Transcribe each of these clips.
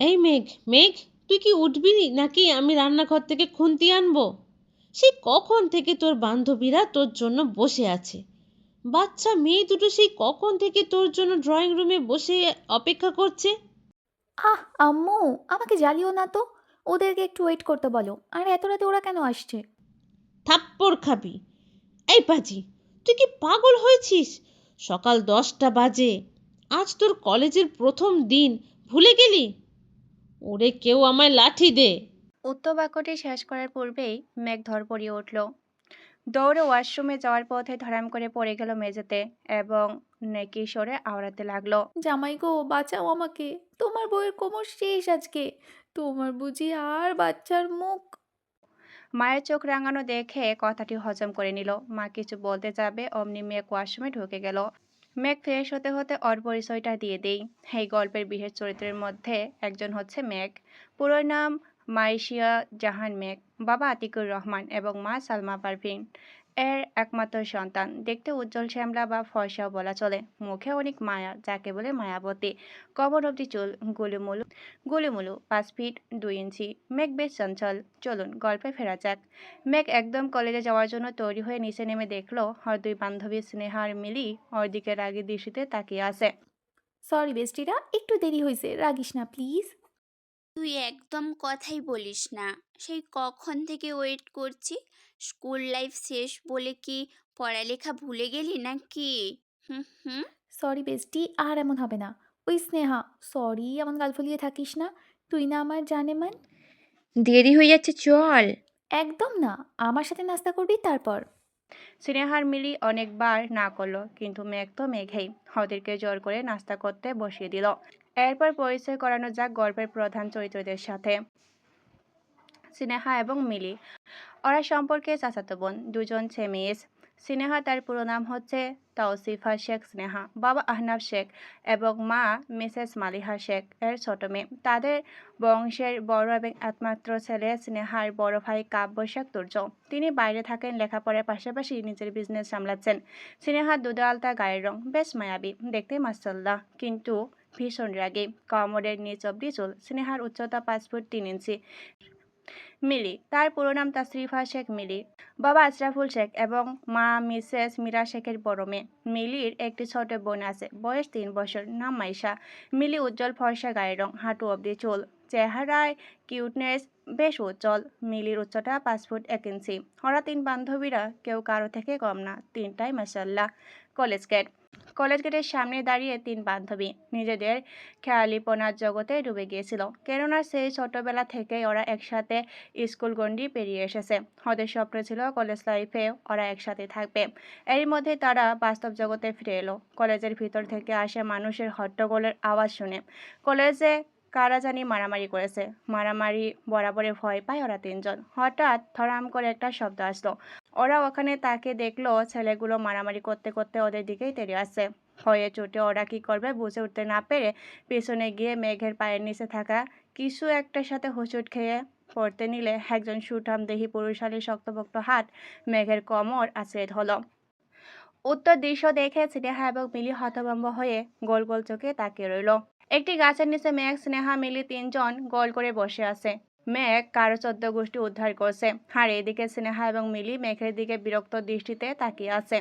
এই মেঘ, মেঘ, তুই কি উঠবি নাকি আমি রান্নাঘর থেকে খুন্তি আনবো? সেই কখন থেকে তোর বান্ধবীরা তোর জন্য বসে আছে। বাচ্চা মেয়ে দুটো সেই কখন থেকে তোর জন্য ড্রয়িং রুমে বসে অপেক্ষা করছে। আহ আম্মু, আমাকে জ্বালিও না তো। ওদেরকে একটু ওয়েট করতে বলো। আর এত রাতে ওরা কেন আসছে? থাপ্পড় খাবি। এই পাজি, তুই কি পাগল হয়েছিস? সকাল 10টা বাজে, আজ তোর কলেজের প্রথম দিন, ভুলে গেলি? ওরে কেউ আমায় লাঠি দে। উক্ত বাক্যটি শেষ করার পূর্বেই মেঘ ধড়ফড়িয়ে উঠল। দৌড়ে ওয়াশরুমে যাওয়ার পথে ধড়াম করে পড়ে গেল মেঝেতে এবং নেকি সরে আওড়াতে লাগলো। জামাই গো, বাঁচাও আমাকে। তোমার বউয়ের কোমর শেষ আজকে। তোমার বুঝি আর বাচ্চার মুখ? মায়ের চোখ রাঙানো দেখে কথাটি হজম করে নিল। মা কিছু বলতে যাবে অমনি মেঘ ওয়াশরুমে ঢুকে গেল। মেঘ ফ্রেশ হতে হতে ওর পরিচয়টা দিয়ে দেই। এই গল্পের বিশেষ চরিত্রের মধ্যে একজন হচ্ছে মেঘ। পুরো নাম মাইশিয়া জাহান মেঘ। বাবা আতিকুর রহমান এবং মা সালমা পারভিন এর একমাত্র সন্তান। দেখতে উজ্জ্বল শ্যামলা বা ফর্সাও বলা চলে। মুখে অনেক মায়া, যাকে বলে মায়াবতী। কবর অবধি চুল, গুলুমুলু গুলুমুলু, 5 ফিট 2 ইঞ্চি। মেঘ বেশ চঞ্চল। চলুন গল্পে ফেরা যাক। মেঘ একদম কলেজে যাওয়ার জন্য তৈরি হয়ে নিচে নেমে দেখলো ওর দুই বান্ধবী স্নেহা আর মিলি ওর দিকে রাগী দৃষ্টিতে তাকিয়ে আছে। সরি বেস্টিরা, একটু দেরি হয়েছে, রাগিস না প্লিজ। তুই একদম কথাই বলিস না। সেই কখন থেকে ওয়েট করছি। স্কুল লাইফ শেষ বলে কি পড়ালেখা ভুলে গেলি নাকি? হুম হুম। সরি বেস্টি, আর এমন হবে না। ওই স্নেহা, সরি এমন গাল ফুলিয়ে থাকিস না। তুই না আমার জানেমান। দেরি হয়ে যাচ্ছে, চল। একদম না। আমার সাথে নাস্তা করবি তারপর। স্নেহার মিলি অনেকবার না করলো, কিন্তু মেঘ তো মেঘেই ওদেরকে জোর করে নাস্তা করতে বসিয়ে দিল। এরপর পরিচয় করানো যাক গল্পের প্রধান চরিত্রদের সাথে। স্নেহা এবং মিলি ওরা সম্পর্কে চাচাতো বোন, দুজন ছেমিস। স্নেহা, তার পুরো নাম হচ্ছে তৌসিফা শেখ স্নেহা, বাবা আহনাফ শেখ এবং মা মিসেস মালিহা শেখ এর ছোট মেয়ে। তাদের বংশের বড় এবং একমাত্র ছেলে স্নেহার বড় ভাই কাব্য শেখ তুর্য। তিনি বাইরে থাকেন, লেখাপড়ার পাশাপাশি নিজের বিজনেস সামলাচ্ছেন। স্নেহার দুধে আলতা গায়ের রং, বেশ মায়াবী দেখতে মাশাআল্লাহ, কিন্তু ভীষণ রাগী। কোমরের নিচ অব্দি চুল। স্নেহার উচ্চতা 5 ফুট 3 ইঞ্চি। মিলি, তার পুরো নাম তাসরিফা শেখ মিলি, বাবা আশরাফুল শেখ এবং মা মিসেস মীরা শেখের বড় মেয়ে। মিলির একটি ছোট বোন আছে, বয়স 3 বছর, নাম মাইশা। মিলি উজ্জ্বল ফর্সা গায়ের রং, হাঁটু অব্দি চুল, চেহারায় কিউটনেস বেশ উজ্জ্বল। মিলির উচ্চতা 5 ফুট 1 ইঞ্চি। ওরা তিন বান্ধবীরা কেউ কারো থেকে কম না, তিনটাই মাসাল্লাহ। College gate. কলেজ গেটের সামনে দাঁড়িয়ে তিন বান্ধবী নিজেদের খেয়ালিপনার জগতে ডুবে গিয়েছিল, কেননা সেই ছোটবেলা থেকেই ওরা একসাথে স্কুল গণ্ডি পেরিয়ে এসেছে। ওদের স্বপ্ন ছিল কলেজ লাইফে ওরা একসাথে থাকবে। এরই মধ্যে তারা বাস্তব জগতে ফিরে এলো। কলেজের ভিতর থেকে আসে মানুষের হট্টগোলের আওয়াজ শুনে। কলেজে কারা জানি মারামারি করেছে। মারামারি বরাবরে ভয় পায় ওরা তিনজন। হঠাৎ ধড়াম করে একটা শব্দ আসলো। ওরা ওখানে তাকে দেখলো ছেলেগুলো মারামারি করতে করতে ওদের দিকেই তেড়ে আসছে। ভয়ে চোটে ওরা কি করবে বুঝে উঠতে না পেরে পেছনে গিয়ে মেঘের পায়ের নিচে থাকা কিছু একটার সাথে হোঁচট খেয়ে পড়তে নিলে একজন সুঠামদেহী পুরুষালী শক্তপোক্ত হাত মেঘের কোমর আঁচড়ে ধরল। উত্তর দৃশ্য দেখে স্নেহা এবং মিলি হতভম্ব হয়ে গোল গোল চোখে তাকিয়ে রইল। একটি গাছের নিচে মেঘ, স্নেহা, মিলি তিনজন গোল করে বসে আছে। মেঘ কারো 14 গোষ্ঠী উদ্ধার করছে, আর এদিকে স্নেহা এবং মিলি মেঘের দিকে বিরক্ত দৃষ্টিতে তাকিয়ে আছে।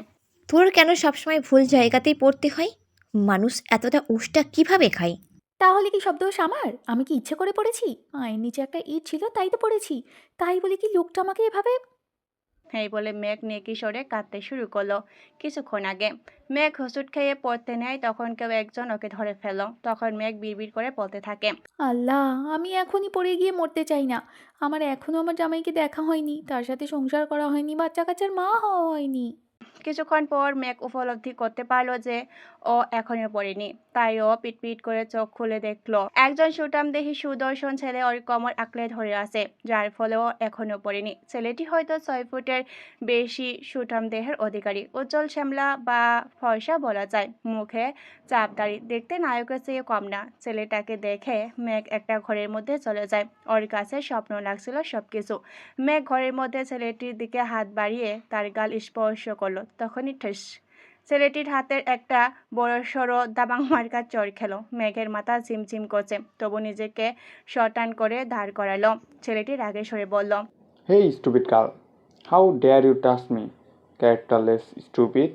তোর কেন সবসময় ভুল জায়গাতেই পড়তে হয়? মানুষ এতটা উষ্টা কিভাবে খায়? তাহলে কি শব্দ আমার? আমি কি ইচ্ছে করে পড়েছি? পায়ের নিচে একটা ইট ছিল, তাই তো পড়েছি। তাই বলে কি লোকটা আমাকে এভাবে? এই বলে মেঘ নেকি সরে কাঁদতে শুরু করলো। কিছুক্ষণ আগে মেঘ হোঁচট খেয়ে পড়তে নেয়, তখন কেউ একজন ওকে ধরে ফেললো। তখন মেঘ বিড়বিড় করে বলতে থাকে। আল্লাহ, আমি এখনই পড়ে গিয়ে মরতে চাই না। আমার এখনো আমার জামাইকে দেখা হয়নি, তার সাথে সংসার করা হয়নি, বাচ্চা কাচ্চার মা হওয়া হয়নি। কিছুক্ষণ পর মেঘ উপলব্ধি করতে পারলো যে ও এখনো পড়েনি। তাই ও পিটপিট করে চোখ খুলে দেখলো একজন সুঠামদেহী সুদর্শন ছেলে ওর কোমর আঁকড়ে ধরে আছে, যার ফলে ও এখনো পড়েনি। ছেলেটি হয়তো 6 ফুটের বেশি সুঠাম দেহের অধিকারী, উজ্জ্বল শ্যামলা বা ফর্সা বলা যায়, মুখে চাপদাড়ি, দেখতে নায়কের চেয়ে কম না। ছেলেটাকে দেখে মেঘ একটা ঘরের মধ্যে চলে যায়। ওর কাছে স্বপ্ন লাগছিল সবকিছু। মেঘ ঘরের মধ্যে ছেলেটির দিকে হাত বাড়িয়ে তার গাল স্পর্শ করলো, তখনই ঠেস ছেলেটির হাতের একটা বড়সড় দাবাং মার্কা চড় খেলো। মেঘের মাথা ঝিমঝিম করছে, তবু নিজেকে শটান করে দাঁড় করালো। ছেলেটি রাগে সরে বলল, Hey, stupid girl. How dare you touch me? Characterless stupid.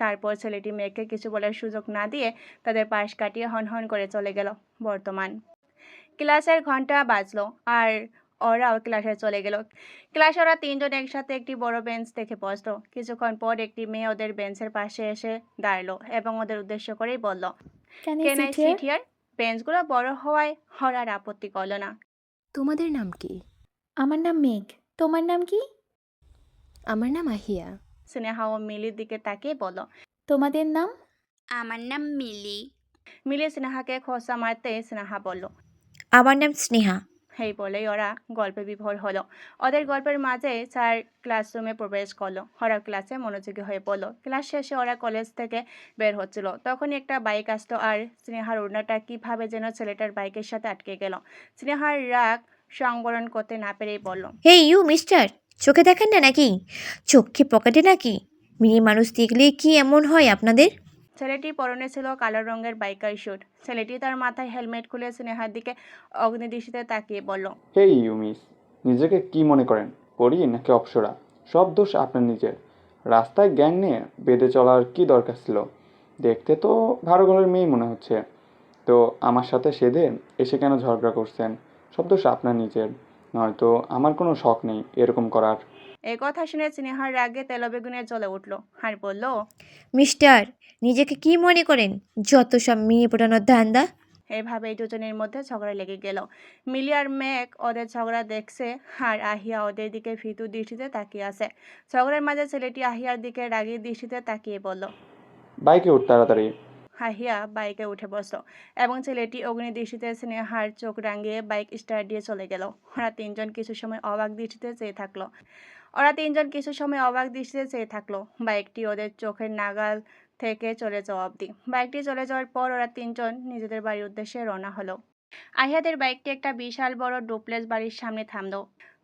তারপর ছেলেটি মেঘকে কিছু বলার সুযোগ না দিয়ে তাদের পাশ কাটিয়ে হনহন করে চলে গেল। বর্তমান ক্লাসের ঘন্টা বাজলো আর ওরাও ক্লাসে চলে গেল। ক্লাসে ওরা তিনজন একসাথে একটি বড় বেঞ্চ দেখে বসলো। কিছুক্ষণ পর একটি মেয়ে ওদের বেঞ্চের পাশে এসে দাঁড়ালো এবং ওদের উদ্দেশ্য করেই বলল, can can I I sit sit here? Here? বেঞ্চগুলো বড় হওয়ায় ওরা আর আপত্তি করলো না। তোমাদের নাম কি? আমার নাম মেঘ। তোমার নাম কি? আমার নাম আহিয়া। স্নেহা ও মিলির দিকে তাকিয়ে বলল। তোমাদের নাম? আমার নাম মিলি। মিলি স্নেহাকে খোঁচা মারতে স্নেহা বলল। আমার নাম স্নেহা। এই বলেই ওরা গল্পে বিভোর হলো। ওদের গল্পের মাঝে স্যার ক্লাসরুমে প্রবেশ করলো। ওরা ক্লাসে মনোযোগী হয়ে পড়লো। ক্লাস শেষে ওরা কলেজ থেকে বের হচ্ছিল, তখনই একটা বাইক আসতো আর স্নেহার ওড়নাটা কিভাবে যেন ছেলেটার বাইকের সাথে আটকে গেল। স্নেহার রাগ সংবরণ করতে না পেরেই বলল, হে ইউ মিস্টার, চোখে দেখেন না নাকি? চোখ কি পকেটে নাকি? মেয়ে মানুষ দেখলে কি এমন হয় আপনাদের? ছেলেটি পরনে ছিল কালো রঙের বাইকার স্যুট। ছেলেটি তার মাথায় হেলমেট খুলে স্নেহার দিকে অগ্নিদৃষ্টিতে তাকিয়ে বলল, হেই ইউ মিস, নিজেকে কি মনে করেন, পরি নাকি অপ্সরা? সব দোষ আপনার নিজের। রাস্তায় গ্যাং নিয়ে বেঁধে চলার কি দরকার ছিল? দেখতে তো ভালো ঘরের মেয়ে মনে হচ্ছে, তো আমার সাথে সেধে এসে কেন ঝগড়া করছেন? সব দোষ আপনার নিজের, নয়তো আমার কোনো শখ নেই এরকম করার। এই কথা শুনে স্নেহার রাগে তেলবেগুনে জ্বলে উঠল আর বলল, মিস্টার, নিজেকে কি মনে করেন? যত সব মেয়ে পটানোর ধান্দা। এভাবেই দুজনের মধ্যে ঝগড়া লেগে গেল। মিলি আর মেঘ ওদের ঝগড়া দেখছে আর আহিয়া ওদের দিকে ভীতু দৃষ্টিতে তাকিয়ে আছে। ঝগড়ার মাঝে ছেলেটি আহিয়ার দিকে রাগী দৃষ্টিতে তাকিয়ে বলল। বাইকে উঠ তাড়াতাড়ি। আহিয়া বাইকে উঠে বসলো এবং ছেলেটি অগ্নি দৃষ্টিতে স্নেহার চোখ রাঙিয়ে বাইক স্টার্ট দিয়ে চলে গেল। ওরা তিনজন কিছু সময় অবাক দৃষ্টিতে চেয়ে থাকলো। বাইকটি ওদের চোখের নাগাল থেকে চলে যাওয়া অবধি। বাইকটি চলে যাওয়ার পর ওরা তিনজন নিজেদের বাড়ির উদ্দেশ্যে রওনা হলো। আহিয়াদের বাইকটি একটা বিশাল বড় ডুপ্লেক্স বাড়ির সামনে থামলো।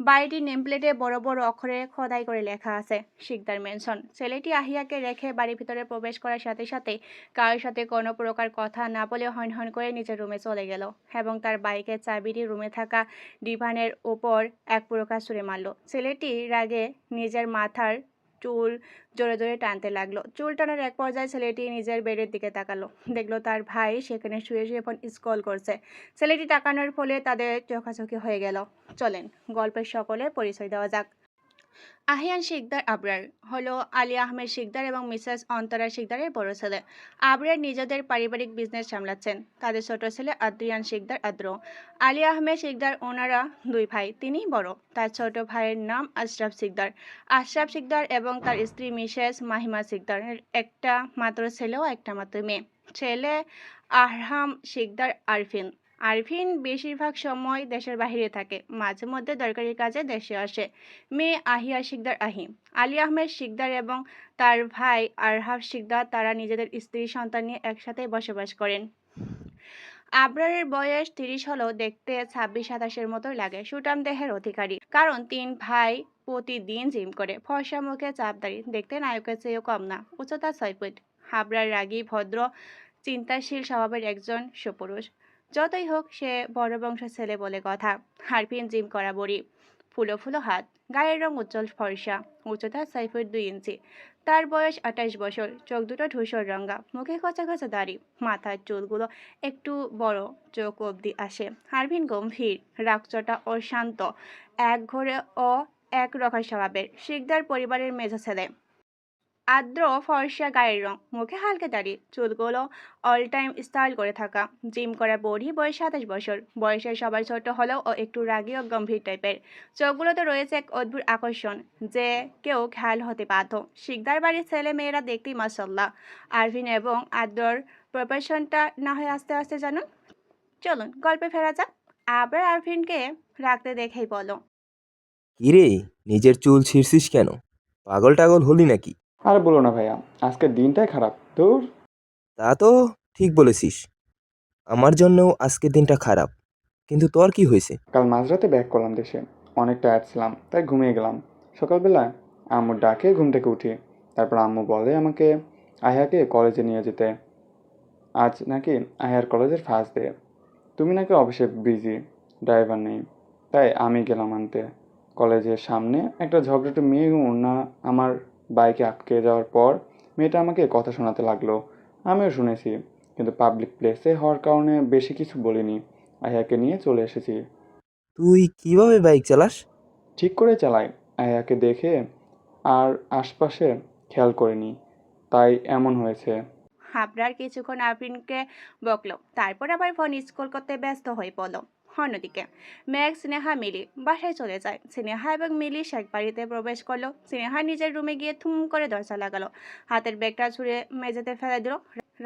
বাড়িটির নেমপ্লেটে বড় বড় অক্ষরে খোদাই করে লেখা আছে শিকদার মেনশন। ছেলেটি আহিয়াকে রেখে বাড়ির ভিতরে প্রবেশ করার সাথে সাথে কারোর সাথে কোনো প্রকার কথা না বলে হন হন করে নিজের রুমে চলে গেল এবং তার বাইকের চাবিটি রুমে থাকা ডিভানের উপর এক প্রকার ছুঁড়ে মারল। ছেলেটি রাগে নিজের মাথার চুল জোরে জোরে টানতে লাগলো। চুল টানার এক পর্যায়ে ছেলেটি নিজের বেডের দিকে তাকালো, দেখলো তার ভাই সেখানে শুয়ে শুয়ে ফোন স্ক্রল করছে। ছেলেটি তাকানোর ফলে তাদের চোখাচোখি হয়ে গেল। চলেন গল্পের সকলের পরিচয় দেওয়া যাক। আহিয়ান শিকদার আবরার হলো আলী আহমেদ শিকদার এবং মিসেস অন্তরা শিকদারের বড় ছেলে। আবরার নিজেদের পারিবারিক বিজনেস সামলাচ্ছেন। তাদের ছোট ছেলে আদ্রিয়ান শিকদার আদ্র। আলী আহমেদ শিকদার ওনারা দুই ভাই, তিনিই বড়। তার ছোট ভাইয়ের নাম আশরাফ শিকদার। আশরাফ শিকদার এবং তার স্ত্রী মিসেস মাহিমা শিকদারের একটা মাত্র ছেলে ও একটা মাত্র মেয়ে। ছেলে আরহাম শিকদার আরফিন। আরফিন বেশিরভাগ সময় দেশের বাইরে থাকে, মাঝে মধ্যে দরকারি কাজে দেশে আসে। মেয়ে আহিয়া শিকদার আহিম। আলী আহমেদ শিকদার এবং তার ভাই আরহাব শিকদার তারা নিজেদের স্ত্রী সন্তান নিয়ে একসাথে বসবাস করেন। আবরারের বয়স 30 হলেও দেখতে 26-27-এর মতো লাগে। সুঠাম দেহের অধিকারী, কারণ তিন ভাই প্রতিদিন জিম করে। ফর্সা মুখে চাপদারি, দেখতে নায়কের চেয়েও কম না। উচ্চতা 6 ফুট। আবরার রাগী, ভদ্র, চিন্তাশীল স্বভাবের একজন সুপুরুষ। যতই হোক সে বড় বংশের ছেলে বলে কথা। আরফিন জিম করা বড়ি, ফুলো ফুলো হাত, গায়ের রং উজ্জ্বল ফর্সা, উচ্চতা 6 ফুট 2 ইঞ্চি। তার বয়স 28 বছর। চোখ দুটো ধূসর রঙা, মুখে খোঁচা খোঁচা দাড়ি, মাথার চুলগুলো একটু বড়, চোখ অবধি আসে। আরফিন গম্ভীর, রাগচটা ও শান্ত, একঘরে ও একরকম স্বভাবের। শিকদার পরিবারের মেজো ছেলে। আর্দ্র ফর্সা গায়ের রং, মুখে হালকা দাড়ি, চুলগুলো অল টাইম স্টাইল করে থাকা। জিম করা বডি, বয়স 27 বছর। বয়সের সবার ছোট হলেও ও একটু রাগী ও গম্ভীর টাইপের। চোখগুলোতে রয়েছে এক অদ্ভুত আকর্ষণ, যে কেউ খেয়াল হতে বাধ্য। শিকদার বাড়ির ছেলে মেয়েরা দেখতেই মাশাআল্লাহ। আরফিন এবং আদ্রর প্রফেশনটা না হয় আস্তে আস্তে জানুন। চলুন গল্পে ফেরা যাক। আবার আরফিনকে রাখতে দেখেই বলো, কিরে, নিজের চুল ছিঁড়ছিস কেন? পাগল টাগল হলি নাকি? আর বলো না ভাইয়া, আজকের দিনটাই খারাপ। দূর। তা তো ঠিক বলেছিস, আমার জন্যও আজকের দিনটা খারাপ। কিন্তু তোর কি হয়েছে? কাল মাঝরাতে ব্যাক করলাম দেশে, অনেক টায়ার্ড ছিলাম তাই ঘুমিয়ে গেলাম। সকালবেলা আম্মুর ডাকে ঘুম থেকে উঠি। তারপর আম্মু বলে আমাকে, আয়াকে কলেজে নিয়ে যেতে। আজ নাকি আয়ার কলেজের ফার্স্ট ডে। তুমি নাকি অফিসে বিজি, ড্রাইভার নেই, তাই আমি গেলাম আনতে। কলেজের সামনে একটা ঝগড়াটে মেয়ে ওড়না আমার বাইকে আটকে যাওয়ার পর মেয়েটা আমাকে কথা শোনাতে লাগলো। আমিও শুনেছি, কিন্তু পাবলিক প্লেসে হওয়ার কারণে বেশি কিছু বলিনি। আয়াকে নিয়ে চলে এসেছি। তুই কিভাবে বাইক চালাস? ঠিক করে চালাই। আয়াকে দেখে আর আশপাশে খেয়াল করিনি, তাই এমন হয়েছে। আবরার কিছুক্ষণ আফরিনকে বকলো, তারপর আবার ফোন স্কুল করতে ব্যস্ত হয়ে পড়ল। অন্যদিকে মেঘ, স্নেহা, মিলি বাসায় চলে যায়। স্নেহা এবং মিলি শেখ বাড়িতে প্রবেশ করলো। স্নেহা নিজের রুমে গিয়ে থুম করে দরজা লাগালো, হাতের ব্যাগটা ছুঁড়ে মেঝেতে ফেলে দিল,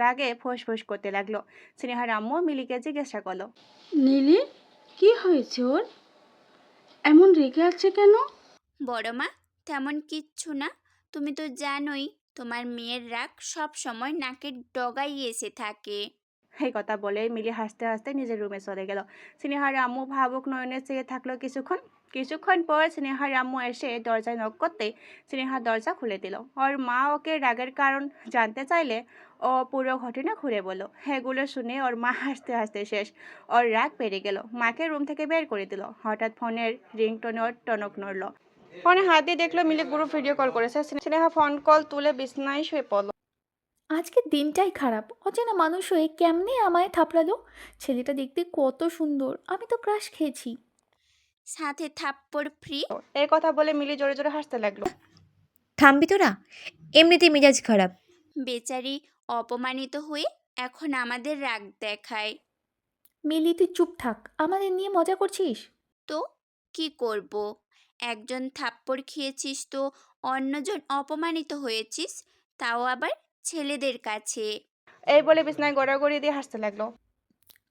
রাগে ফোঁস করতে লাগলো। স্নেহার আম্মু মিলিকে জিজ্ঞাসা করলো, নীলি, কি হয়েছে ওর? এমন রেগে আছে কেন? বড় মা, তেমন কিচ্ছু না। তুমি তো জানোই তোমার মেয়ের রাগ সব সময় নাকের ডগায় এসে থাকে। এই কথা বলে মিলি হাসতে হাসতে নিজের রুমে চলে গেল। স্নেহার আম্মু ভাবুক নয়নে চেয়ে থাকলো কিছুক্ষণ পর স্নেহার আম্মু এসে দরজায় নক করতে স্নেহা দরজা খুলে দিল। ওর মা ওকে রাগের কারণ জানতে চাইলে ও পুরো ঘটনা ঘুরে বলল। এগুলো শুনে ওর মা হাসতে হাসতে শেষ। ওর রাগ বেড়ে গেল, মাকে রুম থেকে বের করে দিল। হঠাৎ ফোনের রিংটোনে ওর টনক নড়ল। ফোনে হাত দিয়ে দেখলো মিলি গ্রুপ ভিডিও কল করেছে। স্নেহা ফোন কল তুলে বিছনায় শুয়ে পড়ল। আজকের দিনটাই খারাপ। অচেনা মানুষ হয়ে কেমনে আমায় থাপড়ালো। ছেলেটা দেখতে কত সুন্দর, আমি তো ক্রাশ খেয়েছি। সাথে থাপ্পড় ফ্রি। এই কথা বলে মিলি জোরে জোরে হাসতে লাগলো। থামবি তোরা? এমনিতেই মেজাজ খারাপ। বেচারি অপমানিত হয়ে এখন আমাদের রাগ দেখায়। মিলি তুই চুপ থাক, আমাদের নিয়ে মজা করছিস? তো কি করব? একজন থাপ্পড় খেয়েছিস তো অন্যজন অপমানিত হয়েছিস, তাও আবার ছেলেদের কাছে। এই বলে বিছনায় গড়াগড়ি দিয়ে হাসতে লাগলো।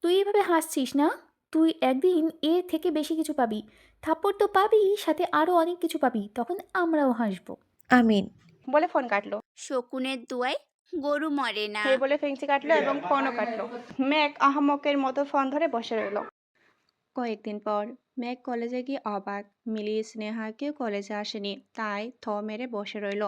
তুই এভাবে হাসছিস না, তুই একদিন এর থেকে বেশি কিছু পাবি। থাপ্পড় তো পাবি, সাথে আরও অনেক কিছু পাবি, তখন আমরাও হাসবো। আমিন। বলে ফোন কাটলো। শকুনের দুয়ায় গরু মরে না। এই বলে ফেংচি কাটলো এবং ফোনও কাটলো। মেঘ আহাম্মকের মতো ফোন ধরে বসে রইল। কয়েকদিন পর মেঘ কলেজে গিয়ে অবাক, মিলি স্নেহা কেউ কলেজে আসেনি, তাই মেরে বসে রইল।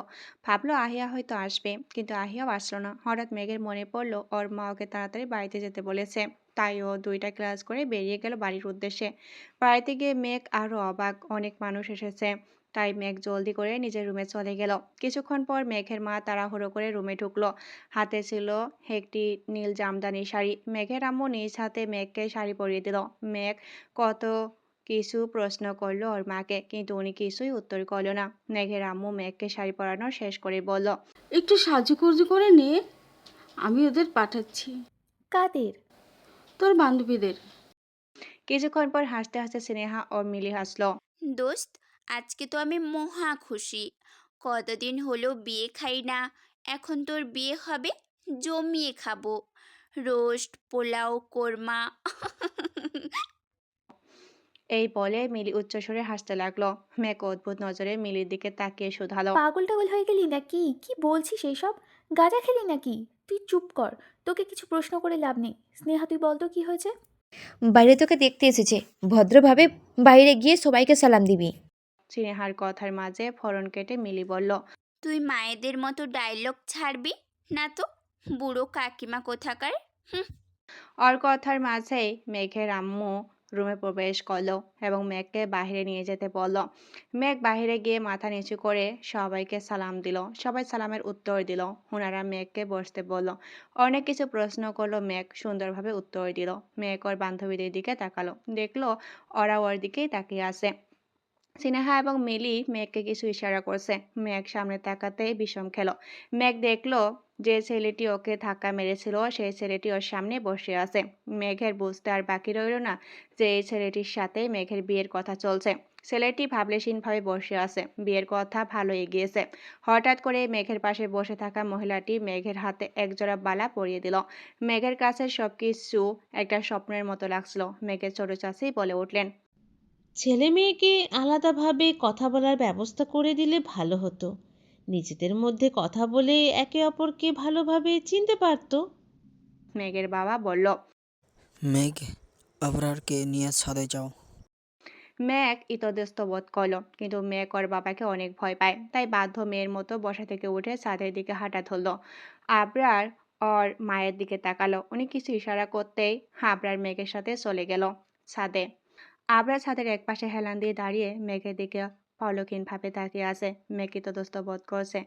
ভাবলো আহিয়া হয়তো আসবে, কিন্তু আহিয়াও আসলো না। হঠাৎ মেঘের মনে পড়লো ওর মা ওকে তাড়াতাড়ি বাড়িতে যেতে বলেছে, তাই ও 2টা ক্লাস করে বেরিয়ে গেল বাড়ির উদ্দেশ্যে। বাড়িতে গিয়ে মেঘ আরো অবাক, অনেক মানুষ এসেছে। তাই মেঘ জলদি করে নিজের রুমে চলে গেল। কিছুক্ষণ পর মেঘের মা তাড়াহুড়ো করে রুমে ঢুকলো। হাতে ছিল একটি নীল জামদানি শাড়ি। মেঘের আম্মু নিজ হাতে মেঘকে শাড়ি পরিয়ে দিল। মেঘ কত কিছু প্রশ্ন করলো ওর মাকে, কিন্তু উনি কিছুই উত্তর করলো না। মেঘের আম্মু মেঘকে শাড়ি পরানো শেষ করে বলল, একটু সাজুগুজু করে নে, আমি ওদের পাঠাচ্ছি। কাদের? তোর বান্ধবীদের। কিছুক্ষণ পর হাসতে হাসতে স্নেহা ও মিলি হাসলো। দোস্ত, আজকে তো আমি মহা খুশি। কতদিন হলো বিয়ে খাই না, এখন তোর বিয়ে হবে, জমিয়ে খাবো। রোস্ট, পোলাও, কোরমা। এই বলে মিলি উচ্চস্বরে হাসতে লাগলো। মেঘ অদ্ভুত নজরে মিলির দিকে তাকিয়ে শুধালো, পাগল টাগল হয়ে গেলি নাকি? কি বলছিস এসব? গাঁজা খেলি নাকি? তুই চুপ কর, তোকে কিছু প্রশ্ন করে লাভ নেই। স্নেহা তুই বল তো কি হয়েছে? বাইরে তোকে দেখতে এসেছে, ভদ্রভাবে বাইরে গিয়ে সবাইকে সালাম দিবি। স্নেহার কথার মাঝে ফোড়ন কেটে মিলি বলল, তুই মায়েদের মতো ডায়লগ ছাড়বি না তো, বুড়ো কাকিমা কোথাকার। হুম। ওর কথার মাঝেই মেঘের আম্মু রুমে প্রবেশ করলো এবং মেঘকে বাইরে নিয়ে যেতে বলল। মেঘ বাইরে গিয়ে মাথা নিচু করে সবাইকে সালাম দিল। সবাই সালামের উত্তর দিল। ওনারা মেঘকে বসতে বলল। অনেক কিছু প্রশ্ন করলো, মেঘ সুন্দরভাবে উত্তর দিল। মেঘ ওর বান্ধবীদের দিকে তাকালো, দেখলো ওরা ওর দিকেই তাকিয়ে আছে। স্নেহা এবং মিলি মেঘকে কিছু ইশারা করছে। মেঘ সামনে তাকাতেই বিষম খেল। মেঘ দেখলো যে ছেলেটি ওকে ধাক্কা মেরেছিল সেই ছেলেটি ওর সামনে বসে আছে। মেঘের বুঝতে আর বাকি রইল না যে এই ছেলেটির সাথে মেঘের বিয়ের কথা চলছে। ছেলেটি ভাবলেশীনভাবে বসে আছে, বিয়ের কথা ভালো এগিয়েছে। হঠাৎ করে মেঘের পাশে বসে থাকা মহিলাটি মেঘের হাতে একজোড়া বালা পরিয়ে দিল। মেঘের কাছে সবকিছু একটা স্বপ্নের মতো লাগছিল। মেঘের ছোট চাচি বলে উঠলেন, ছেলে মেয়েকে আলাদাভাবে কথা বলার ব্যবস্থা করে দিলে ভালো হতো। নিজেদের মধ্যে কথা বলে একে অপরকে ভালোভাবে চিনতে পারতো। মেঘের বাবা বলল। মেঘ, আবরারকে নিয়ে ছাদে যাও। মেঘ ইতস্তত বোধ করল, কিন্তু মেঘ ওর বাবাকে অনেক ভয় পায়, তাই বাধ্য মেয়ের মতো বসা থেকে উঠে ছাদের দিকে হাঁটা ধরল। আবরার ওর মায়ের দিকে তাকালো। উনি কিছু ইশারা করতেই আবরার মেঘের সাথে চলে গেল ছাদে। আবরার ছাদের একপাশে হেলান দিয়ে দাঁড়িয়ে মেঘের দিকে পলকহীনভাবে তাকিয়ে আছে। মেঘ ইতস্তত বোধ করছে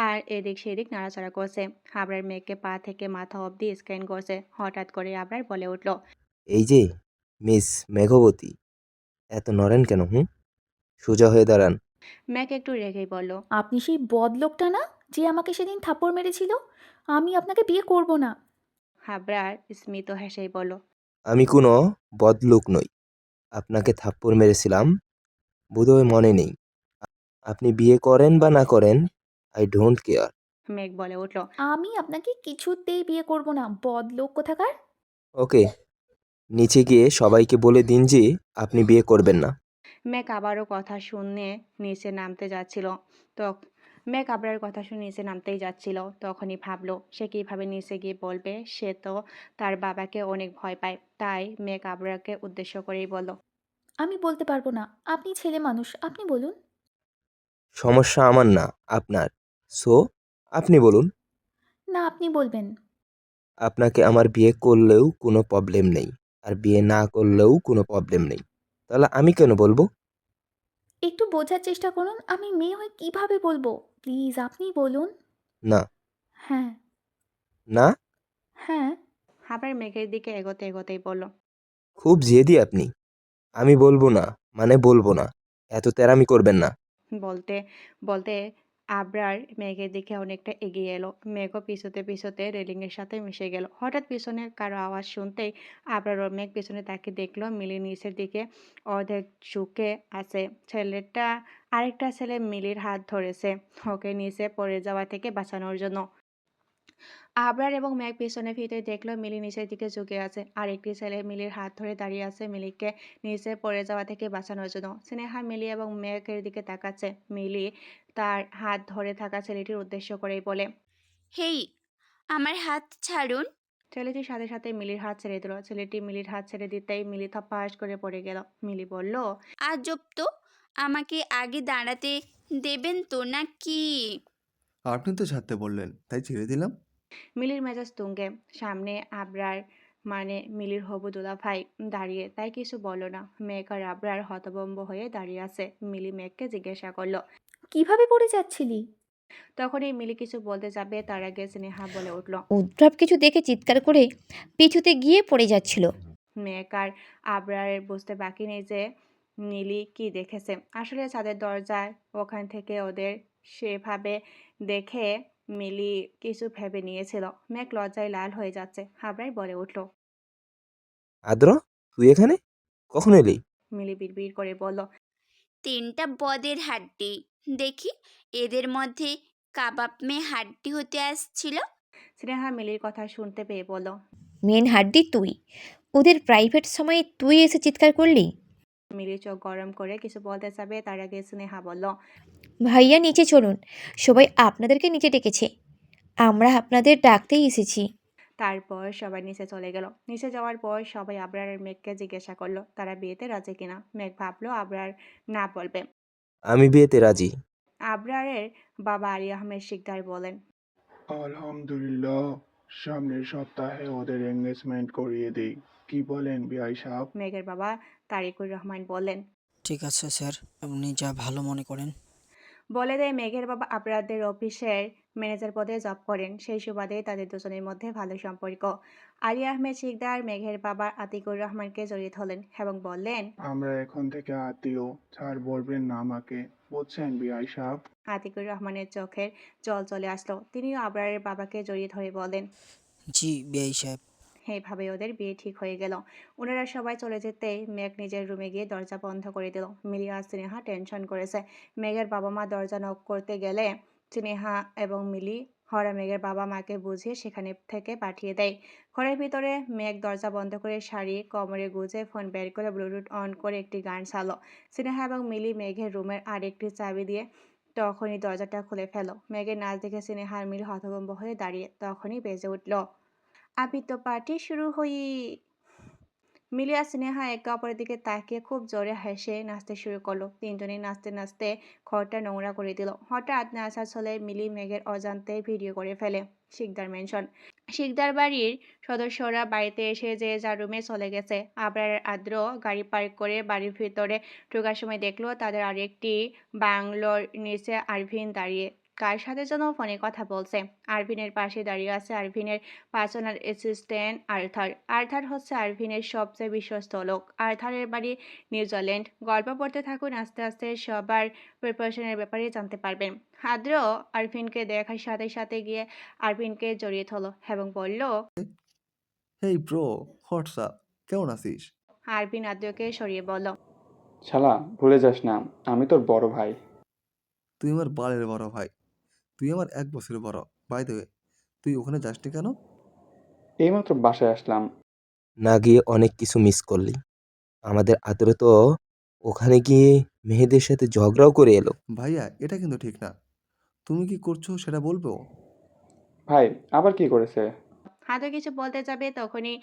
আর এদিক সেদিক নাড়াচাড়া করছে। আবরার মেঘকে পা থেকে মাথা অবধি স্ক্যান করছে। হঠাৎ করে আবরার বলে উঠল, এই যে মিস মেঘবতী, এত নড়েন কেন? সোজা হয়ে দাঁড়ান। মেঘ একটু রেগেই বলল, আপনি সেই বদলোকটা না যে আমাকে সেদিন থাপ্পড় মেরেছিল? আমি আপনাকে বিয়ে করব না। আবরার স্মিত হেসেই বলল, আমি কোনো বদলোক নই। আপনাকে থাপ্পড় মেরেছিলাম, বোধহয় মনে নেই। আপনি বিয়ে করেন বা না করেন, আই ডোন্ট কেয়ার। মেঘ বলে উঠল, আমি আপনাকে কিছুতেই বিয়ে করব না, বদলোক কোথাকার। ওকে, নিচে গিয়ে সবাইকে বলে দিন যে আপনি বিয়ে করবেন না। মেঘ আবারও কথা শুনে নিচে নামতে যাচ্ছিল। মেঘ আবরার কথা শুনে নিচে নামতেই যাচ্ছিল। তখনই ভাবলো সে কিভাবে নিচে গিয়ে বলবে। সে তো তার বাবাকে অনেক ভয় পায়। তাই মেঘ আবরারকে উদ্দেশ্য করেই বলল, আমি বলতে পারবো না, আপনি ছেলে মানুষ, আপনি বলুন। সমস্যা আমার না, আপনার। সো আপনি বলুন। না, আপনি বলবেন। আপনাকে আমার বিয়ে করলেও কোনো প্রবলেম নেই, আর বিয়ে না করলেও কোনো প্রবলেম নেই। তাহলে আমি কেন বলবো? একটু বোঝার চেষ্টা করুন, আমি মেয়ে হয়ে কিভাবে বলবো। প্লিজ আপনি বলুন। না। হ্যাঁ। না। হ্যাঁ। আবার মেঘের দিকে এগোতে এগোতেই বলল, খুব জেদি আপনি। আমি বলবো না মানে বলবো না, এত তেরামি করবেন না। বলতে বলতে আবরার মেঘের দিকে অনেকটা এগিয়ে এলো। মেঘও পিছুতে পিছুতে রেলিংয়ের সাথে মিশে গেল। হঠাৎ পিছনে কারো আওয়াজ শুনতেই আবরার ও মেঘ পিছনে তাকিয়ে দেখলো মিলি নিচের দিকে অর্ধেক ঝুঁকে আছে। আরেকটা ছেলে মিলির হাত ধরেছে ওকে নিচে পড়ে যাওয়া থেকে বাঁচানোর জন্য। আবরার এবং মেঘ পিছনে ফিরে দেখলো মিলি নিচের দিকে ঝুঁকে আছে আর একটি ছেলে মিলির হাত ধরে দাঁড়িয়ে আছে মিলিকে নিচে পড়ে যাওয়া থেকে বাঁচানোর জন্য। স্নেহা মিলি এবং মেঘের দিকে তাকাচ্ছে। মিলি তার হাত ধরে থাকা ছেলেটির উদ্দেশ্য করেই বলে, হেই, আমার হাত ছাড়ুন। ছেলেটির সাথে সাথে মিলির হাত ছেড়ে দিল। ছেলেটি মিলির হাত ছেড়ে দিতেই মিলি থপাস করে পড়ে গেল। মিলি বলল, আজব তো, আমাকে আগে দাঁড়াতে দেবেন তো নাকি? আপনি তো ছাড়তে বললেন, তাই ছেড়ে দিলাম। মিলির মেজাজ তুঙ্গে। সামনে আবরার মানে মিলির হবু দুলাভাই দাঁড়িয়ে, তাই কিছু বলল না। মেঘ আর আবরার হতভম্ব হয়ে দাঁড়িয়ে আছে। মিলি মেঘকে জিজ্ঞাসা করলো। কিভাবে পড়ে যাচ্ছিলি? তখনই মিলি কিছু বলতে যাবে তার আগে স্নেহা বলে উঠল, উদ্ভব কিছু দেখে চিৎকার করে পিছুতে গিয়ে পড়ে যাচ্ছিল। মেঘ আর আবরারের বুঝতে বাকি নেই যে মিলি কি দেখেছে। আসলে ছাদের দরজায় ওখান থেকে ওদের সেভাবে দেখে মিলি কিছু ভেবে নিয়েছিল। মেঘ লজ্জায় লাল হয়ে যাচ্ছে। আবরার বলে উঠল, আদ্র, তুই এখানে কখন এলি? মিলি বিড়বিড় করে বলল, তিনটা বদের হাড্ডি দেখি, এদের মধ্যে কাবাব মেয়ে হাড্ডি হতে আসছিল। স্নেহা মিলির কথা শুনতে পেয়ে বলল, মেন হাড্ডি তুই, ওদের প্রাইভেট সময়ে তুই এসে চিৎকার করলি। মিলি চোখ গরম করে কিছু বলতে যাবে তার আগে স্নেহা বলল, ভাইয়া নিচে চলুন, সবাই আপনাদেরকে নিচে ডেকেছে, আমরা আপনাদের ডাকতেই এসেছি। তারপর সবাই নিচে চলে গেল। নিচে যাওয়ার পর সবাই আবরার আর মেঘকে জিজ্ঞাসা করলো তারা বিয়েতে রাজি কিনা। মেঘ ভাবলো আবরার না বলবে। আমি বিয়েতে রাজি। আবরারের বাবা আলী আহমেদ শিকদার বলেন, আলহামদুলিল্লাহ, সামনের সপ্তাহে ওদের এঙ্গেজমেন্ট করিয়ে দিই। কি বলেন বিআই সাহেব? মেঘের বাবা তারিকুর রহমান বলেন, ঠিক আছে স্যার, আপনি যা ভালো মনে করেন। বলে দেয় মেঘের বাবা আবরারদের অফিসের ম্যানেজার পদে জব করেন। সেই সুবাদে তাদের দুজনের মধ্যে ভালো সম্পর্ক। আলী আহমেদ শিকদার মেঘের বাবা আতিকুর রহমানকে জড়িয়ে ধরলেন এবং বললেন, আমরা এখন থেকে আত্মীয়, ছাড় বলবেন না আমাকে, বুঝছেন বিআই সাহেব? আতিকুর রহমানের চোখের জল চলে আসলো। তিনিও আবরারের বাবাকে জড়িয়ে ধরে বলেন, জি বিআই সাহেব। এইভাবে ওদের বিয়ে ঠিক হয়ে গেল। ওনারা সবাই চলে যেতেই মেঘ নিজের রুমে গিয়ে দরজা বন্ধ করে দিল। মিলি আর স্নেহা টেনশন করেছে। মেঘের বাবা মা দরজা নক করতে গেলে স্নেহা এবং মিলি হরা মেঘের বাবা মাকে বুঝিয়ে সেখানে থেকে পাঠিয়ে দেয়। ঘরের ভিতরে মেঘ দরজা বন্ধ করে শাড়ি কোমরে গুজে ফোন বের করে ব্লুটুথ অন করে একটি গান চালো। স্নেহা এবং মিলি মেঘের রুমের আরেকটি চাবি দিয়ে তখনই দরজাটা খুলে ফেলো। মেঘের নাচ দেখে স্নেহা আর মিলি হতভম্ব হয়ে দাঁড়িয়ে। তখনই বেজে উঠল, अभी तो पार्टी शुरू हुई। মিলি আর স্নেহা একে অপরের দিকে তাকিয়ে খুব জোরে হেসে নাচতে শুরু করলো। তিনজনেই নাচতে নাচতে ঘরটা নোংরা করে দিল। হঠাৎ নাচা চলে মিলি মেঘের অজান্তে ভিডিও করে ফেলে। শিকদার মেনশন। শিকদার বাড়ির সদস্যরা বাড়িতে এসে যে যার রুমে চলে গেছে। আবরার আর আদ্র গাড়ি পার্ক করে বাড়ির ভিতরে ঢোকার সময় দেখলো তাদের আরেকটি বাংলোর নিচে আরভিন দাঁড়িয়ে কার সাথে যেন ফোনে কথা বলছে। আরভিনের পাশে দাঁড়িয়ে আছে আরভিনের পার্সোনাল অ্যাসিস্ট্যান্ট আর্থার। আর্থার হচ্ছে আরভিনের সবচেয়ে বিশ্বস্ত লোক। আর্থারের বাড়ি নিউজিল্যান্ড। গল্প পড়তে থাকুন, আস্তে আস্তে সবার প্রিপারেশনের ব্যাপারে জানতে পারবেন। আদ্র আরভিনকে দেখার সাথে সাথে গিয়ে আরভিনকে জড়িয়ে ধরল এবং বলল, হেই ব্রো, হোয়াটসঅ্যাপ, কেমন আছিস? আরভিন আদ্রকে সরিয়ে বলল, শালা ভুলে যাস না, আমি তোর বড় ভাই। তুই আমার বালের বড় ভাই। তুই আমার 1 বছরের বড়। বাই দ্য ওয়ে, তুই ওখানে যাসনি কেন? এইমাত্র বাসায় আসলাম। না গিয়ে অনেক কিছু মিস করলি। আমাদের আদরে তো ওখানে গিয়ে মেয়েদের সাথে ঝগড়াও করে এলো। ভাইয়া, এটা কিন্তু ঠিক না। তুমি কি করছো সেটা বলবো? ভাই আবার কি করেছে? আদ্র কিছু বলতে যাবে তখনই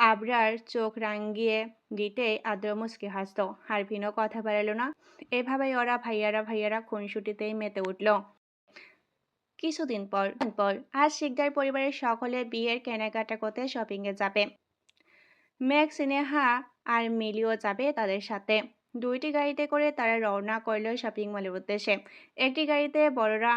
আবরার চোখ রাঙিয়ে দিতে আদ্র মুচকি হাসতো। আরভিনও কথা বাড়ালো না। এভাবেই ওরা ভাইয়ারা খুনসুটিতেই মেতে উঠল। কিছুদিন পর আজ শিকদার পরিবারের সকলে বিয়ের কেনাকাটা করতে শপিংয়ে যাবে। মেঘ, স্নেহা আর মিলিও যাবে তাদের সাথে। 2টি গাড়িতে করে তারা রওনা করল শপিং মলের উদ্দেশ্যে। একটি গাড়িতে বড়রা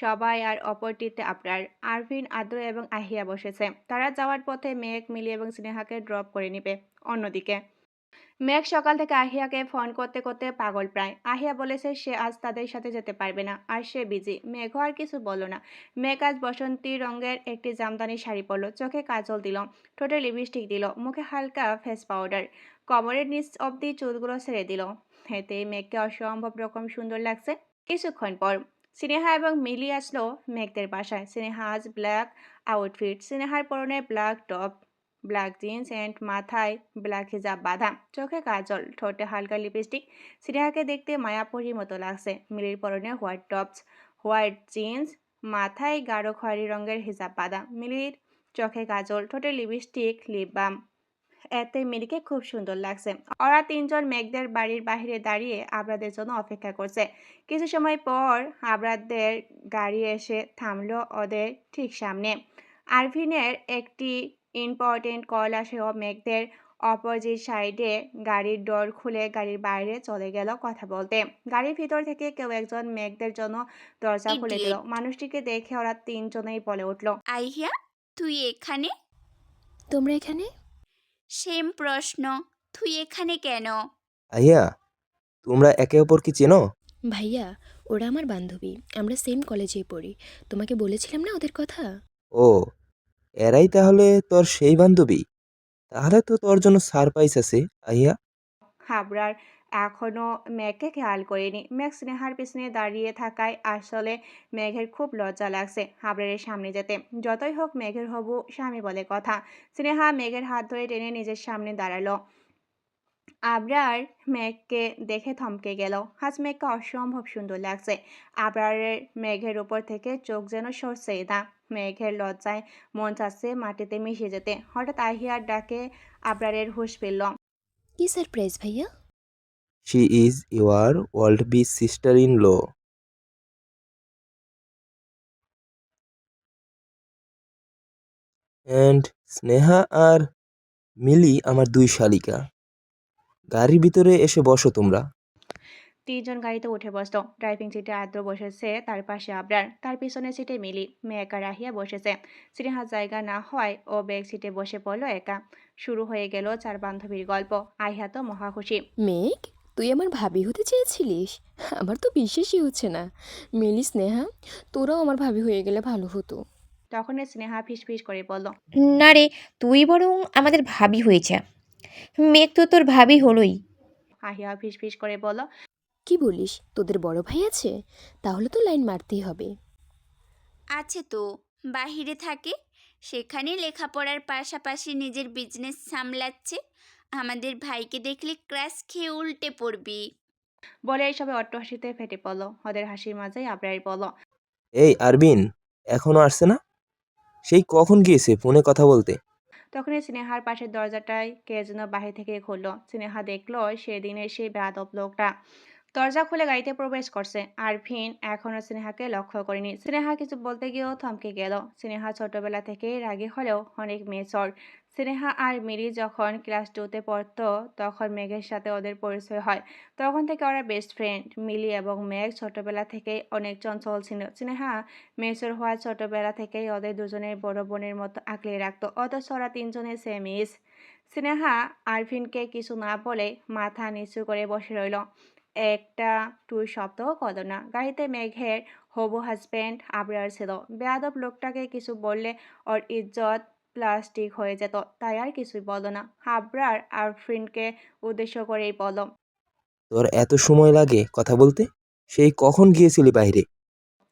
সবাই আর অপরটিতে আবরার, আরভিন, আদ্র এবং আহিয়া বসেছে। তারা যাওয়ার পথে মেঘ, মিলি এবং স্নেহাকে ড্রপ করে নিবে। অন্যদিকে মেঘ সকাল থেকে আহিয়াকে ফোন করতে করতে পাগল প্রায়। আহিয়া বলেছে সে আজ তাদের সাথে যেতে পারবে না, আর সে বিজি। মেঘও আর কিছু বলল না। মেঘ আজ বসন্তী রঙের একটি জামদানি শাড়ি পরল, চোখে কাজল দিল, ঠোঁটে লিপস্টিক দিল, মুখে হালকা ফেস পাউডার, কোমরের নিচ অবধি চুলগুলো ছেড়ে দিল। এতে মেঘকে অসম্ভব রকম সুন্দর লাগছে। কিছুক্ষণ পর স্নেহা এবং মিলি আসলো মেঘদের বাসায়। স্নেহা আজ ব্ল্যাক আউটফিট, স্নেহার পরনে black top, black jeans and মাথায় ব্ল্যাক হিজাব বাঁধা, চোখে কাজল, ঠোঁটে হালকা লিপস্টিক। স্নেহাকে দেখতে মায়াপরীর মতো লাগছে। মিলির পরনে হোয়াইট টপস, হোয়াইট জিন্স, মাথায় গাঢ় খয়েরি রঙের হিজাব বাঁধা, মিলির চোখে কাজল, ঠোঁটে লিপস্টিক, লিপ বাম। এতে মিলিকে খুব সুন্দর লাগছে। ওরা তিনজন মেঘদের বাড়ির বাইরে দাঁড়িয়ে আবরাদের জন্য অপেক্ষা করছে। কিছু সময় পর আবরাদের গাড়ি এসে থামলো ওদের ঠিক সামনে। আরভিনের একটি ইম্পর্টেন্ট কল আসে ও মেঘদের অপোজিট সাইডে গাড়ির ডোর খুলে গাড়ির বাইরে চলে গেল কথা বলতে। গাড়ির ভিতর থেকে কেউ একজন মেঘদের জন্য দরজা খুলে দিল। ইডিয়েট! মানুষটিকে দেখে ওরা তিনজনেই বলে উঠল, আহিয়া, তুই এখানে? তোমরা এখানে? সেম প্রশ্ন, তুই এখানে কেন? আইয়া, তোমরা একে অপরকে চেনো? ভাইয়া, ওরা আমার বান্ধবী। আমরা সেম কলেজেই পড়ি। তোমাকে বলেছিলাম না ওদের কথা? ও, এরাই তাহলে তোর সেই বান্ধবী? তাহলে তো তোর জন্য সারপ্রাইজ আছে আইয়া। হাবড়ার এখনো মেঘকে খেয়াল করেনি। মেঘ স্নেহার পিছনে দাঁড়িয়ে থাকায় আসলে মেঘের খুব লজ্জা লাগছে হাবড়ারের সামনে যেতে। যতই হোক মেঘের হবু স্বামী বলে কথা। স্নেহা মেঘের হাত ধরে টেনে নিজের সামনে দাঁড়ালো। আবরার মেঘকে দেখে থমকে গেল। আজ মেঘকে অসম্ভব সুন্দর লাগছে। আবরারের মেঘের উপর থেকে চোখ যেন সরছে না। মেঘের লজ্জায় মন চাচ্ছে মাটিতে মিশে যেতে। হঠাৎ আহিয়ার ডাকে আবরারের হুঁশ ফিরল। কি সারপ্রাইজ ভাইয়া? She is your would be sister in law. And Sneha আর মিলি আমার 2 শালিকা। গাড়ির ভিতরে এসে বসো তোমরা। তিনজন গাড়িতে উঠে বসলো। ড্রাইভিং সিটে আদ্র বসেছে, তার পাশে আবরার, তার পিছনের সিটে মিলি। মেঘ আর আহিয়া বসেছে। স্নেহার জায়গা না হয় ও ব্যাক সিটে বসে পড়লো একা। শুরু হয়ে গেল 4 বান্ধবীর গল্প। আহিয়া তো মহা খুশি। মেঘ, তুই আমার ভাবি হতে চেয়েছিলিস? আমার তো বিশ্বাসই হচ্ছে না। মিলি, স্নেহা, তোরাও আমার ভাবি হয়ে গেলে ভালো হতো। তখনই স্নেহা ফিসফিস করে বলল, না রে, তুই বরং আমাদের ভাবি হয়ে যা। মেঘ তো তোর ভাবি হলোই। আহিয়া ফিসফিস করে বলল, কি বলিস? তোদের বড় ভাই আছে? তাহলে তো লাইন মারতেই হবে। আছে তো, বাহিরে থাকে। সেখানে লেখাপড়ার পাশাপাশি নিজের বিজনেস সামলাচ্ছে। আমাদের ভাইকে দেখলে ক্রাশ খেয়ে উল্টে পড়বি। বলে এইসবে অট্টহাসিতে ফেটে পড়ল। ওদের হাসির মাঝেই আবরার বলল, এই আরবিন এখনো আসছে না? সেই কখন গিয়েছে ফোনে কথা বলতে? তখনই স্নেহার পাশের দরজাটায় কে যেন বাহির থেকে খুললো। স্নেহা দেখলো সেদিনের সেই বেয়াদব লোকটা। দরজা খুলে গাড়িতে প্রবেশ করছে। আরফিন এখনো স্নেহাকে লক্ষ্য করেনি। স্নেহা কিছু বলতে গিয়েও থমকে গেল। স্নেহা ছোটবেলা থেকেই রাগী হলেও অনেক মেচর। স্নেহা আর মিলি যখন ক্লাস 2তে পড়তো তখন মেঘের সাথে ওদের পরিচয় হয়। তখন থেকে ওরা বেস্ট ফ্রেন্ড। মিলি এবং মেঘ ছোটবেলা থেকেই অনেক চঞ্চল ছিল। স্নেহা মেচর হওয়া ছোটবেলা থেকেই ওদের দুজনের বড় বোনের মতো আগলে রাখতো। অথচ ওরা তিনজনে সেম ইজ। স্নেহা আরফিনকে কিছু না বলে মাথা নিচু করে বসে রইল। একটা টুই শব্দও করল না। গাড়িতে মেঘের হবু হাজবেন্ড আবরার ছিল। বেয়াদব লোকটাকে কিছু বললে ওর ইজ্জত প্লাস্টিক হয়ে যেত, তাই আর কিছুই বলল না। আবরার আরফিনকে উদ্দেশ্য করেই বলল, তোর এত সময় লাগে কথা বলতে? সেই কখন গিয়েছিলি বাইরে?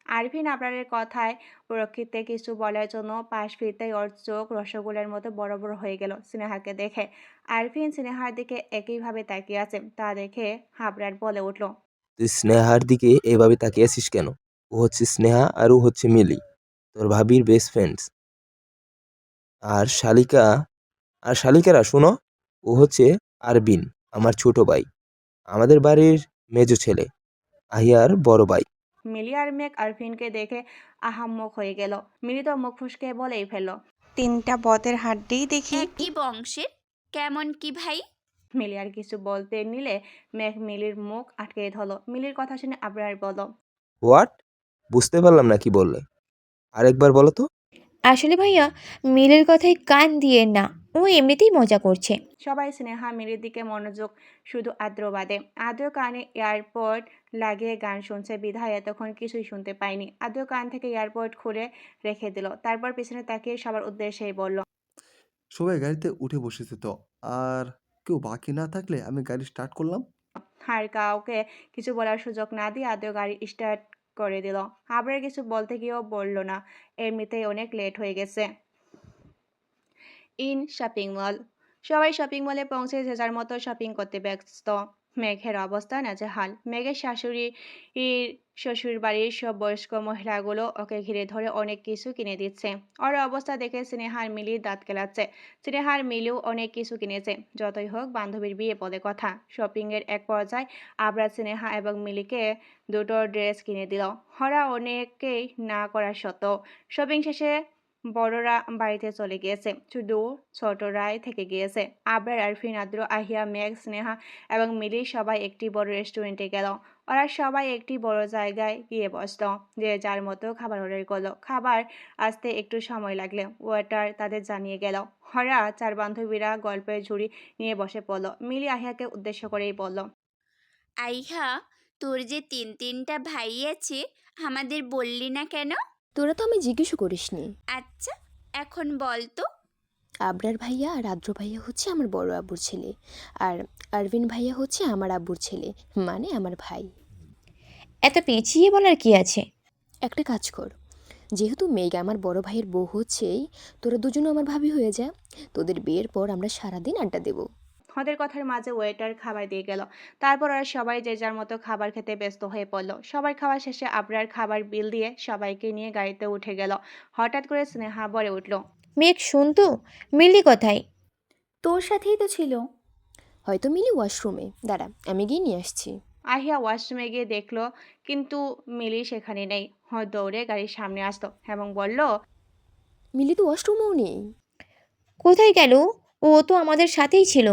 আরফিন আবরারের কথায় প্রকৃতিতে কিছু বলার জন্য পাশ ফিরতেই ওর চোখ রসগোল্লার মতো বড় বড় হয়ে গেল স্নেহাকে দেখে। আরফিন স্নেহার দিকে একইভাবে তাকিয়ে আছে, তা দেখে আবরার বলে উঠল, তুই স্নেহার দিকে এভাবে তাকিয়ে আছিস কেন? ও হচ্ছে স্নেহা আর ও হচ্ছে মিলি, তোর ভাবির বেস্ট ফ্রেন্ডস। আর শালিকারা শোনো, ও হচ্ছে আরবিন, আমার ছোট ভাই, আমাদের বাড়ির মেজো ছেলে, আহিয়ার বড় ভাই। মিলি আর মেঘ আরফিনকে দেখে আহাম্মক হয়ে গেল। মিলি তো মুখ ফুসকে বলেই ফেলল, তিনটা বদের হাড্ডি দেখি। একই বংশের, কেমন কি ভাই? মিলি আর কিছু বলতে নিলে মেঘ মিলির মুখ আটকে ধরল। মিলির কথা শুনে আবরার বলল, হোয়াট? বুঝতে পারলাম না কি বললে, আরেকবার বলো তো। আসলে ভাইয়া, মিলের কথায় কান দিয়ে না, ও এমনিতেই মজা করছে। সবাই স্নেহা মিলির দিকে মনোযোগ, শুধু আদ্র বাদে। আদ্র কানে এয়ারপড লাগিয়ে গান শুনছে বিধায় এতক্ষণ কিছুই শুনতে পায়নি। আদ্র কান থেকে এয়ারপড খুলে রেখে দিল, তারপর পিছনে তাকিয়ে সবার উদ্দেশ্যেই বলল, সবাই গাড়িতে উঠে বসেছে তো, আর কেউ বাকি না থাকলে আমি গাড়ি স্টার্ট করলাম। আর কাউকে কিছু বলার সুযোগ না দিয়ে আদ্র গাড়ি স্টার্ট করে দিল। আবার কিছু বলতে গিয়েও বলল না, এমনিতেই অনেক লেট হয়ে গেছে। In shopping mall. সবাই শপিং মলে পৌঁছে যে যার মতো শপিং করতে ব্যস্ত। মেঘের অবস্থা নাজেহাল। মেঘের শ্বশুর বাড়ির সব বয়স্ক মহিলাগুলো ওকে ঘিরে ধরে অনেক কিছু কিনে দিচ্ছে। ওর অবস্থা দেখে স্নেহার মিলির দাঁত কেলাচ্ছে। স্নেহার মিলিও অনেক কিছু কিনেছে। যতই হোক বান্ধবীর বিয়ে বলে কথা। শপিং এর এক পর্যায়ে আবরার স্নেহা এবং মিলিকে দুটো ড্রেস কিনে দিল। ওরা অনেকেই না করার সত্ত্বেও। শপিং শেষে বড়রা বাড়িতে চলে গিয়েছে, শুধু ছোটরাই থেকে গিয়েছে। আবরার, আরফিন, আদ্র, আহিয়া, মেঘ, স্নেহা এবং মিলি সবাই একটি বড় রেস্টুরেন্টে গেল। ওরা সবাই একটি বড় জায়গায় গিয়ে বসলো। যে যার মতো খাবার অর্ডার করলো। খাবার আসতে একটু সময় লাগলে ওয়েটার তাদের জানিয়ে গেল। ওরা চার বান্ধবীরা গল্পের ঝুড়ি নিয়ে বসে পড়লো। মিলি আহিয়াকে উদ্দেশ্য করেই বলল, আইহা, তোর যে তিনটা ভাই আছে, আমাদের বললি না কেন? তোরা তো আমি জিজ্ঞেসও করিসনি। আচ্ছা, এখন বল তো। আবরার ভাইয়া আর আদ্র ভাইয়া হচ্ছে আমার বড় আব্বুর ছেলে, আর আরভিন ভাইয়া হচ্ছে আমার আব্বুর ছেলে, মানে আমার ভাই। এত পেঁচিয়ে বলার কি আছে? একটা কাজ কর, যেহেতু মেঘ আমার বড় ভাইয়ের বউ হচ্ছেই, তোরা দুজনে আমার ভাবি হয়ে যা। তোদের বিয়ের পর আমরা সারাদিন আড্ডা দেবো। ওদের কথার মাঝে ওয়েটার খাবার দিয়ে গেল। তারপর ওরা সবাই যে যার মতো খাবার খেতে ব্যস্ত হয়ে পড়ল। সবার খাওয়া শেষে আবরার খাবার বিল দিয়ে সবাইকে নিয়ে গাড়িতে উঠে গেল। হঠাৎ করে স্নেহা বলে উঠল, মেঘ শুনতো, মিলি কোথায়? তোর সাথেই তো ছিল। হয়তো মিলি ওয়াশরুমে, দাঁড়া আমি গিয়ে নিয়ে আসছি। আহিয়া ওয়াশরুমে গিয়ে দেখলো কিন্তু মিলি সেখানে নেই। দৌড়ে গাড়ির সামনে আসতো এবং বলল, মিলি তো ওয়াশরুমেও নেই। কোথায় গেল? ও তো আমাদের সাথেই ছিল।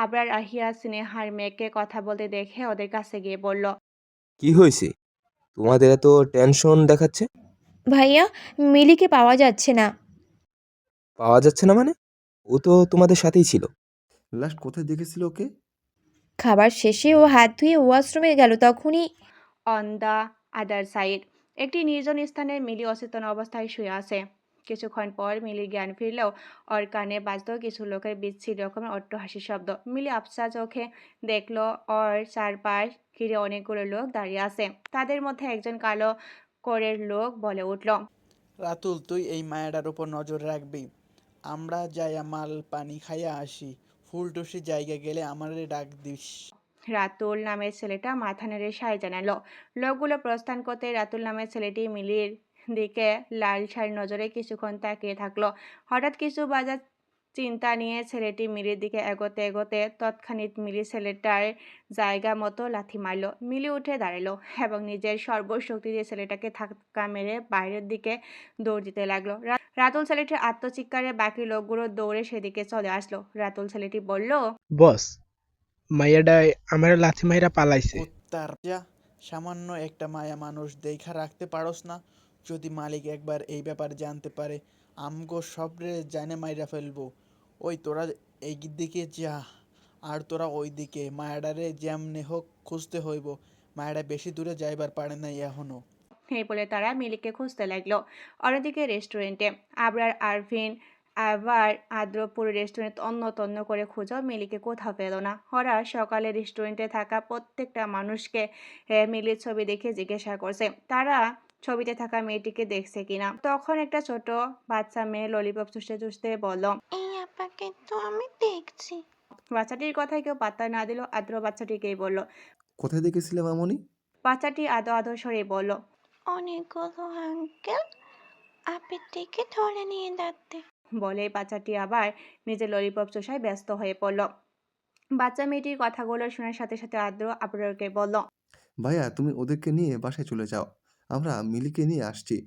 আবরার আহিয়া স্নেহার মেয়েকে কথা বলতে দেখে ওদের কাছে গিয়ে বলল, কি হয়েছে তোমাদের এত টেনশন দেখাচ্ছে? ভাইয়া, মিলিকে পাওয়া যাচ্ছে না। পাওয়া যাচ্ছে না মানে? ও তো তোমাদের সাথেই ছিল। লাস্ট কোথায় দেখেছিল ওকে? খাবার শেষে ও হাত ধুয়ে ওয়াশরুমে গেল, তখনই। On the other side. একটি নির্জন স্থানে মিলি অচেতন অবস্থায় শুয়ে আছে। কিছুক্ষণ পর মিলির জ্ঞান ফিরলেও ওর কানে বাজত কিছু লোকের বিচ্ছিন্ন রকমের অট্টহাসির শব্দ। মিলি আবছা চোখে দেখলো ওর চারপাশ ঘিরে অনেকগুলো লোক দাঁড়িয়ে আছে। তাদের মধ্যে একজন কালো কোরের লোক বলে উঠল, রাতুল, তুই এই মায়াটার উপর নজর রাখবি। আমরা যাইয়া মাল পানি খাইয়া আসি। ফুলটুসি জায়গা গেলে আমারে ডাক দিস। রাতুল নামের ছেলেটা মাথা নেড়ে সায় জানালো। লোকগুলো প্রস্থান করতে রাতুল নামের ছেলেটি মিলির দিকে লাল ছাই নজরে কিছুক্ষণ তাকিয়ে থাকলো। হঠাৎ কিছু বাজার চিন্তা নিয়ে ছেলেটি মিলির দিকে এগোতে এগোতে তৎক্ষণাৎ মিলি ছেলেটার জায়গা মতো লাথি মারল। মিলি উঠে দাঁড়ালো এবং নিজের সর্বশক্তি দিয়ে ছেলেটাকে ধাক্কা মেরে বাইরের দিকে দৌড় দিতে লাগলো। রাতুল ছেলেটির আত্মচিৎকারে বাকি লোকগুলো দৌড়ে সেদিকে চলে আসলো। রাতুল ছেলেটি বলল, বস, মাইয়াডায় আমার লাথি মাইরা পালাইছে। কুত্তার যা, সামান্য একটা মায়া মানুষ দেখা রাখতে পারস না? যদি মালিক একবার এই ব্যাপারে জানতে পারে, আমগো সবরে জানে মাইরা ফেলবো। ওই তোরা এই দিকে যা, আর তোরা ওই দিকে মায়াডারে যেমনে হোক খুঁজতে হইব। মায়াডা বেশি দূরে যাইবার পারে নাই এখনো। এই বলে তারা মিলিকে খুঁজতে লাগলো। অন্যদিকে রেস্টুরেন্টে আবরার, আরভিন আবার আদ্র পুরো রেস্টুরেন্ট তন্ন তন্ন করে খুঁজো মিলিকে কোথাও পেল না। ওরা সকালে রেস্টুরেন্টে থাকা প্রত্যেকটা মানুষকে মিলির ছবি দেখে জিজ্ঞাসা করছে তারা ছবিতে থাকা মেয়েটিকে দেখছে কিনা। তখন একটা ছোট বাচ্চা মেয়ে ললিপপ চুষতে চুষতে বলল, এই আপাকে তো আমি দেখছি। বাচ্চাটির কথায় কেউ পাত্তা না দিল। আদ্র বাচ্চাটিকেই বলল। কোথায় দেখেছিলে মামনি? বাচ্চাটি আদো আদো সরে বলল, অনেকগুলো আঙ্কেল আপের থেকে ধরে নিয়ে যাচ্ছে। বলে বাচ্চাটি আবার নিজের ললিপপ চোষায় ব্যস্ত হয়ে পড়ল। বাচ্চা মেয়েটির কথাগুলো শোনার সাথে সাথে আদ্র আবরারকে বলল, ভাইয়া তুমি ওদেরকে নিয়ে বাসায় চলে যাও, আমরা মিলিকে নিয়ে আসছি।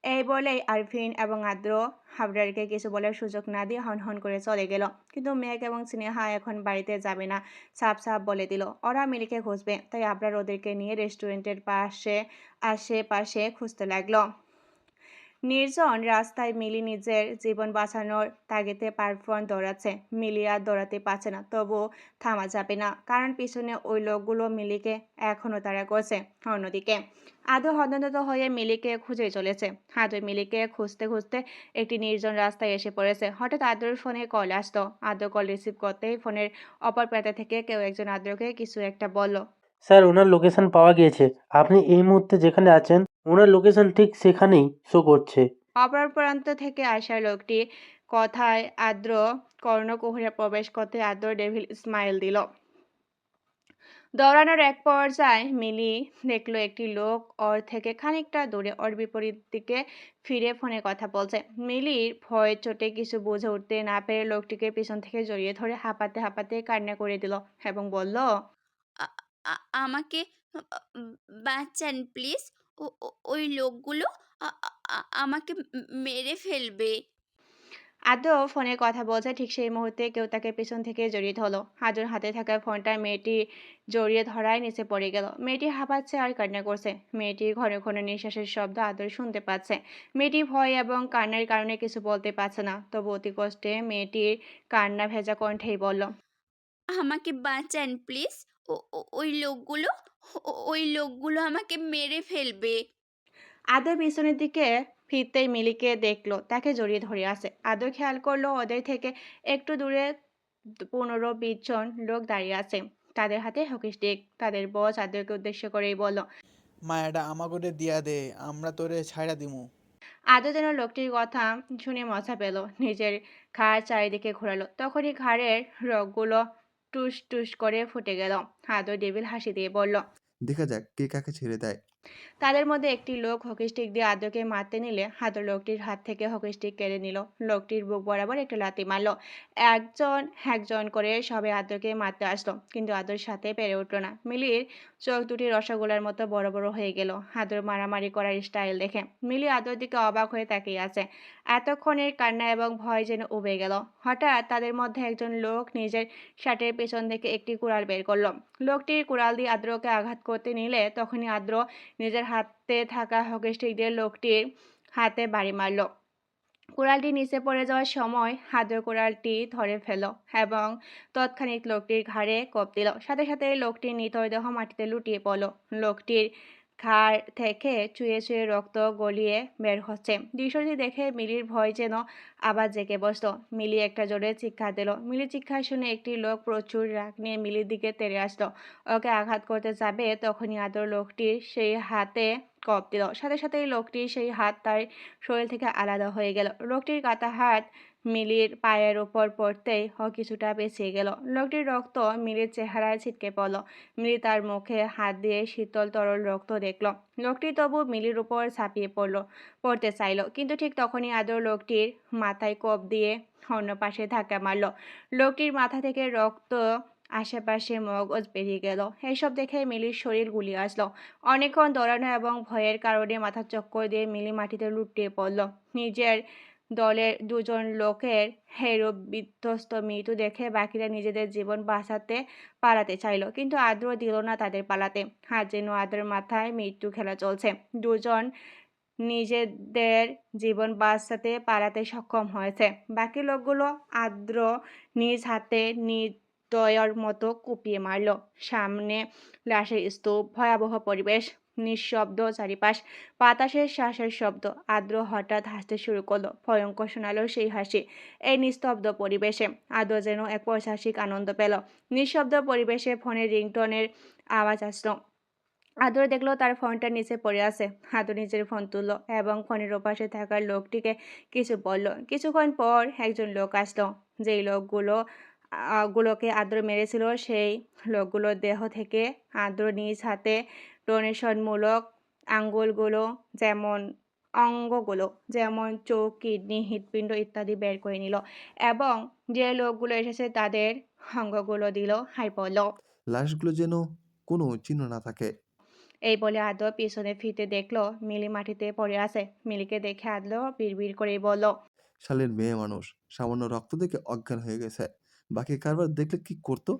এই বলেই আরভিন এবং আদ্র আবরারকে কিছু বলার সুযোগ না দিয়ে হন হন করে চলে গেল। কিন্তু মেঘ এবং স্নেহা এখন বাড়িতে যাবে না, সাফ সাফ বলে দিল ওরা মিলিকে খুঁজবে। তাই আবরার ওদেরকে নিয়ে রেস্টুরেন্টের আশেপাশে খুঁজতে লাগলো। নির্জন রাস্তায় মিলি নিজের জীবন বাঁচানোর তাগিদে পারফর্ন দৌড়াচ্ছে। মিলি আর দৌড়াতে পারছে না, তবুও থামা যাবে না, কারণ পিছনে ওই লোকগুলো মিলিকে এখনও তাড়া করছে। অন্যদিকে আদৌ হন্তদন্ত হয়ে মিলিকে খুঁজে চলেছে। আদৌ মিলিকে খুঁজতে খুঁজতে একটি নির্জন রাস্তায় এসে পড়েছে। হঠাৎ আদ্রর ফোনে কল আসতো। আদ্র কল রিসিভ করতেই ফোনের অপর প্রান্ত থেকে কেউ একজন আদ্রকে কিছু একটা বলল। স্যার, ওনার লোকেশন পাওয়া গিয়েছে। আপনি এই মুহূর্তে যেখানে আছেন ওনার লোকেশন ঠিক সেখানেই শো করছে। অপর প্রান্ত থেকে আসা লোকটি কথায় আদ্র কর্ণকুহরে প্রবেশ করতে আদ্র ডেভিল স্মাইল দিল। দৌড়ানোর এক পর্যায়ে মিলি দেখলো একটি লোক ওর থেকে খানিকটা দূরে ওর বিপরীত দিকে ফিরে ফোনে কথা বলছে। মিলির ভয় চোটে কিছু বুঝে উঠতে না পেরে লোকটিকে পিছন থেকে জড়িয়ে ধরে হাঁপাতে হাঁপাতে কান্না করে দিল এবং বলল, আ- আমাকে বাঁচান প্লিজ। ওই লোকগুলো আমাকে মেরে ফেলবে। আদৌ ফোনে কথা বলছে ঠিক সেই মুহূর্তে কেউ তাকে পেছন থেকে জড়িয়ে ধরলো। আদর হাতে থাকা ফোনটা মেয়েটি জড়িয়ে ধরায় নিচে পড়ে গেল। মেয়েটি হাঁপাচ্ছে আর কান্না করছে। মেয়েটির ঘন ঘন নিঃশ্বাসের শব্দ আদর শুনতে পাচ্ছে। মেয়েটি ভয় এবং কান্নার কারণে কিছু বলতে পারছে না, তবু অতি কষ্টে মেয়েটির কান্না ভেজা কণ্ঠেই বলল, আমাকে বাঁচান প্লিজ। ওই লোকগুলো আমাকে মেরে ফেলবে। আদর পিছনের দিকে ফিরতেই মিলিকে দেখলো তাকে জড়িয়ে ধরে আছে। আদর খেয়াল করলো ওদের থেকে একটু দূরে 15-20 জন লোক দাঁড়িয়ে আছে। তাদের হাতে হকি স্টিক। তাদের বস আদরকে উদ্দেশ্য করেই বলল, মায়াডা আমাগরে দিয়া দে, আমরা তোরে ছাইড়া দিমু। আদর যেন লোকটির কথা শুনে মজা পেল, নিজের ঘাড় চারিদিকে ঘোরালো। তখনই ঘাড়ের রগগুলো টুস টুস করে ফুটে গেল। আদর ডেভিল হাসি দিয়ে বলল, দেখা যাক কে কাকে ছেড়ে দেয়। তাদের মধ্যে একটি লোক হকি স্টিক দিয়ে আদ্রকে মারতে নিলে আদর লোকটির হাত থেকে হকি স্টিক কেড়ে নিল। লোকটির বুক বরাবর একটা লাথি মারল। একজন একজন করে সবাই আদ্রকে মারতে আসলো, কিন্তু আদর সাথে পেরে উঠল না। মিলির চোখ দুটি রসগোল্লার মতো বড় বড় হয়ে গেল আদর মারামারি করার স্টাইল দেখে। মিলি আদর দিকে অবাক হয়ে তাকিয়ে আছে। এতক্ষণের কান্না এবং ভয় যেন উবে গেল। হঠাৎ তাদের মধ্যে একজন লোক নিজের শার্টের পেছন থেকে একটি কুড়াল বের করলো। লোকটির কুড়াল দিয়ে আদ্রকে আঘাত করতে নিলে তখনই আদ্র নিজের হাতে থাকা হকি স্টিক দিয়ে লোকটির হাতে বাড়ি মারল। কুড়ালটি নিচে পড়ে যাওয়ার সময় আদ্র কুড়ালটি ধরে ফেল এবং তৎক্ষণিক লোকটির ঘাড়ে কোপ দিল। সাথে সাথে লোকটির মৃতদেহ মাটিতে লুটিয়ে পড়ল। লোকটির ঘাড় থেকে চুয়ে চুয়ে রক্ত গলিয়ে বের হচ্ছে। দৃশ্যটি দেখে মিলির ভয় যেন আবার জেগে বসল। মিলি একটা জোরে চিৎকার দিল। মিলির চিৎকার শুনে একটি লোক প্রচুর রাগ নিয়ে মিলির দিকে তেড়ে আসলো। ওকে আঘাত করতে যাবে তখনই আদর লোকটির সেই হাতে কপ দিল। সাথে সাথেই লোকটির সেই হাত তার শরীর থেকে আলাদা হয়ে গেল। লোকটির কাটা হাত মিলির পায়ের উপর পড়তেই কিছুটা পেঁচিয়ে গেল। লোকটির রক্ত মিলির চেহারায় ছিটকে পড়ল। মিলি তার মুখে হাত দিয়ে শীতল তরল রক্ত দেখল। লোকটি তবু মিলির উপর ঝাঁপিয়ে পড়তে চাইল, কিন্তু ঠিক তখনই আদর লোকটির মাথায় কোপ দিয়ে অন্য পাশে ধাক্কা মারল। লোকটির মাথা থেকে রক্ত আশেপাশে মগজ বেরিয়ে গেল। এসব দেখে মিলির শরীর গুলিয়ে আসলো। অনেকক্ষণ দৌড়ানো এবং ভয়ের কারণে মাথা চক্কর দিয়ে মিলি মাটিতে লুটিয়ে পড়ল। নিজের দলের দুজন লোকের হেরূপ বিধ্বস্ত মৃত্যু দেখে বাকিরা নিজেদের জীবন বাঁচাতে পালাতে চাইল, কিন্তু আদ্র দিল না তাদের পালাতে। আজ যেন আদ্রের মাথায় মৃত্যু খেলা চলছে। দুজন নিজেদের জীবন বাঁচাতে পালাতে সক্ষম হয়েছে। বাকি লোকগুলো আদ্র নিজ হাতে নির্দয়ের মতো কুপিয়ে মারল। সামনে লাশের স্তূপ, ভয়াবহ পরিবেশ, নিঃশব্দ চারিপাশ, বাতাসের শ্বাসের শব্দ। আদ্র হঠাৎ হাসতে শুরু করলো। ভয়ঙ্কর শোনালো সেই হাসি। এই নিস্তব্ধ পরিবেশে আদ্র যেন এক পৈশাচিক আনন্দ পেল। নিঃশব্দ পরিবেশে ফোনের রিংটোনের আওয়াজ আসলো। আদ্র দেখলো তার ফোনটা নিচে পড়ে আছে। আদ্র নিজের ফোন তুললো এবং ফোনের ওপাশে থাকা লোকটিকে কিছু বলল। কিছুক্ষণ পর একজন লোক আসলো। যেই গুলোকে আদ্র মেরেছিল সেই লোকগুলোর দেহ থেকে আদ্র নিজ হাতে ডোনেশনমূলক অঙ্গগুলো যেমন চোখ, কিডনি, হৃৎপিণ্ড ইত্যাদি বের করে নিল এবং যে লোকগুলো এসেছে তাদের অঙ্গগুলো দিল হাই পড়ল। লাশগুলো যেন কোনো চিহ্ন না থাকে। এই বলে আদ্র পিছনে ফিরতে দেখলো মিলি মাটিতে পড়ে আছে। মিলিকে দেখে আদ্র বিড়বিড় করে বলল, শালের মেয়ে মানুষ সামান্য রক্ত দেখে অজ্ঞান হয়ে গেছে, বাকি কারবার দেখলে কি করতো?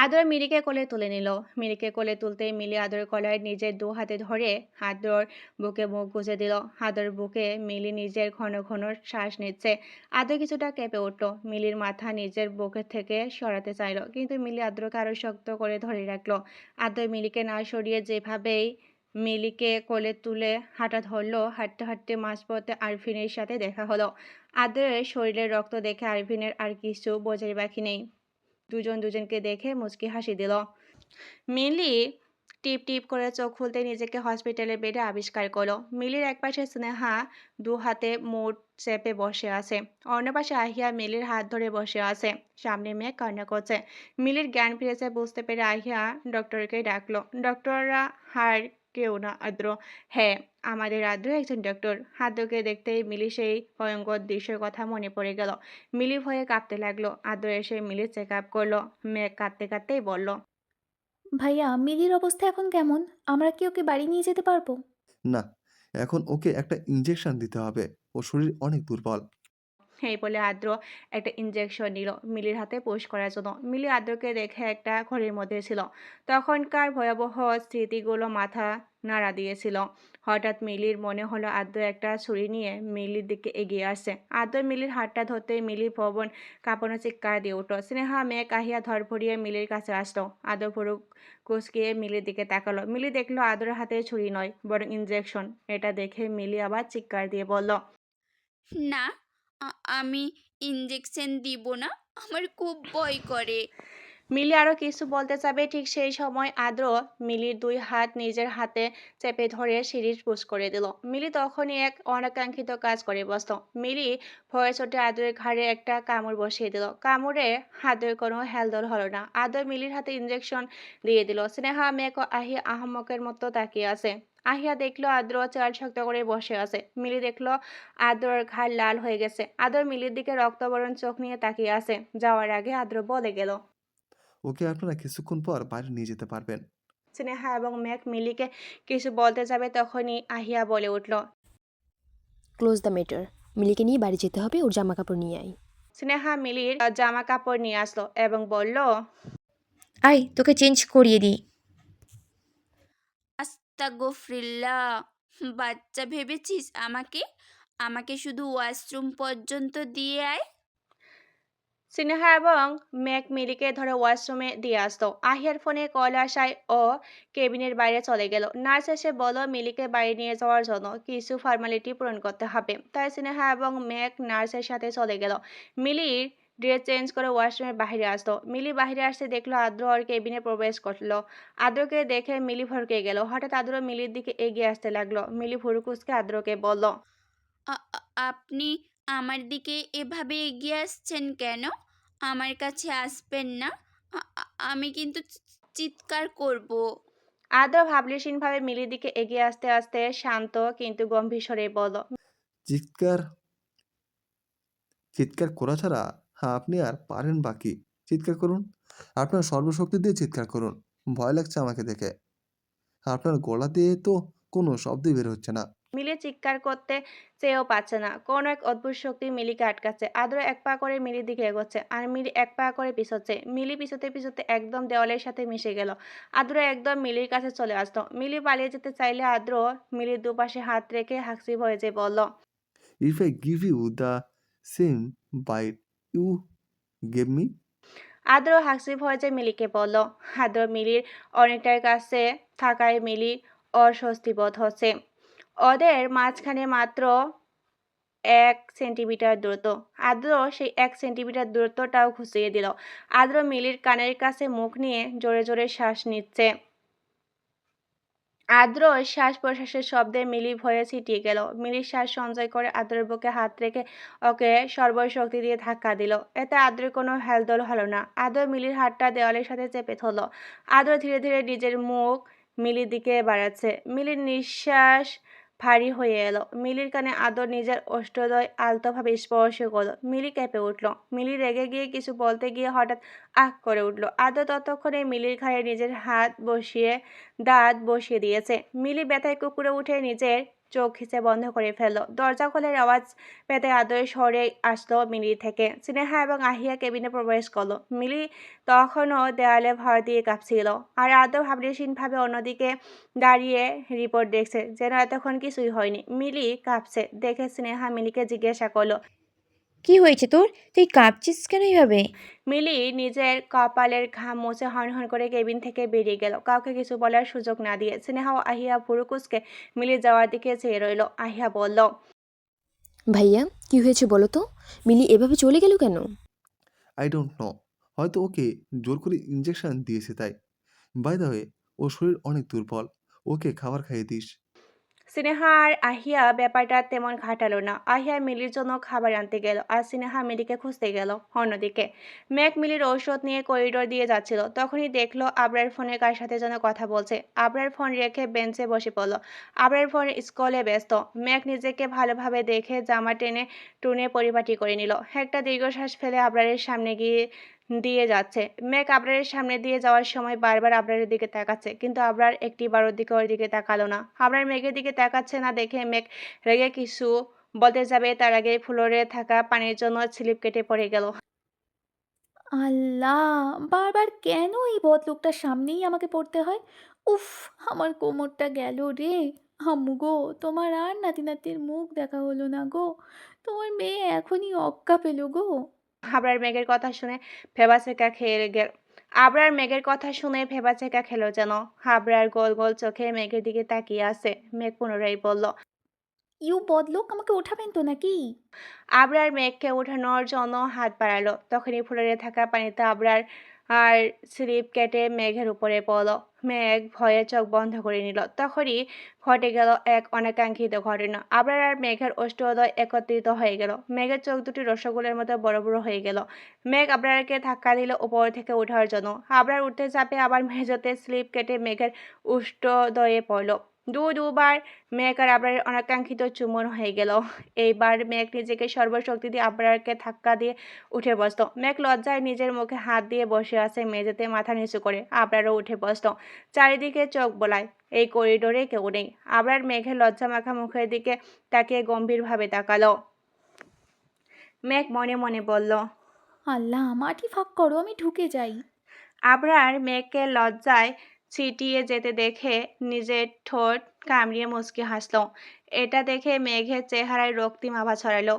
আদর মিলিকে কোলে তুলে নিল। মিলিকে কোলে তুলতেই মিলি আদর গলায় নিজের দু হাতে ধরে আদর বুকে মুখ গুজে দিল। আদর বুকে মিলি নিজের ঘন ঘন শ্বাস নিচ্ছে। আদর কিছুটা কেঁপে উঠল। মিলির মাথা নিজের বুকের থেকে সরাতে চাইল, কিন্তু মিলি আদ্রকে আরো শক্ত করে ধরে রাখলো। আদর মিলিকে না সরিয়ে যেভাবেই মিলিকে কোলে তুলে হাঁটা ধরলো। হাঁটতে হাঁটতে মাঝপথে আরফিনের সাথে দেখা হলো। আদরের শরীরের রক্ত দেখে আরফিনের আর কিছু বোঝার বাকি নেই। দুজন দুজনকে দেখে মুচকি হাসি দিল। মিলি টিপ টিপ করে চোখ খুলতে নিজেকে হসপিটালের বেডে আবিষ্কার করলো। মিলির একপাশে স্নেহা দু হাতে মুঠ চেপে বসে আছে, অন্য পাশে আহিয়া মিলির হাত ধরে বসে আছে। সামনে মেয়ে কান্না করছে। মিলির জ্ঞান ফিরেছে বুঝতে পেরে আহিয়া ডক্টরকে ডাকলো। ডক্টররা আর কেউ না, আদ্র। হ্যাঁ, আমাদের আদ্র একজন ডক্টর। আদ্রকে দেখতেই মিলি সেই ভয়ঙ্কর দৃশ্যের কথা মনে পড়ে গেল। মিলি ভয়ে কাঁপতে লাগলো। আদ্র এসে মিলির চেক আপ করলো। মেয়ে কাঁদতে কাঁদতেই বলল, ভাইয়া, মিলির অবস্থা এখন কেমন? আমরা কি ওকে বাড়ি নিয়ে যেতে পারবো? না, এখন ওকে একটা ইঞ্জেকশন দিতে হবে, ওর শরীর অনেক দুর্বল। এই বলে আদ্র একটা ইঞ্জেকশন নিল মিলির হাতে পুশ করার জন্য। মিলি আদ্রকে দেখে একটা ঘরের মধ্যে ছিল। তখনকার ভয়াবহ স্মৃতিগুলো মাথা নাড়া দিয়েছিল। হঠাৎ মিলির মনে হলো আদ্র একটা ছুরি নিয়ে মিলির দিকে এগিয়ে আসছে। আদ্র মিলির হাতটা ধরতে মিলির ভবন কাঁপানো চিৎকার দিয়ে উঠল। স্নেহা মেয়ে কাহিয়া ধরফড়িয়ে মিলির কাছে আসলো। আদ্র পুরো কুচকিয়ে মিলির দিকে তাকালো। মিলি দেখলো আদ্রের হাতে ছুরি নয়, বরং ইঞ্জেকশন। এটা দেখে মিলি আবার চিৎকার দিয়ে বলল, না, আমি ইঞ্জেকশন দিব না, আমার খুব ভয় করে। মিলি আরো কিছু বলতে যাবে, ঠিক সেই সময় আদ্র মিলির দুই হাত নিজের হাতে চেপে ধরে সিরিজ পুশ করে দিল। মিলি তখনই এক অনাকাঙ্ক্ষিত কাজ করে বসল। মিলি ভয়ে চোটে আদ্রের ঘাড়ে একটা কামড় বসিয়ে দিল। কামড়ে আদ্রের কোনো হেলদোল হলো না। আদ্র মিলির হাতে ইঞ্জেকশন দিয়ে দিল। স্নেহা মেয়েকে আহিয়া আহম্মকের মতো তাকিয়ে আছে। আহিয়া দেখলো আদ্র চাল শক্ত করে বসে আছে। মিলি দেখলো আদ্রর ঘাড় লাল হয়ে গেছে। আদ্র মিলির দিকে রক্তবরণ চোখ নিয়ে তাকিয়ে আছে। যাওয়ার আগে আদ্র বলে গেল, ওকে আপনারা কিছুক্ষণ পর বাইরে নিয়ে যেতে পারবেন। স্নেহা এবং মেঘ মিলিকে কিছু বলতে যাবে, তখনই আহিয়া বলে উঠল, ক্লোজ দ্য ম্যাটার। মিলিকে নিয়ে বাড়ি যেতে হবে, ওর জামা কাপড় নিয়ে আয়। স্নেহা মিলির জামা কাপড় নিয়ে আসলো এবং বলল, আয় তোকে চেঞ্জ করিয়ে দিই। আস্তাগফিরুল্লাহ, বাচ্চা ভেবেছিস আমাকে? আমাকে শুধু ওয়াশরুম পর্যন্ত দিয়ে আয়। স্নেহা এবং মেঘ মিলিকে ধরে ওয়াশরুমে দিয়ে আসতো। আহিয়ার ফোনে কল আসায় ও কেবিনের বাইরে চলে গেল। নার্স এসে বলল মিলিকে বাড়ি নিয়ে যাওয়ার জন্য কিছু ফর্মালিটি পূরণ করতে হবে। তাই স্নেহা এবং মেঘ নার্সের সাথে চলে গেল। মিলির ড্রেস চেঞ্জ করে ওয়াশরুমের বাইরে আসলো। মিলি বাইরে আসতে দেখলো আদ্র ওর কেবিনে প্রবেশ করলো। আদ্রকে দেখে মিলি ভড়কে গেল। হঠাৎ আদ্র মিলির দিকে এগিয়ে আসতে লাগলো। মিলি ভুরু কুঁচকে আদ্রকে বলল, আপনি আমার দিকে এভাবে এগিয়ে আসছেন কেন? আমার কাছে আসবেন না। আমি কিন্তু চিৎকার করব। আদ্র ভাবলেশীনভাবে মিলির দিকে এগিয়ে আসতে আসতে শান্ত কিন্তু গম্ভীর স্বরে বলল, চিৎকার চিৎকার করা ছাড়া আপনি আর পারেন বাকি? চিৎকার করুন, আপনার সর্বশক্তি দিয়ে চিৎকার করুন। ভয় লাগছে আমাকে দেখে। আপনার গলা দিয়ে তো কোনো শব্দই বের হচ্ছে না। মিলি চিৎকার করতে চেয়েও পাচ্ছে না। কোন এক অদ্ভুত শক্তি মিলিকে আটকাচ্ছে। আদ্র এক পা করে মিলির দিকে এগোচ্ছে আর মিলি এক পা করে পিছোচ্ছে। মিলি পিছোতে পিছোতে একদম দেওয়ালের সাথে মিশে গেল। আদ্র একদম মিলির কাছে চলে আসলো। মিলি পালিয়ে যেতে চাইলে আদ্র মিলির দুপাশে হাত রেখে হাসি ভয়ে যে বলল, if I give you the same bite you gave me. আদ্র হাসি ভয়ে যে মিলিকে বলল। আদ্র মিলির অনেকটার কাছে থাকায় মিলি অস্বস্তি বোধ হচ্ছে। ওদের মাঝখানে মাত্র 1 সেন্টিমিটার দূরত্ব। আদ্র সেই 1 সেন্টিমিটার দূরত্বটাও ঘুষিয়ে দিল। আদ্র মিলির কানের কাছে মুখ নিয়ে জোরে জোরে শ্বাস নিচ্ছে। আদ্র শ্বাস প্রশ্বাসের শব্দে মিলি ভয়ে ছিটিয়ে গেল। মিলির শ্বাস সঞ্চয় করে আদ্রের বুকে হাত রেখে ওকে সর্বশক্তি দিয়ে ধাক্কা দিল। এতে আদ্রের কোনো হেলদোল হলো না। আদ্র মিলির হাতটা দেওয়ালের সাথে চেপে ধরল। আদ্র ধীরে ধীরে নিজের মুখ মিলির দিকে বাড়াচ্ছে। মিলির নিঃশ্বাস ভারী হয়ে এলো। মিলির কানে আদ্র নিজের ওষ্ঠদ্বয় আলতোভাবে স্পর্শ করল। মিলি কেঁপে উঠল। মিলি রেগে গিয়ে কিছু বলতে গিয়ে হঠাৎ আহ করে উঠল। আদ্র ততক্ষণে মিলির ঘাড়ে নিজের দাঁত বসিয়ে দিয়েছে। মিলি ব্যথায় কুঁকড়ে উঠে নিজের চোখ খিচে বন্ধ করে ফেলল। দরজা খোলার আওয়াজ পেতে আদ্র সরে আসলো মিলি থেকে। স্নেহা এবং আহিয়া কেবিনে প্রবেশ করলো। মিলি তখনও দেয়ালে ভর দিয়ে কাঁপছিল আর আদ্র ভাবলেশীনভাবে অন্যদিকে দাঁড়িয়ে রিপোর্ট দেখছে, যেন এতক্ষণ কিছুই হয়নি। মিলি কাঁপছে দেখে স্নেহা মিলিকে জিজ্ঞাসা করলো, কি হয়েছে তোর? তুই কাঁপছিস কেন এইভাবে? মিলি নিজের কপালের ঘাম মুছে হনহন করে কেবিন থেকে বেরিয়ে গেল, কাউকে কিছু বলার সুযোগ না দিয়ে। স্নেহা ও আহিয়া ভুরু কুঁচকে মিলি যাওয়ার দিকে চেয়ে রইল। আহিয়া বলল, ভাইয়া কি হয়েছে বলো তো? মিলি এভাবে চলে গেল কেন? আই ডোন্ট নো, হয়তো ওকে জোর করে ইঞ্জেকশন দিয়েছে তাই। বাই দ্য ওয়ে, ওর শরীর অনেক দুর্বল, ওকে খাবার খাইয়ে দিস। স্নেহা আর আহিয়া ব্যাপারটা তেমন ঘাটালো না। আহিয়া মিলির জন্য খাবার আনতে গেল আর স্নেহা মিলিকে খুঁজতে গেল। অন্যদিকে ম্যাক মিলির ঔষধ নিয়ে করিডোর দিয়ে যাচ্ছিল। তখনই দেখলো আবরার ফোনে কার সাথে যেন কথা বলছে। আবরার ফোন রেখে বেঞ্চে বসে পড়ল। আবরার ফোন স্কলে ব্যস্ত। ম্যাক নিজেকে ভালোভাবে দেখে জামা টেনে টুনে পরিপাটি করে নিল। একটা দীর্ঘশ্বাস ফেলে আবরারের সামনে দিয়ে যাচ্ছে। ম্যাক আবরারের সামনে দিয়ে যাওয়ার সময় বারবার আবরারের দিকে তাকাচ্ছে, কিন্তু আবরার একটিবার ওর দিকে তাকালো না। আবরার মেঘের দিকে তাকাচ্ছে না দেখে মেঘ রেগে কিছু বলতে যাবে তার আগে ফ্লোরে থাকা পানির জন্য স্লিপ কেটে পড়ে গেল। আল্লাহ! বারবার কেন এই বদলোকটার সামনেই আমাকে পড়তে হয়? উফ! আমার কোমরটা গেল রে! আম্মু গো, তোমার আর নাতি-নাতির মুখ দেখা হলো না গো। তোমার মেয়ে এখনই অক্কা পেল গো। আবরার মেঘের কথা শুনে ভেবাচেকা খেয়ে গেল। আবরার মেঘের কথা শুনে ভেবাচেকা খেলো যেন। আবরার গোল গোল চোখে মেঘের দিকে তাকিয়ে আছে। মেঘ পুনরায় বলল, ইউ বদলোক, আমাকে ওঠাবেন তো নাকি? আবরার মেঘকে ওঠানোর জন্য হাত বাড়ালো। তখনই ফ্লোরে থাকা পানিতে আবরার আর স্লিপ কেটে মেঘের উপরে পড়ল। মেঘ ভয়ে চোখ বন্ধ করে নিল। তখনই ঘটে গেল এক অনাকাঙ্ক্ষিত ঘটনা। আবরার আর মেঘের অষ্টদয় একত্রিত হয়ে গেল। মেঘের চোখ দুটি রসগোলের মতো বড় বড় হয়ে গেল। মেঘ আবরারকে ধাক্কা দিল উপর থেকে ওঠার জন্য। আবরার উঠতে চাপে আবার মেঝেতে স্লিপ কেটে মেঘের উষ্টদয়ে পড়ল। দুবার মেঘ আর আবরারের অনাকাঙ্ক্ষিত চুম্বন হয়ে গেল। এইবার মেঘ নিজেকে সর্বশক্তি দিয়ে আবরারকে ধাক্কা দিয়ে উঠে বসত। মেঘ লজ্জায় নিজের মুখে হাত দিয়ে বসে আছে মেঝেতে মাথা নিচু করে। আবরারও উঠে বসত। চারিদিকে চোখ বোলায়। এই করিডোরে কেউ নেই। আবরার মেঘের লজ্জা মাখা মুখের দিকে তাকিয়ে গম্ভীরভাবে তাকালো। মেঘ মনে মনে বলল, আল্লাহ, মাটি ফাঁক করো, আমি ঢুকে যাই। আবরার মেঘকে লজ্জায় ছিটিয়ে যেতে দেখে নিজের ঠোঁট কামড়িয়ে মুচকি হাসল। এটা দেখে মেঘের চেহারায় রক্তিম আভা ছড়ালো।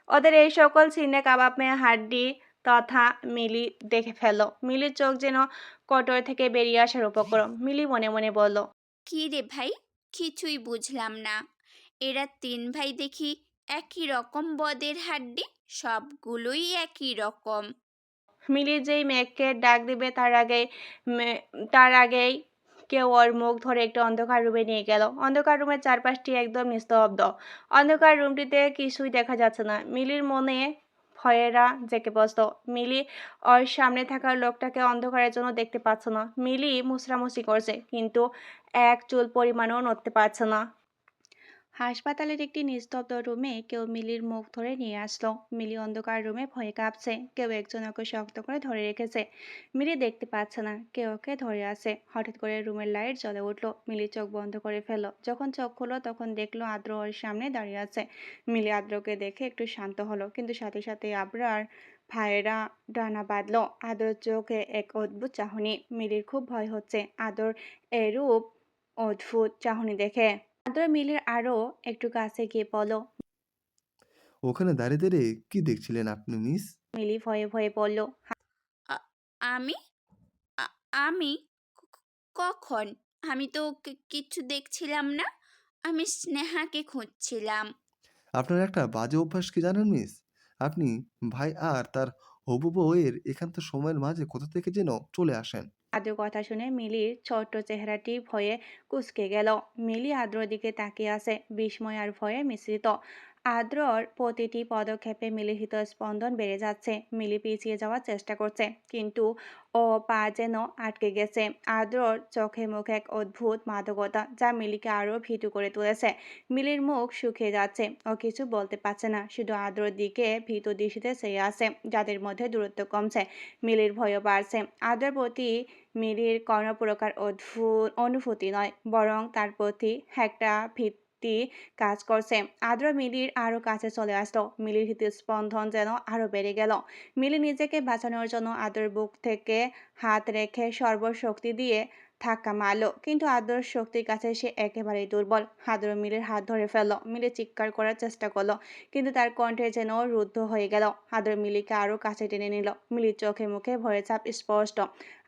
ওদের এই সকল সিনে কাবাব মেয়ে হাড্ডি তথা মিলি দেখে ফেলল। মিলির চোখ যেন কোটর থেকে বেরিয়ে আসার উপক্রম। মিলি মনে মনে বলল, কি রে ভাই, কিছুই বুঝলাম না। এরা 3 ভাই দেখি একই রকম বদের হাড্ডি, সবগুলোই একই রকম। মিলি যেই মেঘকে ডাক দিবে তার আগেই কেউ ওর মুখ ধরে একটু অন্ধকার রুমে নিয়ে গেল। অন্ধকার রুমের চারপাশটি একদম নিস্তব্ধ। অন্ধকার রুমটিতে কিছুই দেখা যাচ্ছে না। মিলির মনে ভয়েরা জেঁকে বসত। মিলি ওর সামনে থাকা লোকটাকে অন্ধকারের জন্য দেখতে পাচ্ছে না। মিলি মুছরামুছি করছে, কিন্তু এক চুল পরিমাণও নড়তে পারছে না। হাসপাতালের একটি নিস্তব্ধ রুমে কেউ মিলির মুখ ধরে নিয়ে আসলো। মিলি অন্ধকার রুমে ভয়ে কাঁপছে। কেউ একজন ওকে শক্ত করে ধরে রেখেছে। মিলি দেখতে পাচ্ছে না কেউ ওকে ধরে আছে। হঠাৎ করে রুমের লাইট জ্বলে উঠলো। মিলি চোখ বন্ধ করে ফেললো। যখন চোখ খুললো তখন দেখলো আদ্র ওর সামনে দাঁড়িয়ে আছে। মিলি আদ্রকে দেখে একটু শান্ত হলো, কিন্তু সাথে সাথে আবরার ভাইয়েরা ডানা বাঁধলো। আদ্রর চোখে এক অদ্ভুত চাহনি। মিলির খুব ভয় হচ্ছে আদ্রর এরূপ অদ্ভুত চাহনি দেখে। আদ্র মিলির আরো একটু কাছে গিয়ে বলল। ওখানে দাঁড়িয়ে দাঁড়িয়ে কি দেখছিলেন আপনি মিস? মিলি ভয়ে ভয়ে বলল। আ- আমি আমি কখন? আমি তো কিচ্ছু দেখছিলাম না। আমি স্নেহাকে খুঁজছিলাম। আপনার একটা বাজে অভ্যাস কি জানেন মিস? আপনি ভাই আর তার হবু বউয়ের একান্ত সময়ের মাঝে কোথা থেকে যেন চলে আসেন। আদ্র কথা শুনে মিলির ছোট্ট চেহারাটি ভয়ে কুঁচকে গেল। মিলি আদ্রর দিকে তাকিয়ে আছে, বিস্ময় আর ভয়ে মিশ্রিত। আদ্রর প্রতিটি পদক্ষেপে মিলির হৃদস্পন্দন বেড়ে যাচ্ছে। মিলি পিছিয়ে যাওয়ার চেষ্টা করছে, কিন্তু ও পা যেন আটকে গেছে। আদ্রর চোখে মুখে এক অদ্ভুত মাদকতা, যা মিলিকে আরো ভীতু করে তুলেছে। মিলির মুখ শুকিয়ে যাচ্ছে। ও কিছু বলতে পারছে না, শুধু আদ্রর দিকে ভীতু দৃষ্টিতে চেয়ে আছে, যাদের মধ্যে দূরত্ব কমছে। মিলির ভয়ও বাড়ছে। আদ্রর প্রতি মিলির কোনো প্রকার অনুভূতি নয়, বরং তার প্রতি একটা ভীতি কাজ করছে। আদ্র মিলির আরো কাছে চলে আসলো। মিলির হৃদস্পন্দন যেন আরো বেড়ে গেল। মিলি নিজেকে বাঁচানোর জন্য আদ্রর বুক থেকে হাত রেখে সর্বশক্তি দিয়ে ধাক্কা মারলো, কিন্তু আদ্রর শক্তির কাছে সে একেবারেই দুর্বল। আদ্র মিলির হাত ধরে ফেললো। মিলি চিৎকার করার চেষ্টা করলো, কিন্তু তার কণ্ঠে যেন রুদ্ধ হয়ে গেল। আদ্র মিলিকে আরো কাছে টেনে নিল। মিলির চোখে মুখে ভয়ের ছাপ স্পষ্ট।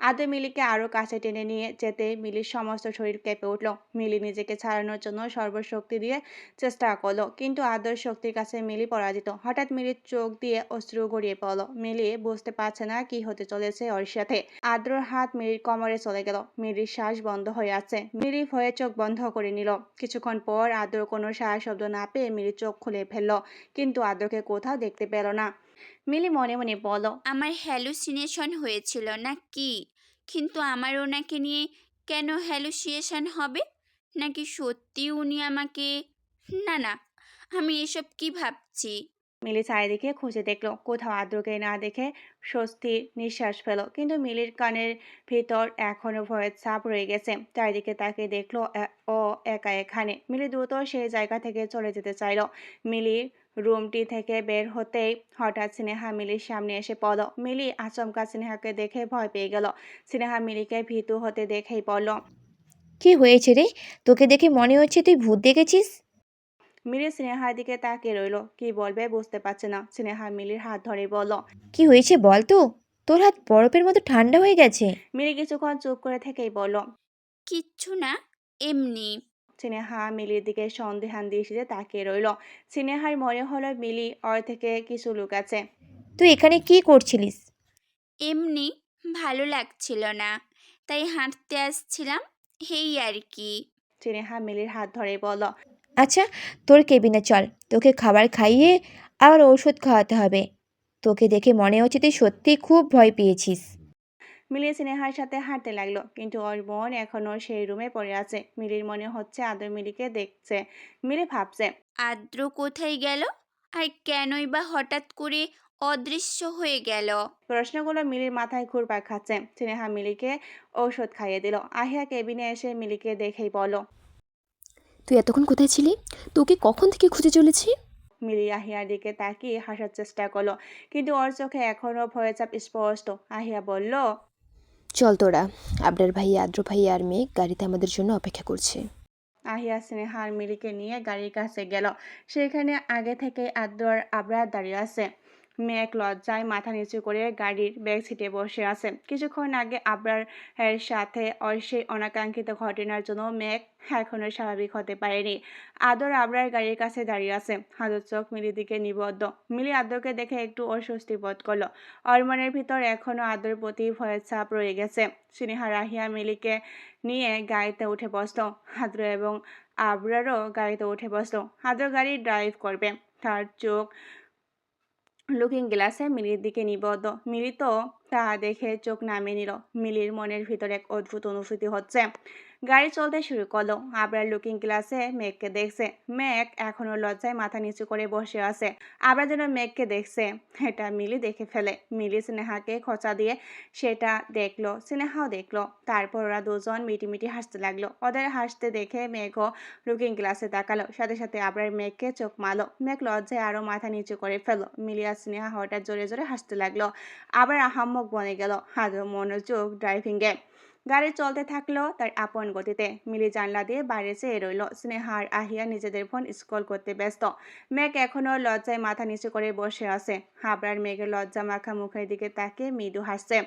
আদ্র মিলিকে আরো কাছে টেনে নিয়ে যেতে মিলির সমস্ত শরীর কেঁপে উঠল। মিলি নিজেকে ছাড়ানোর জন্য সর্বশক্তি দিয়ে চেষ্টা করলো, কিন্তু আদ্রর শক্তির কাছে মিলি পরাজিত। হঠাৎ মিলির চোখ দিয়ে অশ্রু গড়িয়ে পড়ল। মিলি বুঝতে পারছে না কি হতে চলেছে ওর সাথে। আদ্রর হাত মিলির কোমরে চলে গেল। মিলির শ্বাস বন্ধ হয়ে আছে। মিলি ভয়ে চোখ বন্ধ করে নিল। কিছুক্ষণ পর আদ্র কোনো সারা শব্দ না পেয়ে মিলির চোখ খুলে ফেললো, কিন্তু আদ্রকে কোথাও দেখতে পেল না। মিলি মনে মনে বলল, আমার হ্যালুসিনেশন হয়েছিল না কি? কিন্তু আমার ওনাকে নিয়ে কেন হ্যালুসিনেশন হবে? নাকি সত্যি উনি আমাকে... না না, আমি এসব কি ভাবছি? মিলি চারিদিকে খুঁজে দেখলো, কোথাও আদ্রকে না দেখে স্বস্তির নিঃশ্বাস ফেল, কিন্তু মিলির কানের ভিতর এখনো ভয়ের ছাপ রয়ে গেছে। চারিদিকে তাকে দেখলো ও একা এখানে। মিলি দ্রুত সেই জায়গা থেকে চলে যেতে চাইলো। মিলি রুমটি থেকে বের হতেই হঠাৎ স্নেহা মিলির সামনে এসে পড়ল। মিলি আচমকা স্নেহাকে দেখে ভয় পেয়ে গেল। স্নেহা মিলিকে ভীতু হতে দেখেই বলল। কি হয়েছে রে? তোকে দেখে মনে হচ্ছে তুই ভূত দেখেছিস। মিলি স্নেহার দিকে তাকিয়ে রইল, কি বলবে বুঝতে পারছে না। স্নেহা মিলির হাত ধরে বলল। কি হয়েছে বল তো? তোর হাত বরফের মতো ঠান্ডা হয়ে গেছে। মিলি কিছুক্ষণ চুপ করে থেকেই বলল। কিচ্ছু না, এমনি। স্নেহা মিলির দিকে সন্দেহান দৃষ্টিতে তাকিয়ে রইল। স্নেহার মনে হলো মিলি ওর থেকে কিছু লুকাচ্ছে। তুই এখানে কি করছিলিস? এমনি, ভালো লাগছিল না, তাই হাঁটতে আসছিলাম, এই আর কি। স্নেহা মিলির হাত ধরে বলল। আচ্ছা, তোর কেবিনে চল, তোকে খাবার খাইয়ে আবার ওষুধ খাওয়াতে হবে। তোকে দেখে মনে হচ্ছে তুই সত্যিই খুব ভয় পেয়েছিস। মিলি স্নেহার সাথে হাঁটতে লাগলো, কিন্তু ওর মন এখনো সেই রুমে পড়ে আছে। মিলির মনে হচ্ছে আদর মিলিকে দেখছে। মিলি ভাবছে, আদ্র কোথায় গেল? আর কেনই বা হঠাৎ করে অদৃশ্য হয়ে গেল? প্রশ্নগুলো মিলির মাথায় ঘুরপাক খাচ্ছে। স্নেহা মিলিকে ঔষধ খাইয়ে দিল। আহিয়া কেবিনে এসে মিলিকে দেখেই বলল। তুই এতক্ষণ কোথায় ছিলি? তোকে কখন থেকে খুঁজে চলেছি। মিলি আহিয়ার দিকে তাকিয়ে হাসার চেষ্টা করলো, কিন্তু ওর চোখে এখনো ভয়ের ছাপ স্পষ্ট। আহিয়া বলল। চল তোরা, আবরার ভাই, আদ্র ভাই আর মেঘ গাড়িতে আমাদের জন্য অপেক্ষা করছে। আহিয়া স্নেহা আর মিলিকে নিয়ে গাড়ির কাছে গেল। সেখানে আগে থেকে আদ্র আর আবরার দাঁড়িয়ে আছে। মেঘ লজ্জায় মাথা নিচু করে গাড়ির ব্যাক সিটে বসে আছে। কিছুক্ষণ আগে আবরারের সাথে সেই অনাকাঙ্ক্ষিত ঘটনার জন্য মেঘ এখনো স্বাভাবিক হতে পারেনি। আদর আবরার গাড়ির কাছে দাঁড়িয়ে আছে। আদর চোখ মিলির দিকে নিবদ্ধ। মিলি আদরকে দেখে একটু অস্বস্তি বোধ করলো। ওর মনের ভিতর এখনো আদরের প্রতি ভয়ের ছাপ রয়ে গেছে। স্নেহা রাহিয়া মিলিকে নিয়ে গাড়িতে উঠে বসলো। আদর এবং আবরারও গাড়িতে উঠে বসলো। আদর গাড়ি ড্রাইভ করবে। তার চোখ লুকিং গ্লাসে মিলির দিকে নিবদ্ধ। মিলি তো তা দেখে চোখ নামিয়ে নিল। মিলির মনের ভিতর এক অদ্ভুত অনুভূতি হচ্ছে। গাড়ি চলতে শুরু করলো। আবরার লুকিং গ্লাসে মেঘকে দেখছে। মেঘ এখনো লজ্জায় মাথা নিচু করে বসে আছে। আবরার যেন মেঘকে দেখছে, এটা মিলি দেখে ফেলে। মিলি স্নেহাকে খোঁচা দিয়ে সেটা দেখলো, স্নেহাও দেখলো। তারপর ওরা দুজন মিটিমিটি হাসতে লাগলো। ওদের হাসতে দেখে মেঘও লুকিং গ্লাসে তাকালো। সাথে সাথে আবরার মেঘকে চোখ মারলো। মেঘ লজ্জায় আরো মাথা নিচু করে ফেললো। মিলি আর স্নেহা হঠাৎ জোরে জোরে হাসতে লাগলো। আবার আহাম্মক বনে গেল। আদর মনোযোগ ড্রাইভিংয়ে। গাড়ি চলতে থাকলো তার আপন গতিতে। মিলি জানলা দিয়ে বাইরে চেয়ে রইল। স্নেহা আর আহিয়া নিজেদের ফোন স্ক্রল করতে ব্যস্ত। মেঘ এখনো লজ্জায় মাথা নিচু করে বসে আছে। আবরার মেঘের লজ্জা মাখা মুখের দিকে তাকিয়ে মৃদু হাসছে।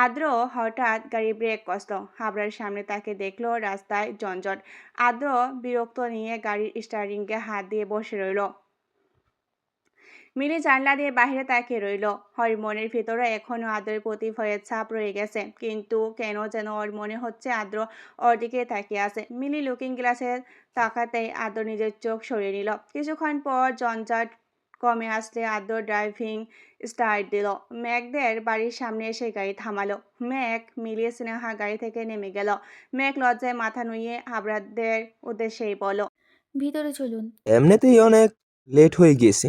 আদ্র হঠাৎ গাড়ি ব্রেক কষল। আবরার সামনে তাকে দেখলো রাস্তায় জঞ্জট। আদ্র বিরক্ত নিয়ে গাড়ির স্টারিংয়ে হাত দিয়ে বসে রইল। মিলি জানলা দিয়ে বাহিরে তাকিয়ে রইল। ওর মনের ভিতরে এখনো আদ্রের প্রতি ভয়ের ছাপ রয়ে গেছে, কিন্তু কেন যেন ওর মনে হচ্ছে আদ্র ওর দিকে তাকিয়ে আছে। মিলি লুকিং গ্লাসে তাকাতেই আদ্র নিজের চোখ সরিয়ে নিল। কিছুক্ষণ পর জঞ্জাট কমে আসলে আদ্র ড্রাইভিং স্টার্ট দিল। মেঘদের বাড়ির সামনে এসে গাড়ি থামালো। মেঘ, মিলি, স্নেহা গাড়ি থেকে নেমে গেল। মেঘ লজ্জায় মাথা নুইয়ে আবরারদের উদ্দেশ্যেই বলল, ভিতরে চলুন। এমনিতেই অনেক লেট হয়ে গিয়েছে,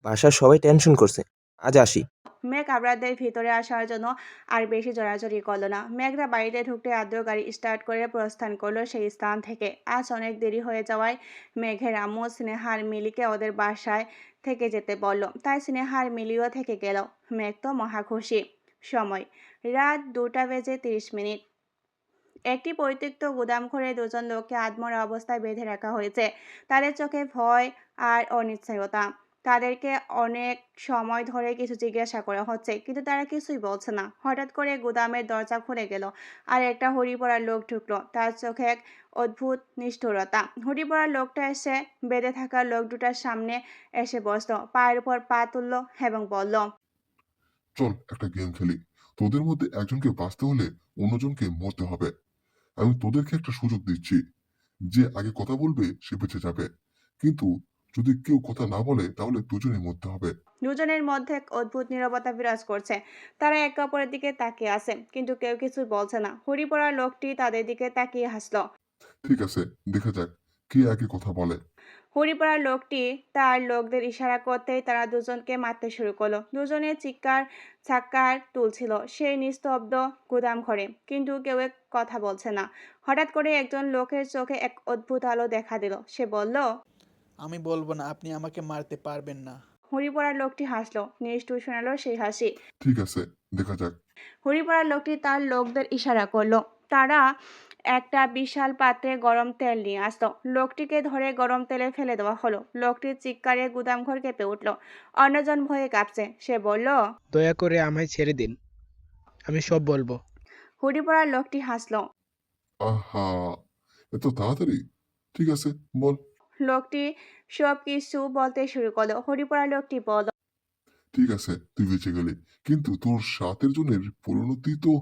বাসার সবাই টেনশন করছে, আজ আসি। মেঘ আবরারদের ভিতরে আসার জন্য আর বেশি জোরাজুরি করলো না। মেঘরা বাড়িতে ঢুকতে আদ্র গাড়ি স্টার্ট করে প্রস্থান করলো সেই স্থান থেকে। আজ অনেক দেরি হয়ে যাওয়ায় মেঘের আম্মু স্নেহার মিলিকে ওদের বাসায় থেকে যেতে বলল। তাই স্নেহার মিলিও থেকে গেল। মেঘ তো মহা খুশি। সময় রাত 2:30। একটি পরিত্যক্ত গুদামঘরে দুজন লোককে আধমরা অবস্থায় বেঁধে রাখা হয়েছে। তাদের চোখে ভয় আর অনিশ্চয়তা। তাদেরকে অনেক সময় ধরে কিছু জিজ্ঞাসা করা হচ্ছে, কিন্তু তারা কিছুই বলছে না। হঠাৎ করে গুদামের দরজা খুলে গেল আর একটা হুড়ি পড়া লোক ঢুকলো। তার চোখে এক অদ্ভুত নিষ্ঠুরতা। হুড়ি পড়া লোকটা এসে বেঁধে থাকা লোক দুটার সামনে এসে বসলো, পায়ের উপর পা তুললো এবং বলল, চল একটা গেম খেলি। তোদের মধ্যে একজনকে বাঁচতে হলে অন্যজনকে মরতে হবে। আমি তোদেরকে একটা সুযোগ দিচ্ছি, যে আগে কথা বলবে সে বেঁচে যাবে, কিন্তু যদি কেউ কথা না বলে তাহলে দুজনেই মরতে হবে। দুজনের মধ্যে এক অদ্ভুত নীরবতা বিরাজ করছে। তারা একে অপরের দিকে তাকিয়ে আছে, কিন্তু কেউ কিছু বলছে না। হুড়ি পড়া লোকটি তাদের দিকে তাকিয়ে হাসলো। ঠিক আছে, দেখা যাক কে আগে কথা বলে। হুড়ি পড়া লোকটি তার লোকদের ইশারা করতেই তারা দুজনকে মারতে শুরু করলো। দুজনের চিৎকার ছাক্কার তুলছিল সেই নিস্তব্ধ গুদাম ঘরে, কিন্তু কেউ কথা বলছে না। হঠাৎ করে একজন লোকের চোখে এক অদ্ভুত আলো দেখা দিল। সে বলল, আমি বলবো না আপনি আমাকে মারতে পারবেন না। হুড়ি পড়া লোকটি হাসলো। নিষ্ঠুর শোনালো সেই হাসি। ঠিক আছে, দেখা যাক। হুড়ি পড়া লোকটি তার লোকদের ইশারা করলো। তারা একটা বিশাল পাত্রে গরম তেল নিয়ে আসলো। লোকটিকে ধরে গরম তেলে ফেলে দেওয়া হলো। লোকটির চিৎকারে গুদামঘর কেঁপে উঠল। অন্যজন ভয়ে কাঁপছে। সে বলল, দয়া করে আমায় ছেড়ে দিন, আমি সব বলবো। হুড়ি পড়া লোকটি হাসলো। আহা, এত তাড়াতাড়ি? ঠিক আছে, বল। লোকটি সব কিছু বলতে শুরু করলো। হুড়ি পড়া লোকটি বলল, ঠিক আছে, তুই বেঁচে গেলি, কিন্তু তোর 7 জনের পরিণতি তো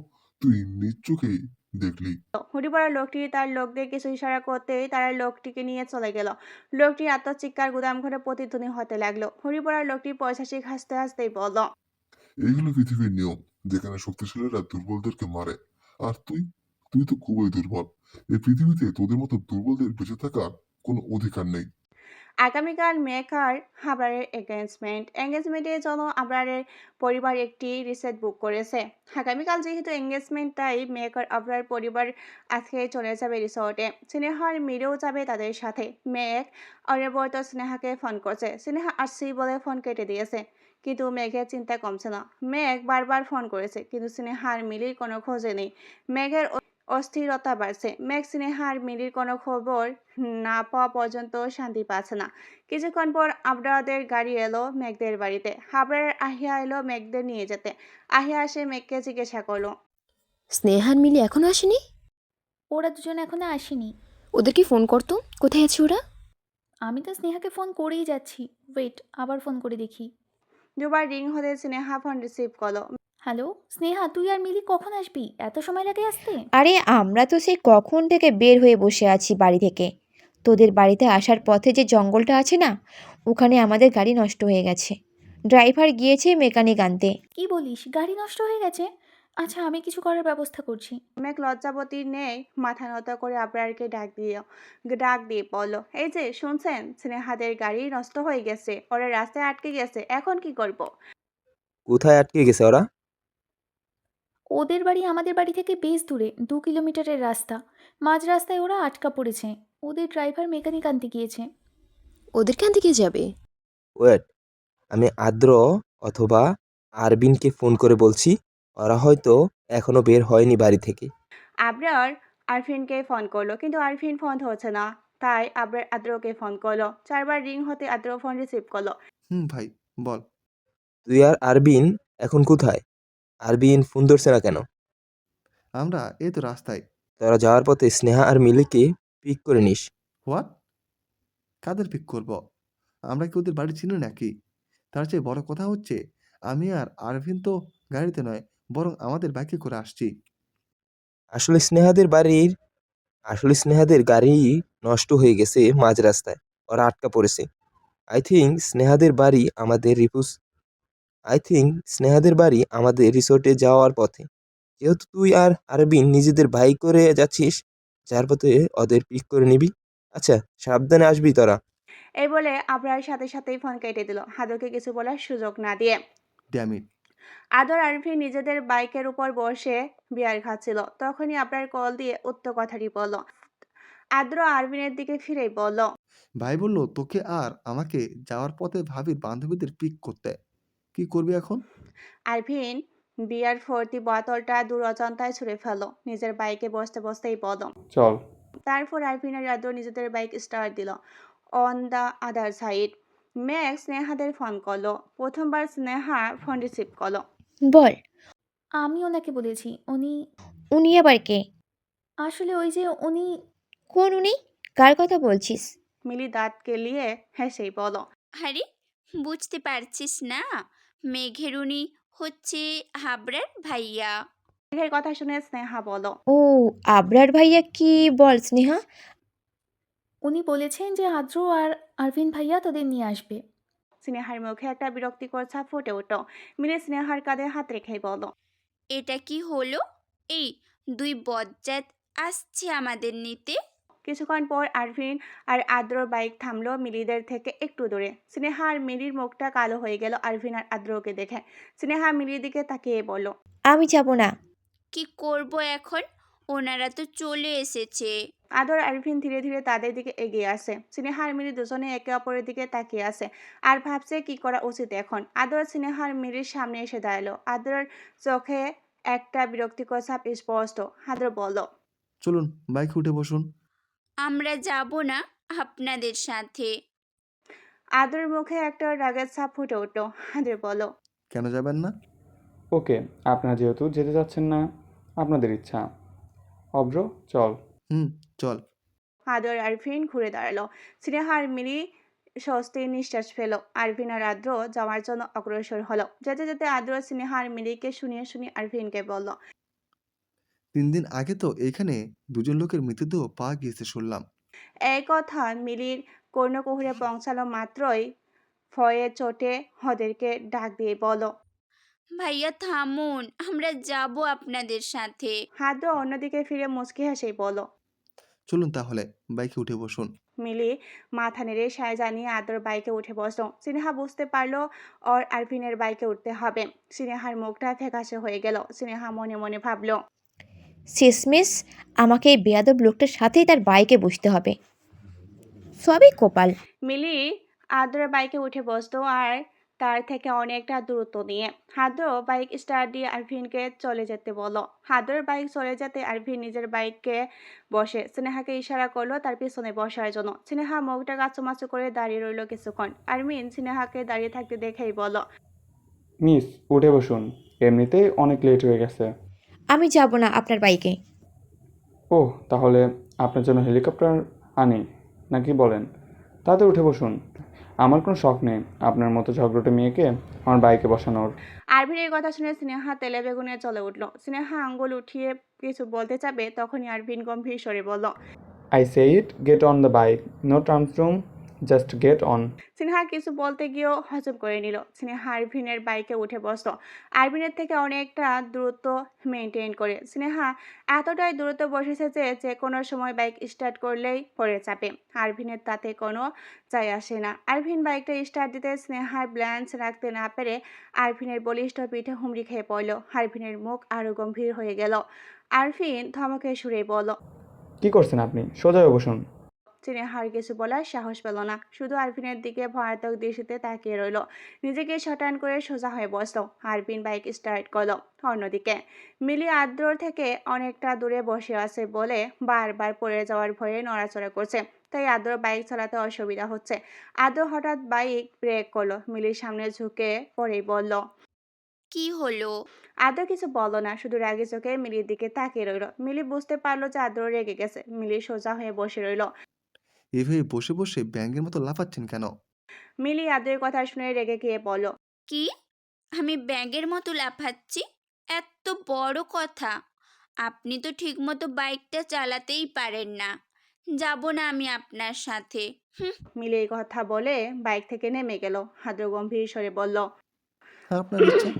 তুই নিজ চোখেই দেখলি। হুড়ি পড়া লোকটি তার লোকদের কিছু ইশারা করতেই তারা লোকটিকে নিয়ে চলে গেল। লোকটির আত্মচিৎকার গুদামঘরে প্রতিধ্বনি হতে লাগলো। হুড়ি পড়া লোকটি পয়সাসিক হাসতে হাসতেই বলল, এইগুলো পৃথিবীর নিয়ম, যেখানে শক্তিশালীরা দুর্বলদেরকে মারে। আর তুই তুই তো খুবই দুর্বল। এই পৃথিবীতে তোদের মতো দুর্বলদের বেঁচে থাকার কোনো অধিকার নেই। আগামীকাল মেঘ আর আবরারের এঙ্গেজমেন্টের জন্য আবরারের পরিবার একটি রিসোর্ট বুক করেছে। আগামীকাল যেহেতু এঙ্গেজমেন্ট, তাই মেঘ আর আবরার পরিবার আজকে চলে যাবে রিসোর্টে। স্নেহার মিলেও যাবে তাদের সাথে। মেঘ অনবরত স্নেহাকে ফোন করছে। স্নেহা আসছি বলে ফোন কেটে দিয়েছে, কিন্তু মেঘের চিন্তা কমছে না। মেঘ বারবার ফোন করেছে, কিন্তু স্নেহার মিলির কোনো খোঁজে নেই। মেঘের অস্থিরতা বাড়ছে। মেঘ স্নেহা আর মিলির কোনো খবর না পাওয়া পর্যন্ত শান্তি পাচ্ছে না। কিছুক্ষণ পর আবরারদের গাড়ি এলো মেঘদের বাড়িতে। আবরার আহিয়া এলো মেঘদের নিয়ে যেতে। আহিয়া এসে মেঘকে জিজ্ঞাসা করলো, স্নেহা আর মিলি এখনো আসেনি? ওরা দুজন এখনো আসেনি। ওদেরকে ফোন করতো, কোথায় আছে ওরা? আমি তো স্নেহাকে ফোন করেই যাচ্ছি। ওয়েট, আবার ফোন করে দেখি। দুবার রিং হতে স্নেহা ফোন রিসিভ করলো। হ্যালো স্নেহা, তুই আর মিলি কখন আসবি? এত সময় লাগে আসতে? আরে আমরা তো সেই কখন থেকে বের হয়ে বসে আছি বাড়ি থেকে। তোদের বাড়িতে আসার পথে যে জঙ্গলটা আছে না, ওখানে আমাদের গাড়ি নষ্ট হয়ে গেছে। ড্রাইভার গিয়েছে মেকানিক আনতে। কি বলিস, গাড়ি নষ্ট হয়ে গেছে? আচ্ছা, আমি কিছু করার ব্যবস্থা করছি। মেঘ লজ্জাবতী নেই মাথা নত করে আবরারকে ডাক দিয়ে বলল, এই যে শুনছেন, স্নেহাদের গাড়ি নষ্ট হয়ে গেছে, ওরা রাস্তায় আটকে গেছে, এখন কি করব? কোথায় আটকে গেছে ওরা? ওদের বাড়ি আমাদের বাড়ি থেকে বেশ দূরে, 2 কিলোমিটারের রাস্তা। মাঝ রাস্তায় ওরা আটকা পড়েছে। ওদের ড্রাইভার মেকানিক আনতে গিয়েছে। ওদেরকে আনতে কে যাবে? ওয়েট, আমি আদ্র অথবা আরবিনকে ফোন করে বলছি, ওরা হয়তো এখনো বের হয়নি বাড়ি থেকে। আবরার আরফিনকে ফোন করলো, কিন্তু আরফিন ফোন ধরছে না। তাই আবরার আদ্রকে ফোন করলো। 4বার রিং হতে আদ্র ফোন রিসিভ করলো। ভাই বল। তুই আর আরবিন এখন কোথায়? আরবিন ফোন ধরছে না কেন? আমরা এই তো রাস্তায়। তোরা যাওয়ার পথে স্নেহা আর মিলিকে পিক করে নিস। হোয়াট? কাদের পিক করব? আমরা কি ওদের বাড়ি চিনি নাকি? তার চেয়ে বড় কথা হচ্ছে, আমি আর আরভিন তো গাড়িতে নয়, বরং আমাদের বাইকে করে আসছি। আসলে স্নেহাদের গাড়ি নষ্ট হয়ে গেছে মাঝ রাস্তায়, ওরা আটকা পড়েছে। আই থিঙ্ক স্নেহাদের বাড়ি আমাদের রিসোর্টে যাওয়ার পথে। যেহেতু তুই আর আরবিন নিজেদের বাইক করে যাচ্ছিস, যার পথে ওদের পিক করে নিবি। আচ্ছা, সাবধানে আসবি তোরা। এই বলে আবরার সাথে সাথেই ফোন কেটে দিল, আদরকে কিছু বলার সুযোগ না দিয়ে। Damn it. আদর আরফিন নিজেদের বাইকের উপর বসে বিয়ার খাচ্ছিল। তখনই আবরার কল দিয়ে উক্ত কথাটি বলল। আদ্র আরফিনের দিকে ফিরেই বলল, ভাই বলল তোকে আর আমাকে যাওয়ার পথে ভাবির বান্ধবীদের পিক করতে। কি করবি এখন? আরফিন বিয়ার ভর্তি বোতলটা দূর অজান্তায় ছুঁড়ে ফেলল। নিজের বাইকে বসতে বসতেই বলল, চল। তারপর আরফিন আর আদ্র নিজেদের বাইক স্টার্ট দিল। অন দ্য আদার সাইড মেঘ স্নেহাদের ফোন করলো। প্রথমবার স্নেহা ফোন রিসিভ করলো। বল। আমি ওনাকে বলেছি। উনি আবার কে? আসলে ওই যে উনি। কোন উনি? কার কথা বলছিস? মিলি দাঁত কেলিয়ে হেসেই বলল, আরে, বুঝতে পারছিস না? মেঘের উনি হচ্ছে হাবড়ার ভাইয়া। মেঘের কথা শুনে স্নেহা বলল, ও, আবরার ভাইয়া কি? বল স্নেহা। উনি বলেছেন যে আদ্র আর আরভিন ভাইয়া তোদের নিয়ে আসবে। স্নেহার মুখে একটা বিরক্তিকর ছাপ ফুটে উঠল। মিলি স্নেহার কাঁধে হাত রেখেই বলল, এটা কি হলো? এই দুই বজ্জাত আসছে আমাদের নিতে। কিছুক্ষণ পর আরফিন আর আদ্রর বাইক থামলো মিলিদের থেকে একটু দূরে। স্নেহা আর মিলির মুখটা কালো হয়ে গেল আরফিন আর আদ্রকে দেখে। স্নেহা মিলির দিকে তাকিয়ে বলল, আমি যাব না। কি করব এখন? ওনারা তো চলে এসেছে। আদর আরফিন ধীরে ধীরে তাদের দিকে এগিয়ে আসে। স্নেহা আর মিলি দুজনে একে অপরের দিকে তাকিয়ে আছে আর ভাবছে কি করা উচিত এখন। আদর স্নেহা আর মিলির সামনে এসে দাঁড়ালো। আদরের চোখে একটা বিরক্তিকর ছাপ স্পষ্ট। আদর বলল, চলুন বাইকে উঠে বসুন। আমরা যাব না আপনাদের সাথে। আদরের মুখে একটা রাগের ছাপ ফুটে উঠল। আদর বলল, কেন যাবেন না? ওকে, আপনারা যেহেতু যেতে যাচ্ছেন না, আপনাদের ইচ্ছা। অব্র, চল। চল। আদর আরফিন ঘুরে দাঁড়ালো। স্নেহা আর মিলি স্বস্তির নিঃশ্বাস ফেল। আরফিন আর আদ্র যাওয়ার জন্য অগ্রসর হলো। যেতে যেতে আদ্র স্নেহা আর মিলিকে শুনিয়ে আরফিনকে বলল, 3 দিন আগে তো এইখানে দুজন লোকের মৃতদেহ পাওয়া গিয়েছে শুনলাম। এই কথা মিলির কর্ণকুহরে পৌঁছালো মাত্রই ভয়ে চোটে ওদেরকে ডাক দিয়ে বলল, ভাইয়া থামুন, আমরা যাব আপনাদের সাথে। আদ্র অন্যদিকে ফিরে মুচকি হেসেই বলল, চলুন তাহলে বাইকে উঠে বসুন। মিলি মাথা নেড়ে সায় জানিয়ে আদ্র বাইকে উঠে বসল। স্নেহা বুঝতে পারলো ওর আরফিনের বাইকে উঠতে হবে। স্নেহার মুখটা ফ্যাকাশে হয়ে গেল। স্নেহা মনে মনে ভাবল, শেষমেশ আমাকে এই বেয়াদব লোকটার সাথেই তার বাইকে বসতে হবে। সবই কপাল। মিলি আদ্রের বাইকে উঠে বসতো আর তার থেকে অনেকটা দূরত্ব নিয়ে। হাদ্র বাইক স্টার্ট দিয়ে আরভিনকে চলে যেতে বলল। হাদ্রর বাইক চলে যেতে আরভিন নিজের বাইকে বসে স্নেহাকে ইশারা করলো তার পিছনে বসার জন্য। স্নেহা মুখটা কাচুমাচু করে দাঁড়িয়ে রইল কিছুক্ষণ। আরমিন স্নেহাকে দাঁড়িয়ে থাকতে দেখেই বলল, মিস, উঠে বসুন, এমনিতেই অনেক লেট হয়ে গেছে। আমি যাব না আপনার বাইকে। ওহ, তাহলে আপনার জন্য হেলিকপ্টার আনি নাকি বলেন? তাতে উঠে বসুন। আমার কোনো শখ নেই আপনার মতো ঝগড়টে মেয়েকে আমার বাইকে বসানোর। আরভিনের কথা শুনে স্নেহা তেলে বেগুনে চলে উঠল। স্নেহা আঙ্গুল উঠিয়ে কিছু বলতে যাবে, তখনই আরভিন গম্ভীর স্বরে বলল, I say it, get on the bike, no transform, just get on. Sneha কিছু বলতে গিয়েও হজম করে নিল। স্নেহা আরভিনের বাইকে উঠে বসল। আরভিনের থেকে অনেকটা দূরত্ব মেনটেন করে। স্নেহা এতটাই দূরত্ব বসেছে যে যে কোনো সময় বাইক স্টার্ট করলেই পড়ে যাবে। আরভিনের তাতে কোনো যায় আসে না। আরভিন বাইকটা স্টার্ট দিতে স্নেহার ব্যালেন্স রাখতে না পেরে আরভিনের বলিষ্ঠ পিঠে হুমড়ি খেয়ে পড়ল। আরভিনের মুখ আরো গম্ভীর হয়ে গেল। আরভিন ধমকে সুরে বলল, কি করছেন আপনি? সোজা হয়ে বসুন। স্নেহার কিছু বলার সাহস পেল না, শুধু আরভিনের দিকে ভয়ানক দৃষ্টিতে তাকিয়ে রইল। নিজেকে শটান করে সোজা হয়ে বসলো। আরভিন বাইক স্টার্ট করলো। অন্যদিকে মিলি আদ্রর থেকে অনেকটা দূরে বসে আছে বলে বারবার পড়ে যাওয়ার ভয়ে নড়াচড়া করছে, তাই আদ্র বাইক চালাতে অসুবিধা হচ্ছে। আদ্র হঠাৎ বাইক ব্রেক করলো। মিলির সামনে ঝুঁকে পড়েই বলল, কি হলো? আদ্র কিছু বলল না, শুধু রাগে চোখে মিলির দিকে তাকিয়ে রইল। মিলি বুঝতে পারলো যে আদ্র রেগে গেছে। মিলি সোজা হয়ে বসে রইল। এভাবে বসে বসে ব্যাঙের মতো লাফাচ্ছেন কেন? মিলি আদ্রের কথা শুনে রেগে গিয়ে বলল, কি? আমি ব্যাঙের মতো লাফাচ্ছি? এত বড় কথা! আপনি তো ঠিকমতো বাইকটা চালাতেই পারেন না। যাব না আমি আপনার সাথে। হুম। মিলি এই কথা বলে বাইক থেকে নেমে গেল। আদ্র গম্ভীর স্বরে বলল, আপনার ইচ্ছা।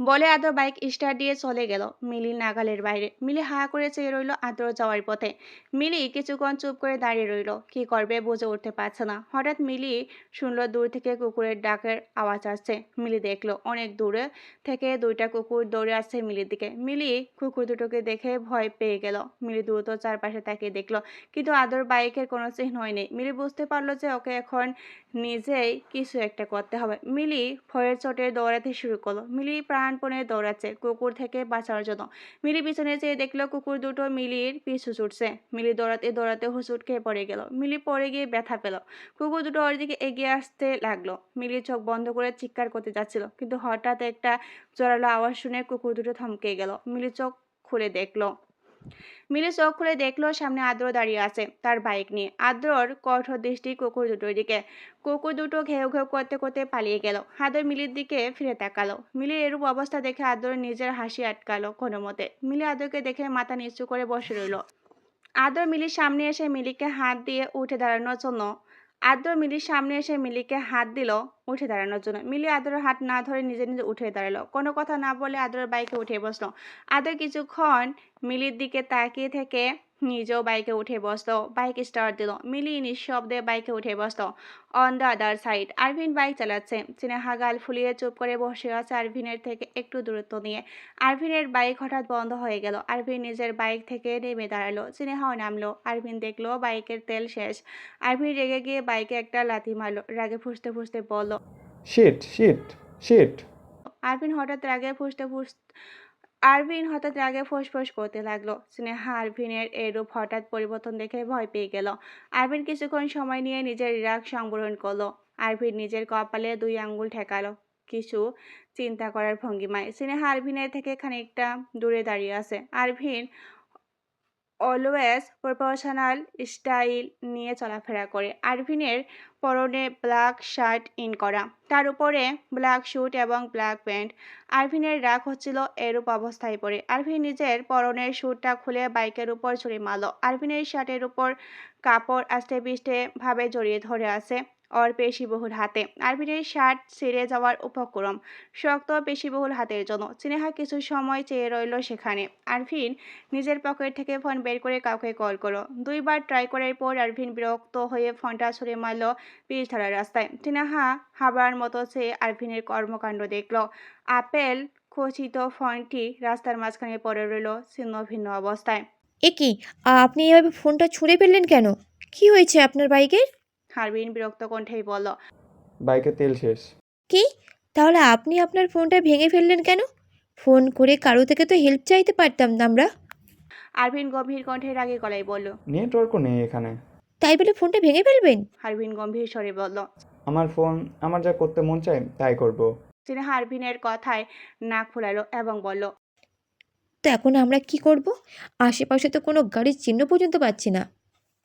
বলে আদ্র বাইক স্টার্ট দিয়ে চলে গেল মিলি নাগালের বাইরে। মিলি হা করে চেয়ে রইল আদ্র যাওয়ার পথে। মিলি কিছুক্ষণ চুপ করে দাঁড়িয়ে রইল, কি করবে বুঝে উঠতে পারছে না। হঠাৎ মিলি শুনলো দূর থেকে কুকুরের ডাকের আওয়াজ আসছে। মিলি দেখলো অনেক দূরে থেকে দুইটা কুকুর দৌড়ে আসছে মিলির দিকে। মিলি কুকুর দুটোকে দেখে ভয় পেয়ে গেল। মিলি দ্রুত চারপাশে তাকিয়ে দেখলো, কিন্তু আদ্র বাইকের কোনো চিহ্নই নেই। মিলি বুঝতে পারলো যে ওকে এখন নিজেই কিছু একটা করতে হবে। মিলি ভয়ের চোটে দৌড়াতে শুরু করলো। মিলি প্রাণপণে দৌড়াচ্ছে কুকুর থেকে বাঁচার জন্য। মিলি পিছনে চেয়ে দেখলো কুকুর দুটো মিলির পিছু ছুটছে। মিলি দৌড়াতে দৌড়াতে হুঁচট খেয়ে পড়ে গেল। মিলি পড়ে গিয়ে ব্যথা পেল। কুকুর দুটো ওর দিকে এগিয়ে আসতে লাগলো। মিলি চোখ বন্ধ করে চিৎকার করতে যাচ্ছিল, কিন্তু হঠাৎ একটা জোরালো আওয়াজ শুনে কুকুর দুটো থমকে গেল। মিলি চোখ খুলে দেখলো সামনে আদ্র দাঁড়িয়ে আছে তার বাইক নিয়ে। আদ্রর কঠোর দৃষ্টি কুকুর দুটোর দিকে। কুকুর দুটো ঘেউ ঘেউ করতে করতে পালিয়ে গেল। আদ্র মিলির দিকে ফিরে তাকালো। মিলির এরূপ অবস্থা দেখে আদ্র নিজের হাসি আটকালো কোনো মতে। মিলি আদ্রকে দেখে মাথা নিচু করে বসে রইল। আদ্র মিলির সামনে এসে মিলিকে হাত দিয়ে উঠে দাঁড়ানোর জন্য উঠে দাঁড়ানোর জন্য। মিলি আদ্রের হাত না ধরে নিজে নিজে উঠে দাঁড়ালো। কোনো কথা না বলে আদ্রের বাইকে উঠে বসলো। আদ্র কিছুক্ষণ মিলির দিকে তাকিয়ে থেকে নিজেও বাইকে উঠে বসলো। বাইক স্টার্ট দিল। মিলি নিঃশব্দে বাইকে উঠে বসলো। On the other side Arvin bike চালাচ্ছে। স্নেহা গাল ফুলিয়ে চুপ করে বসে আছে আরভিনের থেকে একটু দূরত্ব নিয়ে। আরভিনের বাইক হঠাৎ বন্ধ হয়ে গেল। আরভিন নিজের বাইক থেকে নেমে দাঁড়ালো। স্নেহাও নামলো। আরভিন দেখলো বাইকের তেল শেষ। আরভিন রেগে গিয়ে বাইকে একটা লাথি মারলো। রাগে ফুঁসতে ফুঁসতে বলল, শিট শিট শিট। আরভিন হঠাৎ রাগে ফোঁস করতে লাগলো। স্নেহা আরভিনের এরূপ হঠাৎ পরিবর্তন দেখে ভয় পেয়ে গেল। আরভিন কিছুক্ষণ সময় নিয়ে নিজের রাগ সংবরণ করলো। আরভিন নিজের কপালে 2 আঙ্গুল ঠেকালো কিছু চিন্তা করার ভঙ্গিমায়। স্নেহা আরভিনের থেকে খানিকটা দূরে দাঁড়িয়ে আছে। আরভিন অলওয়েজ প্রফেশনাল স্টাইল নিয়ে চলাফেরা করে। আরভিনের পরনে ব্ল্যাক শার্ট ইন করা, তার উপরে ব্ল্যাক স্যুট এবং ব্ল্যাক প্যান্ট। আরভিনের রাগ হচ্ছিল এরূপ অবস্থায় পড়ে। আরভিন নিজের পরনের স্যুটটা খুলে বাইকের উপর ছুঁড়ে মারল। আরভিনের শার্টের উপর কাপড় আস্তে পিষ্টে ভাবে জড়িয়ে ধরে আছে ওর পেশিবহুল হাতে। আরভিনের শার্ট ছিঁড়ে যাওয়ার উপক্রম শক্ত পেশিবহুল হাতের জন্য। স্নেহা কিছু সময় চেয়ে রইল সেখানে। আরভিন নিজের পকেট থেকে ফোন বের করে কাউকে কল করলো। 2 বার ট্রাই করার পর আরভিন বিরক্ত হয়ে ফোনটা ছুঁড়ে মারল পিচ ধরা রাস্তায়। স্নেহা হাবার মতো চেয়ে আরভিনের কর্মকাণ্ড দেখল। আপেল খচিত ফোনটি রাস্তার মাঝখানে পড়ে রইল ছিন্ন ভিন্ন অবস্থায়। এ কি, আপনি এভাবে ফোনটা ছুঁড়ে ফেললেন কেন? কি হয়েছে আপনার বাইকের? আরভিন বিরক্ত কণ্ঠেই বলল, বাইকে তেল শেষ। কি? তাহলে আপনি আপনার ফোনটা ভেঙে ফেললেন কেন? ফোন করে কারো থেকে তো হেল্প চাইতে পারতাম না আমরা। আরভিন গম্ভীর কণ্ঠে রাগী গলায় বলল। নেটওয়ার্কও নেই এখানে। তাই বলে ফোনটা ভেঙে ফেলবেন? আরভিন গম্ভীর স্বরে বলল। আমার ফোন, আমার যা করতে মন চায় তাই করব। স্নেহা আরভিনের কথায় নাক ফুলালো এবং বলল। তো এখন আমরা কি করব? আশেপাশে তো কোনো গাড়ির চিহ্ন পর্যন্ত পাচ্ছি না।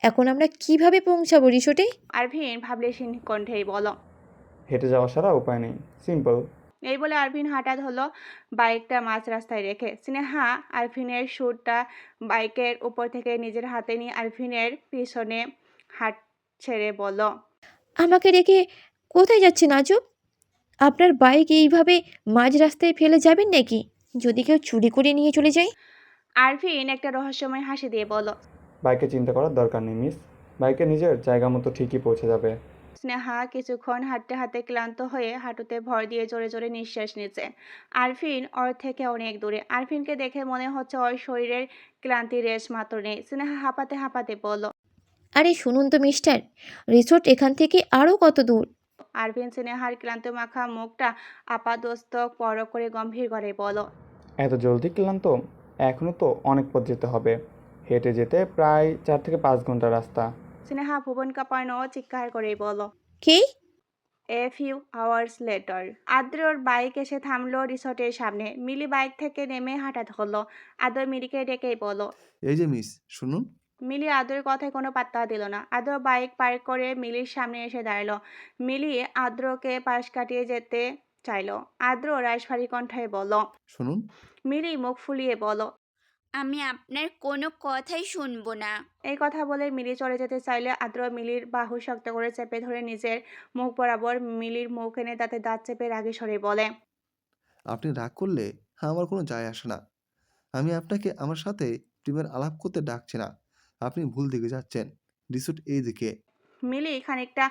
এখন আমরা কিভাবে পৌঁছাবো রিসোর্টে? আরভিন ভাবলেশীন কণ্ঠেই বলল। হেঁটে যাওয়া ছাড়া উপায় নেই, সিম্পল। এই বলে আরভিন হঠাৎ হলো বাইকটা মাঝ রাস্তায় রেখে স্নেহা আরভিনের সুরটা বাইকের উপর থেকে নিজের হাতে নিয়ে আরভিনের পিছনে হাত ছেড়ে বলল। আমাকে রেখে কোথায় যাচ্ছেন আজব? আপনার বাইক এইভাবে মাঝ রাস্তায় ফেলে যাবেন নাকি? যদি কেউ চুরি করে নিয়ে চলে যায়? আরভিন একটা রহস্যময় হাসি দিয়ে বলল। বাইকে চিন্তা করার দরকার নেই মিস, বাইকে নিজের জায়গা মতো ঠিকই পৌঁছে যাবে। স্নেহা কিছুক্ষণ হাঁটতে হাঁটতে ক্লান্ত হয়ে হাঁটুতে ভর দিয়ে জোরে জোরে নিঃশ্বাস নিচ্ছে। আরভিন ওর থেকে অনেক দূরে। আরভিনকে দেখে মনে হচ্ছে ওর শরীরের ক্লান্তির রেশ মাত্র নেই। স্নেহা হাঁপাতে হাঁপাতে বলল। আরে শুনুন তো মিস্টার, রিসোর্ট এখান থেকে আরও কত দূর? আরভিন স্নেহার ক্লান্ত মাখা মুখটা আপাদমস্তক পরখ করে গম্ভীর গলায় বলল। এত জলদি ক্লান্ত? এখনও তো অনেক পথ যেতে হবে। হেঁটে যেতে প্রায় 4 থেকে 5 ঘন্টা রাস্তা। স্নেহা ভুবন কাঁপানো চিৎকার করে বলল। কি? A few hours later. আদ্রর বাইক এসে থামলো রিসোর্টের সামনে। মিলি বাইক থেকে নেমে হাঁটা ধরলো। আদ্র মিলিকে ডেকেই বলল। এই যে মিস, শুনুন। মিলি আদ্রের কথায় কোনো পাত্তা দিল না। আদ্র বাইক পার্ক করে মিলির সামনে এসে দাঁড়ালো। মিলি আদ্রকে পাশ কাটিয়ে যেতে চাইলো। আদ্র রাশভারী কণ্ঠে বলল। শুনুন। মিলি মুখ ফুলিয়ে বলল। আমি আপনার কোনো কথাই শুনবো না। এই কথা বলে মিলি চলে যেতে চাইলে আদ্র মিলির বাহু শক্ত করে চেপে ধরে নিজের মুখ বরাবর মিলির মুখ এনে তাতে দাঁত চেপে রাগে সরে বলে। আপনি রাগ করলে আমার কোনো যায় আসে না। আমি আপনাকে আমার সাথে প্রেমের আলাপ করতে ডাকছি না। আপনি ভুল দিকে যাচ্ছেন। রিসোর্ট এই দিকে। মিলি খানিকটা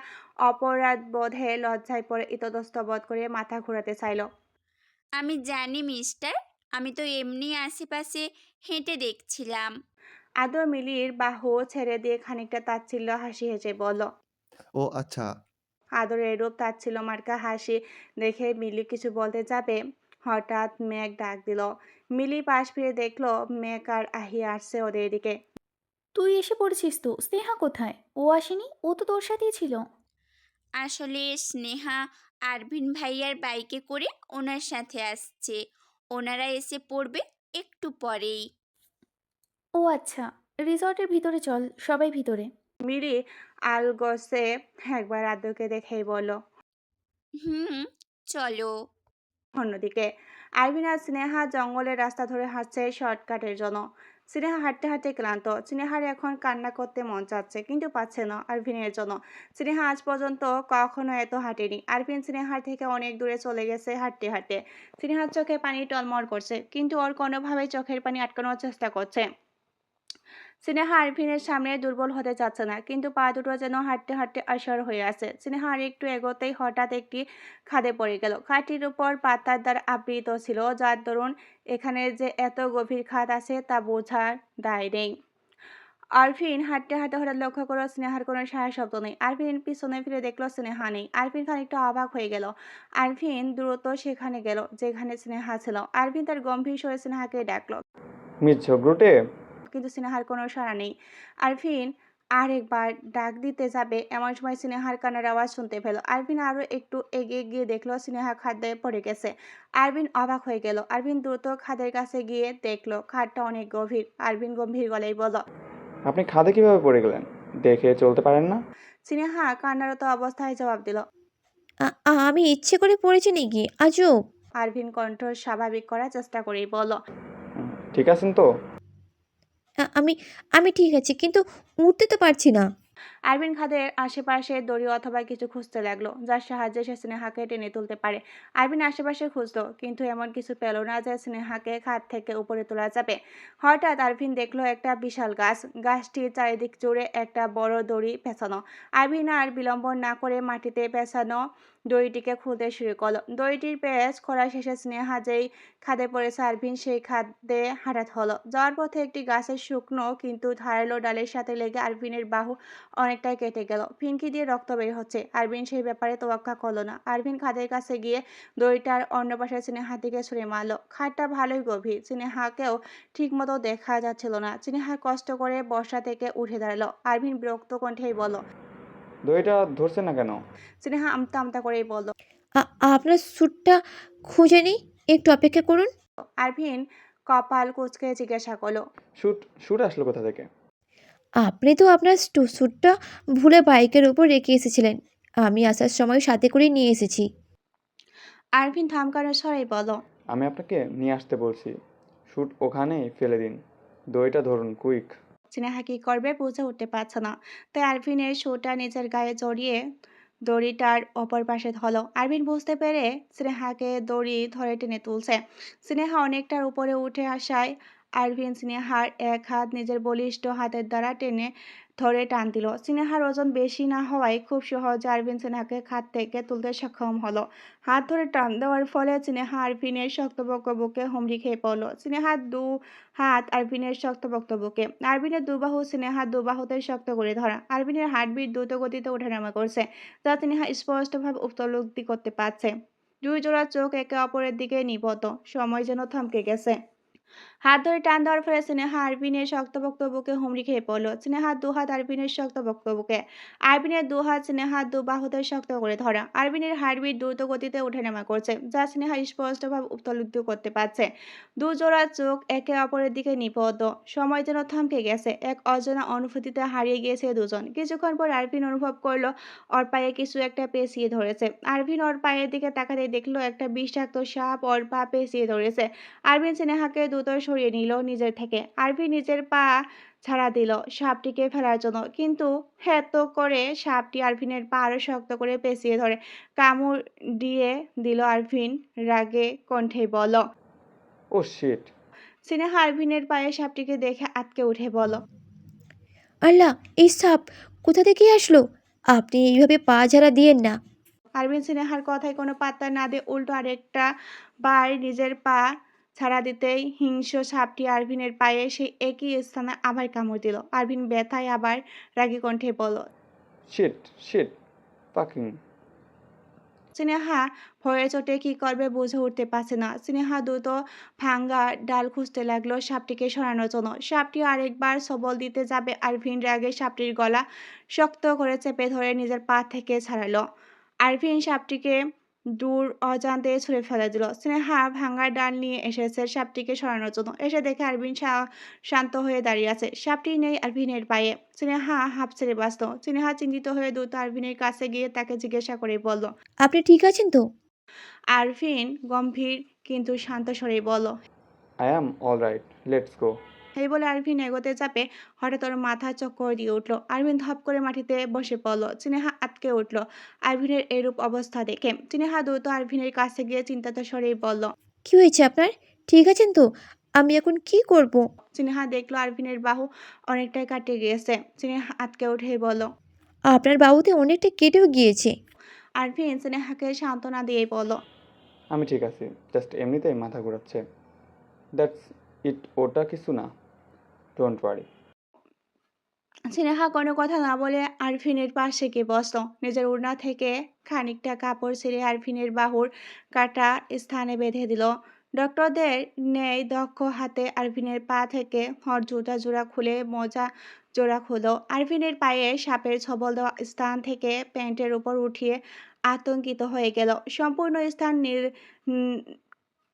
অপরাধ বোধে লজ্জায় পড়ে ইতস্তত বোধ করে মাথা ঘোরাতে চাইল। আমি জানি মিস্টার, আমি তো এমনি আশেপাশে হেঁটে দেখছিলাম। আদর মিলির বাহু ছেড়ে দিয়ে খানিকটা তাচ্ছিল্য হাসি হেসে বলল। ও আচ্ছা। আদরের রূপ তাচ্ছিল্য মার্কা হাসি দেখে মিলি কিছু বলতে যাবে, হঠাৎ মেঘ ডাক দিল। মিলি পাশ ফিরে দেখলো মেঘ আর আহিয়া আসছে ওদের দিকে। তুই এসে পড়েছিস তো, স্নেহা কোথায়? ও আসেনি? ও তো তোর সাথেই ছিল। আসলে স্নেহা আরভিন ভাইয়ার বাইকে করে ওনার সাথে আসছে। ওনারা এসে পড়বে একটু পরেই। ও আচ্ছা, রিসর্টের ভিতরে চল, সবাই ভিতরে। মিলি আলগোসে একবার আদ্রকে দেখেই বলল। হুম, চলো। অন্যদিকে আরভিন আর স্নেহা জঙ্গলের রাস্তা ধরে হাঁটছে শর্টকাটের জন্য। স্নেহা হাঁটতে হাঁটতে ক্লান্ত। স্নেহার এখন কান্না করতে মন চাচ্ছে, কিন্তু পাচ্ছে না আরভিনের জন্য। স্নেহা আজ পর্যন্ত কখনো এত হাঁটেনি। আরভিন স্নেহার থেকে অনেক দূরে চলে গেছে হাঁটতে হাঁটতে। স্নেহার চোখে পানি টলমল করছে, কিন্তু ওর কোনোভাবেই চোখের পানি আটকানোর চেষ্টা করছে। স্নেহা আরভিনের সামনে দুর্বল হতে চাচ্ছে না, কিন্তু পা দুটো যেন হাঁটতে হাঁটতে অসর হয়ে আছে। স্নেহা আর একটু এগোতেই হঠাৎ একটি খাদে পড়ে গেল। খাদটির উপর পাতার দ্বারা আবৃত ছিল, যার দরুন এখানে যে এত গভীর খাদ আছে তা বোঝার দায় নেই। আরভিন হাঁটতে হাঁটতে হঠাৎ লক্ষ্য করলো স্নেহার কোনো সারা শব্দ নেই। আরভিন পিছনে ফিরে দেখলো স্নেহা নেই। আরভিন খানিকটা অবাক হয়ে গেল। আরভিন দ্রুত সেখানে গেল যেখানে স্নেহা ছিল। আরভিন তার গম্ভীর স্বরে স্নেহাকে ডাকলো, মিস ঝগড়ুটে। কিন্তু স্নেহার কোনো সাড়া নেই। আরভিন আরেকবার ডাক দিতে যাবে, এমন সময় স্নেহার কান্নার আওয়াজ শুনতে পেল। আরভিন আরো একটু এগিয়ে গিয়ে দেখলো স্নেহা খাদে পড়ে গেছে। আরভিন অবাক হয়ে গেল। আরভিন দ্রুত খাদের কাছে গিয়ে দেখলো খাদটা অনেক গভীর। আরভিন গম্ভীর গলায় বলল। আপনি খাদে কিভাবে পড়ে গেলেন? দেখে চলতে পারেন না? স্নেহা কান্নারত অবস্থায় জবাব দিল। আমি ইচ্ছে করে পড়েছি নাকি আজব? আরভিন কণ্ঠ স্বাভাবিক করার চেষ্টা করেই বলল। ঠিক আছেন তো? আমি আমি ঠিক আছি, কিন্তু উঠতে তো পারছি না। আরভিন খাদের আশেপাশে দড়ি অথবা কিছু খুঁজতে লাগলো, যার সাহায্যে সে স্নেহাকে টেনে তুলতে পারে। আরভিন আশেপাশে খুঁজলো, কিন্তু এমন কিছু পেল না যে স্নেহাকে খাদ থেকে উপরে তোলা যাবে। হঠাৎ আরভিন দেখলো একটা বিশাল গাছ। গাছটির চারিদিক জুড়ে একটা বড় দড়ি পেঁচানো। আরভিন আর বিলম্ব না করে মাটিতে পেঁচানো দড়িটিকে খুলতে শুরু করলো। দড়িটির পেঁচ খোলা শেষে স্নেহা যেই খাদে পড়েছে, আরভিন সেই খাদে হঠাৎ হলো। যাওয়ার পথে একটি গাছের শুকনো কিন্তু ধারালো ডালের সাথে লেগে আরভিনের বাহু অনেকটাই কেটে গেল। ফিনকি দিয়ে রক্ত বের হচ্ছে। আরভিন সেই ব্যাপারে তোয়াক্কা করলো না। আরভিন খাটের কাছে গিয়ে দড়িটার অন্য পাশে স্নেহার দিকে ছুঁড়ে মারল। খাটটা ভালোই গভীর, স্নেহাকেও ঠিকমতো দেখা যাচ্ছিল না। স্নেহা কষ্ট করে বসা থেকে উঠে দাঁড়ালো। আরভিন বিরক্ত কণ্ঠেই বলল। দইটা ধরছে না কেন? স্নেহা আমতা আমতা করেই বলল। আপনার স্যুটটা খুঁজে নিই, একটু অপেক্ষা করুন। আরভিন কপাল কুঁচকে জিজ্ঞাসা করলো। শুট আসলো কোথা থেকে? আপনি তো আপনার স্যুটটা ভুলে বাইকের উপর রেখে এসেছিলেন, আমি আসার সময় সাথে করে নিয়ে এসেছি। আরভিন থামকানোর স্বরেই বলল। আমি আপনাকে নিয়ে আসতে বলছি, শুট ওখানেই ফেলে দিন, দইটা ধরুন কুইক। স্নেহা কি করবে বুঝে উঠতে পারছে না, তাই আরভিনের শোটা নিজের গায়ে জড়িয়ে দড়িটার অপর পাশে ধরল। আরভিন বুঝতে পেরে স্নেহাকে দড়ি ধরে টেনে তুলছে। স্নেহা অনেকটার উপরে উঠে আসায় আরভিন স্নেহার এক হাত নিজের বলিষ্ঠ হাতের দ্বারা টেনে ধরে টান দিল। স্নেহার ওজন বেশি না হওয়ায় খুব সহজে আরভিন স্নেহাকে খাট থেকে তুলতে সক্ষম হলো। হাত ধরে টান দেওয়ার ফলে স্নেহা আরভিনের শক্তপোক্ত বুকে হুমড়ি খেয়ে পড়ল। স্নেহার দু হাত আরভিনের শক্তপোক্ত বুকে, আরভিনের দুবাহু স্নেহার দুবাহুতে শক্ত করে ধরা। আরভিনের হার্টবিট দ্রুত গতিতে ওঠানামা করছে, যা স্নেহা স্পষ্টভাবে উপলব্ধি করতে পারছে। দুই জোড়া চোখ একে অপরের দিকে নিবদ্ধ, সময় যেন থমকে গেছে। হাত ধরে টান দেওয়ার ফলে স্নেহা আরভিনের শক্তপোক্ত বুকে হুমড়ি খেয়ে পড়ল। স্নেহার দুহাত আরভিনের শক্তপোক্ত বুকে, আরভিনের দুহাত স্নেহার দুবাহুতে শক্ত করে ধরা। আরভিনের হার্টবিট দ্রুত গতিতে ওঠানামা করছে, যা স্নেহা স্পষ্টভাবে উপলব্ধি করতে পারছে। দু জোড়া চোখ একে অপরের দিকে নিবদ্ধ, সময় যেন থমকে গেছে। এক অজানা অনুভূতিতে হারিয়ে গিয়েছে দুজন। কিছুক্ষণ পর আরভিন অনুভব করলো ওর পায়ে কিছু একটা পেঁচিয়ে ধরেছে। আরভিন ওর পায়ের দিকে তাকাতে দেখলো একটা বিষাক্ত সাপ ওর পা পেঁচিয়ে ধরেছে। আরভিন স্নেহাকে দ্রুত সরিয়ে নিল নিজের থেকে। আরভিন নিজের পা ছাড়া দিল সাপটিকে ফেলার জন্য, কিন্তু এত করে সাপটি আরভিনের পা আরো শক্ত করে পেঁচিয়ে ধরে কামড় দিয়ে দিল। আরভিন রাগে কণ্ঠে বলল। ও শিট! স্নেহা আরভিনের পায়ে সাপটিকে দেখে আটকে উঠে বলল। আল্লাহ, এই সাপ কোথা থেকে আসলো? আপনি এইভাবে পা ঝাড়া দিয়েন না। আরভিন স্নেহার কথায় কোনো পাত্তা না দিয়ে উল্টো আরেকটা বার নিজের পা ছাড়া দিতেই হিংস্র সাপটি আরভিনের পায়ে সেই একই স্থানে আবার কামড় দিল। আরভিন ব্যথায় আবার রাগী কণ্ঠে বলল। Sheet fucking! স্নেহা ভয়ে চোটে কি করবে বুঝে উঠতে পারছে না। স্নেহা দ্রুত ভাঙ্গা ডাল খুঁজতে লাগলো সাপটিকে সরানোর জন্য। সাপটি আরেকবার সবল দিতে যাবে, আরভিন রাগে সাপটির গলা শক্ত করে চেপে ধরে নিজের পা থেকে ছাড়ালো। আরভিন সাপটিকে দূর অজান্তে ছুঁড়ে ফেলে দিল। স্নেহা ভাঙ্গা ডাল নিয়ে এসেছে সাপটিকে সরানোর জন্য। এসে দেখে আরভিন শান্ত হয়ে দাঁড়িয়ে আছে। সাপটি নেই আরভিনের পায়ে। স্নেহা হাঁপ ছেড়ে বাঁচত। স্নেহা চিন্তিত হয়ে দ্রুত আরভিনের কাছে গিয়ে তাকে জিজ্ঞাসা করে বলল। আপনি ঠিক আছেন তো? আরভিন গম্ভীর কিন্তু শান্ত স্বরেই বলল। I am alright, let's go. এই বলে আরভিন এগোতে যাবে, হঠাৎ ওর মাথা চক্কর দিয়ে উঠল। আরভিন ধপ করে মাটিতে বসে পড়ল। স্নেহা আটকে উঠল আরভিনের এরূপ অবস্থা দেখে। স্নেহা দ্রুত আরভিনের কাছে গিয়ে চিন্তিত স্বরেই বলল। কি হয়েছে আপনার? ঠিক আছেন তো? আমি এখন কি করব? স্নেহা দেখলো আরভিনের বাহু অনেকটাই কাটে গিয়েছে। স্নেহা আটকে উঠেই বলল। আপনার বাহুতে অনেকটা কেটেও গিয়েছে। আরভিন স্নেহাকে সান্ত্বনা দিয়েই বলল। আমি ঠিক আছি, জাস্ট এমনিতেই মাথা ঘোরাচ্ছে, দ্যাটস ইট, ওটা কিছু না, ডোন্ট ওয়ারি। স্নেহা কোনো কথা না বলে আরভিনের পাশে গিয়ে বসল। নিজের ওড়না থেকে খানিকটা কাপড় ছেড়ে আরভিনের বাহুর কাটা স্থানে বেঁধে দিল। ডক্টরদের নেই দক্ষ হাতে আরভিনের পা থেকে হট জুতা জোড়া খুলে মোজা জোড়া খুলো। আরভিনের পায়ে সাপের ছবল দেওয়া স্থান থেকে প্যান্টের উপর উঠিয়ে আতঙ্কিত হয়ে গেল। সম্পূর্ণ স্থান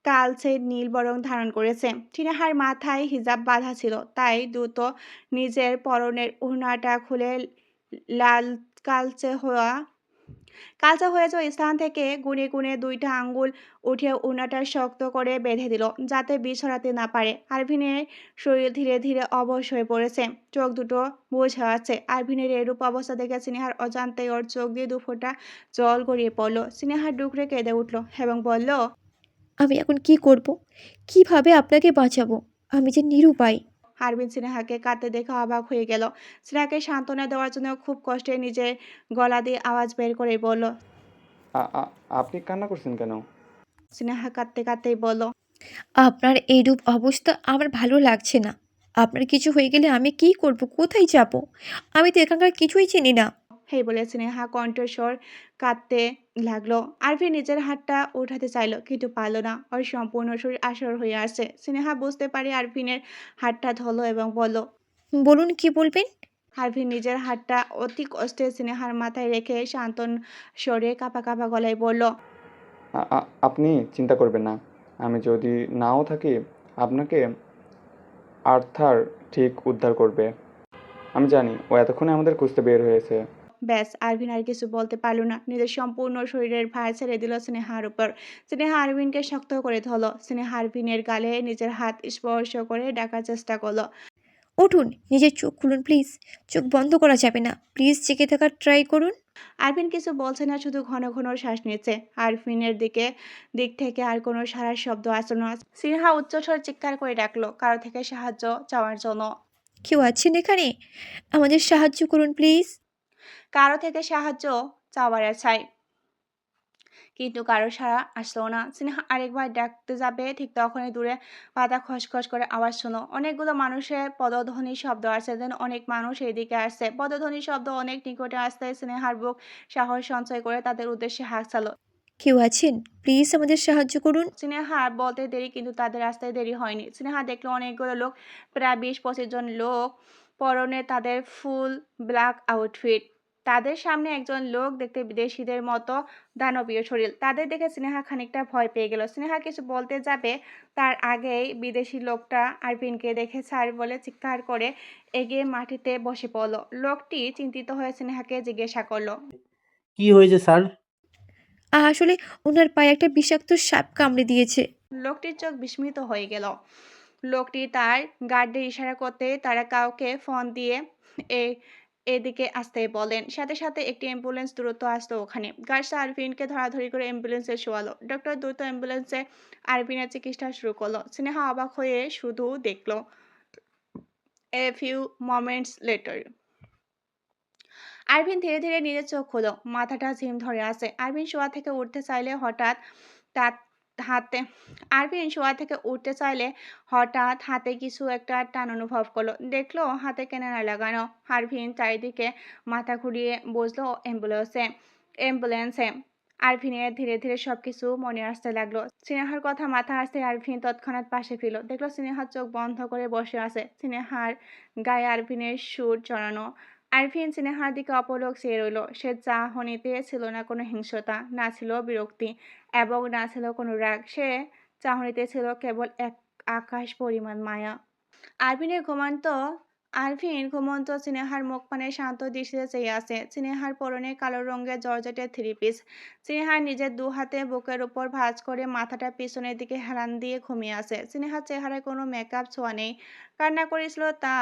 কালচে নীল বরং ধারণ করেছে। স্নেহার মাথায় হিজাব বাঁধা ছিল, তাই দ্রুত নিজের পরনের ওড়নাটা খুলে লাল কালচে হয়ে যাওয়া স্থান থেকে গুনে গুনে 2টা আঙ্গুল উঠিয়ে ওড়নাটা শক্ত করে বেঁধে দিল, যাতে বীজ ছড়াতে না পারে। আরভিনের শরীর ধীরে ধীরে অবশ হয়ে পড়েছে, চোখ দুটো বুঝে আছে। আরভিনের এরূপ অবস্থা দেখে স্নেহার অজান্তেই ওর চোখ দিয়ে 2 ফোঁটা জল গড়িয়ে পড়ল। স্নেহা ডুকরে কেঁদে উঠল এবং বলল। আমি এখন কি করব? কিভাবে আপনাকে বাঁচাবো? আমি যে নিরুপায়। আরভিন স্নেহাকে কাঁদতে দেখে অবাক হয়ে গেল। স্নেহাকে সান্ত্বনা দেওয়ার জন্য খুব কষ্টে নিজের গলা দিয়ে আওয়াজ বের করে বলল। আপনি কান্না করছেন কেন? স্নেহা কাঁদতে কাঁদতেই বলল। আপনার এইরূপ অবস্থা আমার ভালো লাগছে না। আপনার কিছু হয়ে গেলে আমি কি করব? কোথায় যাব? আমি তো এখানকার কিছুই চিনি না। এই বলে স্নেহা কণ্ঠস্বর কাঁদতে লাগলো। আরফিন নিজের হাতটা উঠাতে চাইলো কিন্তু পারল না। ওর সম্পূর্ণ শরীর আসর হয়ে আসছে। স্নেহা বুঝতে পারে আরফিনের হাতটা ধরলো এবং বলল। বলুন কি বলবেন? আরফিন নিজের হাতটা অতি কষ্টে স্নেহার মাথায় রেখে শান্তন স্বরে কাঁপা কাঁপা গলায় বলল। আপনি চিন্তা করবেন না। আমি যদি নাও থাকি, আপনাকে আর্থার ঠিক উদ্ধার করবে। আমি জানি ও এতক্ষণে আমাদের খুঁজতে বের হয়েছে। ব্যাস, আরভিন আর কিছু বলতে পারল না। নিজের সম্পূর্ণ শরীরের ভার ছেড়ে দিল স্নেহার উপর। স্নেহা আরভিনকে শক্ত করে ধরল। স্নেহা আরভিনের গালে নিজের হাত স্পর্শ করে ডাকার চেষ্টা করলো। উঠুন, নিজের চোখ খুলুন প্লিজ। চোখ বন্ধ করা যাবে না। প্লিজ জেগে থাকার ট্রাই করুন। আরভিন কিছু বলছে না, শুধু ঘন ঘন শ্বাস নিচ্ছে। আরভিনের দিক থেকে আর কোনো সাড়ার শব্দ আসলো না। স্নেহা উচ্চস্বর চিৎকার করে ডাকলো কারো থেকে সাহায্য চাওয়ার জন্য। কেউ আছেন এখানে? আমাদের সাহায্য করুন প্লিজ। কারো থেকে সাহায্য চাওয়ার চাই, কিন্তু কারো সাড়া আসলো না। স্নেহা আরেকবার ডাকতে যাবে, ঠিক তখনই দূরে পাতা খসখস করে আওয়াজ শোনো। অনেকগুলো মানুষের পদধ্বনির শব্দ আসছে, যেন অনেক মানুষ এদিকে আসছে। পদধ্বনির শব্দ অনেক নিকটে আসতে স্নেহার বুক সাহস সঞ্চয় করে তাদের উদ্দেশ্যে হাঁক চালো। কেউ আছেন? প্লিজ আমাদের সাহায্য করুন। স্নেহার বলতে দেরি, কিন্তু তাদের আসতে দেরি হয়নি। স্নেহা দেখলো অনেকগুলো লোক, প্রায় 20-25 জন লোক, পরনে তাদের ফুল ব্ল্যাক আউটফিট। তাদের সামনে একজন লোক, দেখতে বিদেশিদের মতো, দানবীয় শরীর। তাদের দেখে স্নেহা খানিকটা ভয় পেয়ে গেল। স্নেহা কিছু বলতে যাবে, তার আগেই বিদেশি লোকটা আরভিনকে দেখে স্যার বলে চিৎকার করে এগিয়ে মাটিতে বসে পড়ল। লোকটি চিন্তিত হয়ে স্নেহাকে জিজ্ঞাসা করলো। কি হয়েছে স্যার? আসলে ওনার পায়ে একটা বিষাক্ত সাপ কামড়ে দিয়েছে। লোকটির চোখ বিস্মিত হয়ে গেল। লোকটি তার গার্ডদের ইশারা করতে তারা কাউকে ফোন দিয়ে এদিকে আসতে বলেন। সাথে সাথে একটি অ্যাম্বুলেন্স দ্রুত আসতো ওখানে। গার্ডস আরভিনকে ধরাধরি করে অ্যাম্বুলেন্সে শোয়ালো। ডক্টর দ্রুত অ্যাম্বুলেন্সে আরভিনের চিকিৎসা শুরু করলো। স্নেহা অবাক হয়ে শুধু দেখলো। A few moments later Arvin ধীরে ধীরে নিজের চোখ খুলো। মাথাটা ঝিম ধরে আছে। আরভিন শোয়া থেকে উঠতে চাইলে হঠাৎ হাতে কিছু একটা টান অনুভব করলো। দেখলো হাতে ক্যামেরা লাগানো। আরভিন চারিদিকে মাথা ঘুরিয়ে বসলো অ্যাম্বুলেন্সে। আরভিনের ধীরে ধীরে সবকিছু মনে আসতে লাগলো। স্নেহার কথা মাথা আসতে আরভিন তৎক্ষণাৎ পাশে ফিরল। দেখলো স্নেহার চোখ বন্ধ করে বসে আছে। স্নেহার গায়ে আরভিনের সুর চড়ানো। আরভিন স্নেহার দিকে অপলক চেয়ে রইল। সে চাহনিতে ছিল না কোনো হিংস্রতা, না ছিল বিরক্তি, এবং না ছিল কোনো রাগ। সে চাহনিতে ছিল কেবল এক আকাশ পরিমাণ মায়া। আরভিন ঘুমন্ত স্নেহার মুখপানে শান্ত দৃষ্টিতে চেয়ে আছে। স্নেহার পরনে কালো রঙের জর্জেটের থ্রি পিস। স্নেহার নিজের দু হাতে বুকের উপর ভাঁজ করে মাথাটা পিছনের দিকে হেলান দিয়ে ঘুমিয়ে আছে। স্নেহার চেহারায় কোনো মেকআপ ছোঁয়া নেই। কান্না করেছিল তা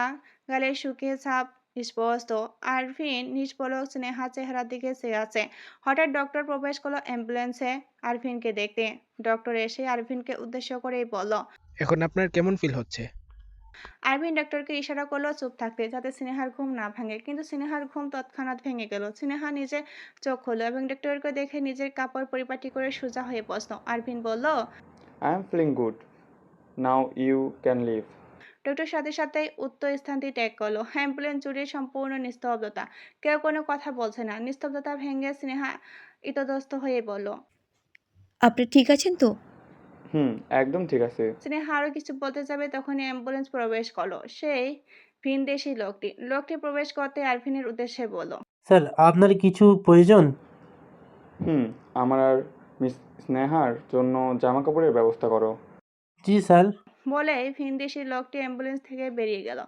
গালের শুকিয়ে ছাপ স্পষ্ট। আরভিন নিষ্পলক স্নেহার চেহারার দিকে চেয়ে আছে। হঠাৎ ডক্টর প্রবেশ করলো অ্যাম্বুলেন্সে আরভিনকে দেখতে। ডক্টর এসে আরভিনকে উদ্দেশ্য করেই বলল। এখন আপনার কেমন ফিল হচ্ছে? আরভিন ডক্টরকে ইশারা করলো চুপ থাকতে, যাতে স্নেহার ঘুম না ভাঙে। কিন্তু স্নেহার ঘুম তৎক্ষণাৎ ভেঙে গেল। স্নেহা নিজে চোখ খুলল এবং ডক্টরকে দেখে নিজের কাপড় পরিপাটি করে সোজা হয়ে বসলো। আরভিন বলল, I am feeling good. Now you can leave. Doctor সাথে সাথে উত্তর স্থানটি ত্যাগ করলো। অ্যাম্বুলেন্স জুড়ে সম্পূর্ণ নিস্তব্ধতা। কেউ কোনো কথা বলছে না। নিস্তব্ধতা ভেঙে স্নেহা ইতস্তত হয়ে বলল, আপনি ঠিক আছেন তো? একদম ঠিক আছে। স্নেহা আরো কিছু বলতে যাবে, তখনই অ্যাম্বুলেন্স প্রবেশ করলো। সেই ভিনদেশি লোকটি প্রবেশ করতে আরভিনের উদ্দেশ্যে বলল, স্যার আপনার কিছু প্রয়োজন? আমার আর মিস স্নেহার জন্য জামা কাপড়ের ব্যবস্থা করো। জি স্যার। বলে ভিনদেশি লোকটি অ্যাম্বুলেন্স থেকে বেরিয়ে গেল।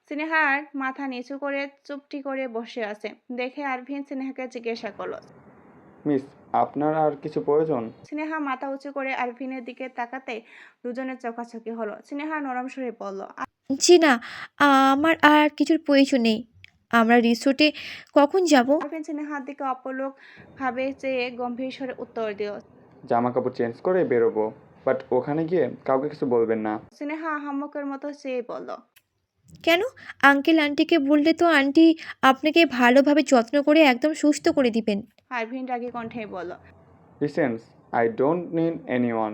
স্নেহার মাথা নিচু করে চুপটি করে বসে আছে দেখে আরভিন স্নেহাকে জিজ্ঞাসা করলো, মিস, আপনার আর কিছু প্রয়োজন? স্নেহা মাথা উঁচু করে আরভিনের দিকে তাকাতে দুজনের চোখাচোখি হলো। স্নেহা নরম সুরে বলল, জি না, আমার আর কিছুর প্রয়োজন নেই। আমরা রিসোর্টে কখন যাব? আরভিন স্নেহার দিকে অপলক ভাবে চেয়ে গম্ভীর স্বরে উত্তর দিল। জামা কাপড় চেঞ্জ করে বেরোবো, বাট ওখানে গিয়ে কাউকে কিছু বলবেন না। স্নেহা আহাম্মকের মতো চেয়ে বলল, কেন? আঙ্কেল আন্টিকে বললে তো আন্টি আপনাকে ভালোভাবে যত্ন করে একদম সুস্থ করে দিবেন। আরভিন রাগী কণ্ঠে বলল, listen, I don't need anyone.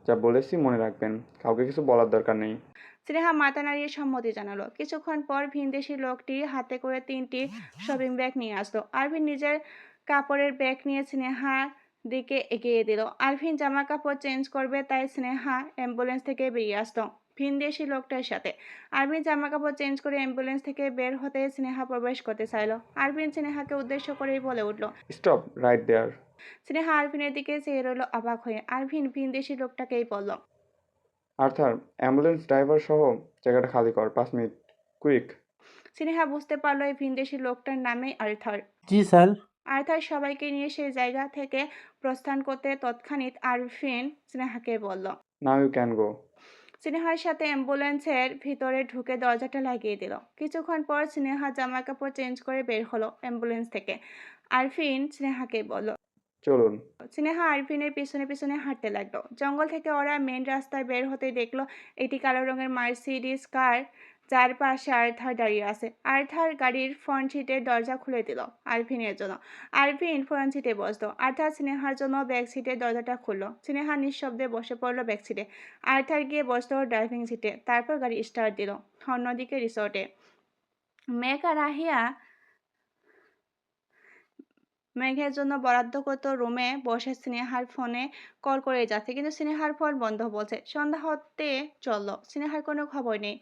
যা বলেছি মনে রাখবেন, কাউকে কিছু বলার দরকার নেই। স্নেহা মাথা নাড়িয়ে সম্মতি জানালো। কিছুক্ষণ পর ভিনদেশি লোকটি হাতে করে 3টি শপিং ব্যাগ নিয়ে আসলো। আরভিন নিজের কাপড়ের ব্যাগ নিয়ে স্নেহার দিকে এগিয়ে দিল। আরভিন জামা কাপড় চেঞ্জ করবে, তাই স্নেহা অ্যাম্বুলেন্স থেকে বেরিয়ে আসলো ভিনদেশি লোকটার সাথে। আরভিন জামা কাপড় চেঞ্জ করে অ্যাম্বুলেন্স থেকে বের হতে স্নেহা প্রবেশ করতে চাইল। আরভিন স্নেহাকে উদ্দেশ্য করেই বলে উঠল। স্টপ রাইট দেয়ার। স্নেহা আরভিনের দিকে চেয়ে রইল অবাক হয়ে। আরভিন ভিনদেশি লোকটাকেই বলল। আর্থার, অ্যাম্বুলেন্স ড্রাইভার সহ জায়গাটা খালি কর, 5 মিনিট, কুইক। স্নেহা বুঝতে পারলো এই ভিনদেশি লোকটার নামই আর্থার। জি স্যার। আর্থার সবাইকে নিয়ে সেই জায়গা থেকে প্রস্থান করতে তৎক্ষণাৎ আরভিন স্নেহাকে বলল। নাও ইউ ক্যান গো। স্নেহার সাথে অ্যাম্বুলেন্সের ভিতরে ঢুকে দরজাটা লাগিয়ে দিল। কিছুক্ষণ পর স্নেহা জামা কাপড় চেঞ্জ করে বের হলো অ্যাম্বুলেন্স থেকে। আরভিন স্নেহাকে বলল। চলুন। স্নেহা আরভিনের পিছনে পিছনে হাঁটতে লাগলো। জঙ্গল থেকে ওরা মেন রাস্তায় বের হতেই দেখলো একটি কালো রঙের মার্সিডিজ কার, যার পাশে আর্থার দাঁড়িয়ে আছে। আর্থার গাড়ির ফ্রন্ট সিটের দরজা খুলে দিল আরভিনের জন্য। আরভিন ফ্রন্ট সিটে বসলো। আর্থার স্নেহার জন্য ব্যাক সিটের দরজাটা খুললো। স্নেহা নিঃশব্দে বসে পড়লো ব্যাক সিটে। আর্থার গিয়ে বসলো ড্রাইভিং সিটে। তারপর গাড়ি স্টার্ট দিল। অন্যদিকে রিসোর্টে মেঘ আর আহিয়া মেঘের জন্য বরাদ্দকৃত রুমে বসে স্নেহার ফোনে কল করে যাচ্ছে, কিন্তু স্নেহার ফোন বন্ধ বলছে। সন্ধ্যা হতে চললো, স্নেহার কোনো খবর নেই।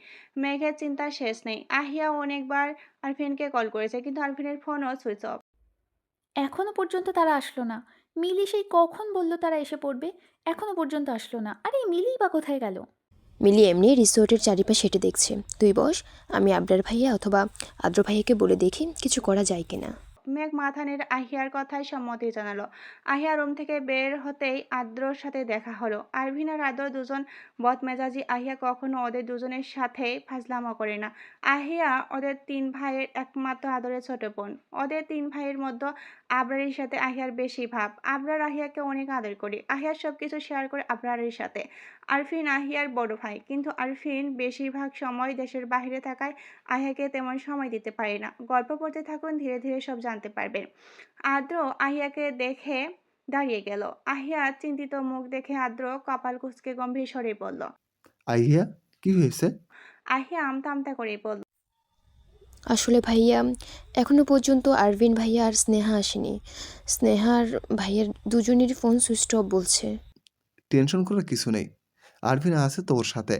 মেঘের চিন্তার শেষ নেই। আহিয়া অনেকবার আরফিনকে কল করেছে, কিন্তু আরফিনের ফোনও সুইচ অফ। এখনো পর্যন্ত তারা আসলো না। মিলি সেই কখন বলল তারা এসে পড়বে, এখনো পর্যন্ত আসলো না। আরে মিলি বা কোথায় গেল? মিলি এমনি রিসোর্টের চারিপাশ হেঁটে দেখছে। তুই বস, আমি আবরার ভাইয়া অথবা আদ্র ভাইয়াকে বলে দেখি কিছু করা যায় কিনা। মেঘ মাথা নেড়ে আহিয়ার কথায় সম্মতি জানালো। আহিয়া রুম থেকে বের হতেই আদ্রর সাথে দেখা হলো। আরভিন আর আদ্র দুজন বদমেজাজি। আহিয়া কখনো ওদের দুজনের সাথে ফাজলামো করে না। আহিয়া ওদের 3 ভাইয়ের একমাত্র আদরের ছোট বোন। ওদের 3 ভাইয়ের মধ্যে আবরারের সাথে আহিয়ার বেশি ভাব। আবরার আহিয়াকে অনেক আদর করে। আহিয়ার সবকিছু শেয়ার করে আবরারের সাথে। আরফিন আহিয়ার বড় ভাই, কিন্তু আরফিন বেশিরভাগ সময় দেশের বাইরে থাকায় আহিয়াকে তেমন সময় দিতে পারে না। গল্প পড়তে থাকুন, ধীরে ধীরে সব জানতে পারবেন। আদ্র আহিয়াকে দেখে দাঁড়িয়ে গেল। আহিয়া চিন্তিত মুখ দেখে আদ্র কপাল কুঁচকে গম্ভীর স্বরে বলল। আহিয়া, কি হয়েছে? আহিয়া আমতা আমতা করে বলল। আসলে ভাইয়া, এখনো পর্যন্ত আরভিন ভাইয়া আর স্নেহা আসেনি। স্নেহার ভাইয়ার দুজনেরই ফোন সুইচ অফ বলছে। টেনশন করার কিছু নেই, আরভিন আছে তোর সাথে,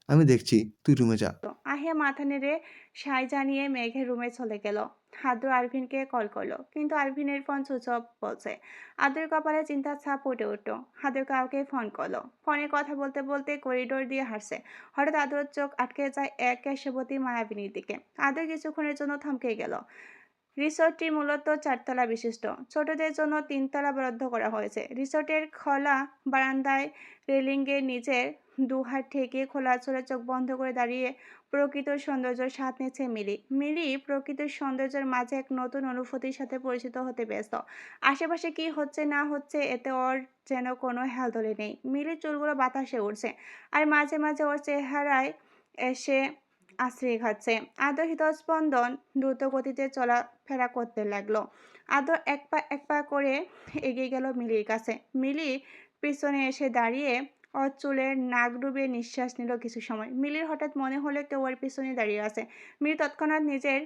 আমি দেখছি, তুই রুমে যা। আহিয়া মাথা নেড়ে সাই জানিয়ে মেঘের রুমে চলে গেল। আদ্র আরভিনকে কল করলো, কিন্তু আরভিনের ফোন সুইচ অফ বলছে। আদ্রের কপালে চিন্তার ছাপ ফুটে উঠল। আদ্র কাউকে ফোন করলো। ফোনে কথা বলতে বলতে করিডোর দিয়ে হাঁটছে। হঠাৎ আদ্রর চোখ আটকে যায় এক কেশবতী মায়াবিনীর দিকে। আদ্র কিছুক্ষণের জন্য থমকে গেল। রিসোর্টটি মূলত 4 তলা বিশিষ্ট। ছোটদের জন্য 3 তলা বরাদ্দ করা হয়েছে। রিসোর্টের খোলা বারান্দায় রেলিংয়ের নিচে দুহাত ঠেকিয়ে খোলা চোখে চোখ বন্ধ করে দাঁড়িয়ে প্রকৃত সৌন্দর্যের স্বাদ নিচ্ছে মিলি। মিলি প্রকৃতির সৌন্দর্যের মাঝে এক নতুন অনুভূতির সাথে পরিচিত হতে ব্যস্ত। আশেপাশে কি হচ্ছে না হচ্ছে এতে ওর যেন কোনো হেলদোলে নেই। মিলির চুলগুলো বাতাসে উড়ছে, আর মাঝে মাঝে ওর চেহারায় এসে আশ্রয় খাচ্ছে। আদ্র হৃদস্পন্দন দ্রুত গতিতে চলাফেরা করতে লাগলো। আদ্র এক পা করে এগিয়ে গেল মিলির কাছে। মিলি পিছনে এসে দাঁড়িয়ে ওর চুলের নাক ডুবে নিঃশ্বাস নিল কিছু সময়। মিলির হঠাৎ মনে হলো কেউ ওর পিছনে দাঁড়িয়ে আছে। মিলি তৎক্ষণাৎ নিজের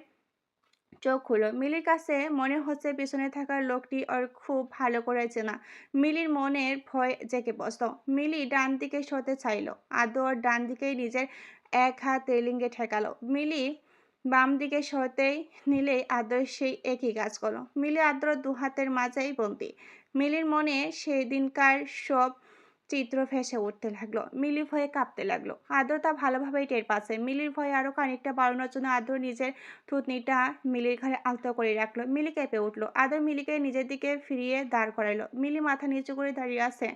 চোখ খুলল। মিলির কাছে মনে হচ্ছে পিছনে থাকা লোকটি ওর খুব ভালো করে চেনা। মিলির মনের ভয় জেগে বসল। মিলি ডান দিকে সরতে চাইল। আদ্র ওর ডান দিকেই নিজের এক হাত রেলিংয়ে ঠেকালো। মিলি বাম দিকে সরতেই নিলেই আদ্র সেই একই কাজ করলো। মিলি আদ্র 2 হাতের মাঝেই বন্দী। মিলির মনে সেই দিনকার সব চিত্র ভেসে উঠতে লাগলো। মিলি ভয়ে কাঁপতে লাগলো। আদ্র তা ভালোভাবেই টের পাচ্ছে। মিলির ভয়ে আরো খানিকটা বাড়ানোর জন্য আদ্র নিজের থুতনিটা মিলির ঘাড়ে আলতো করে রাখলো। মিলি কেঁপে উঠলো। আদ্র মিলিকে নিজের দিকে ফিরিয়ে দাঁড় করাইলো। মিলি মাথা নিচু করে দাঁড়িয়ে আছে।